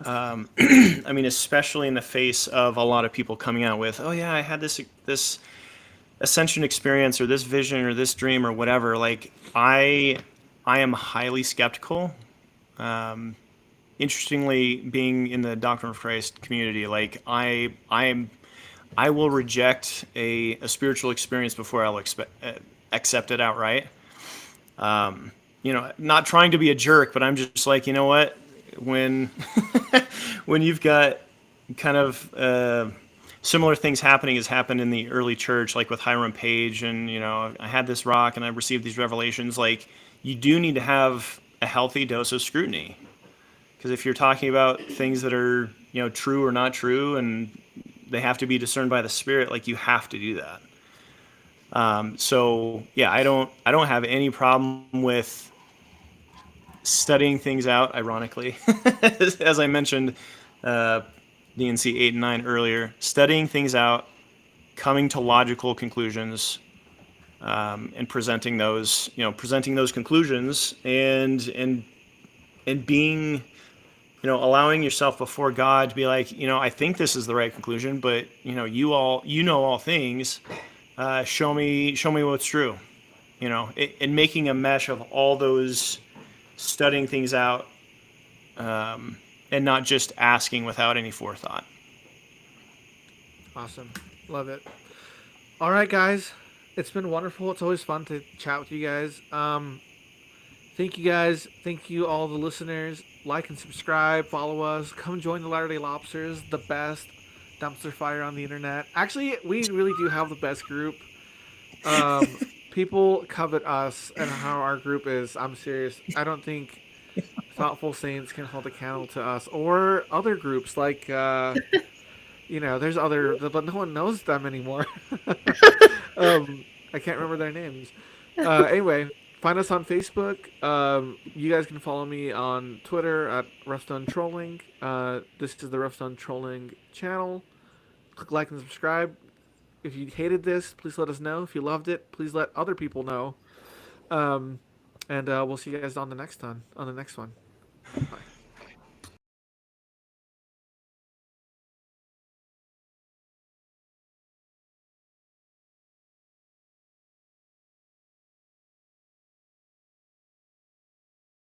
Speaker 6: I mean, especially in the face of a lot of people coming out with, oh yeah, I had this ascension experience or this vision or this dream or whatever. Like, I am highly skeptical. Interestingly, being in the Doctrine of Christ community, like I will reject a spiritual experience before I'll accept it outright. Not trying to be a jerk, but I'm just like, you know what? When when you've got kind of similar things happening as happened in the early church, like with Hiram Page, and I had this rock and I received these revelations, like, you do need to have a healthy dose of scrutiny, because if you're talking about things that are true or not true and they have to be discerned by the Spirit, like, you have to do that. So yeah, I don't have any problem with studying things out, ironically, as I mentioned, DNC 8 and 9 earlier, studying things out, coming to logical conclusions, and presenting those conclusions, and being, allowing yourself before God to be like, I think this is the right conclusion, but you know all things, show me what's true, and making a mesh of all those, studying things out, and not just asking without any forethought.
Speaker 2: awesome. Love it. All right, guys. It's been wonderful. It's always fun to chat with you guys. Thank you guys. Thank you all the listeners. Like and subscribe. Follow us. Come join the Latter-day Lobsters, the best dumpster fire on the internet. Actually, we really do have the best group. People covet us and how our group is. I'm serious. I don't think Thoughtful Saints can hold a candle to us or other groups like, there's other, but no one knows them anymore. I can't remember their names. Anyway, Find us on Facebook. You guys can follow me on Twitter at Roughstone Trolling. This is the Roughstone Trolling channel. Click like and subscribe. If you hated this, please let us know. If you loved it, please let other people know. And we'll see you guys on the next one. Bye.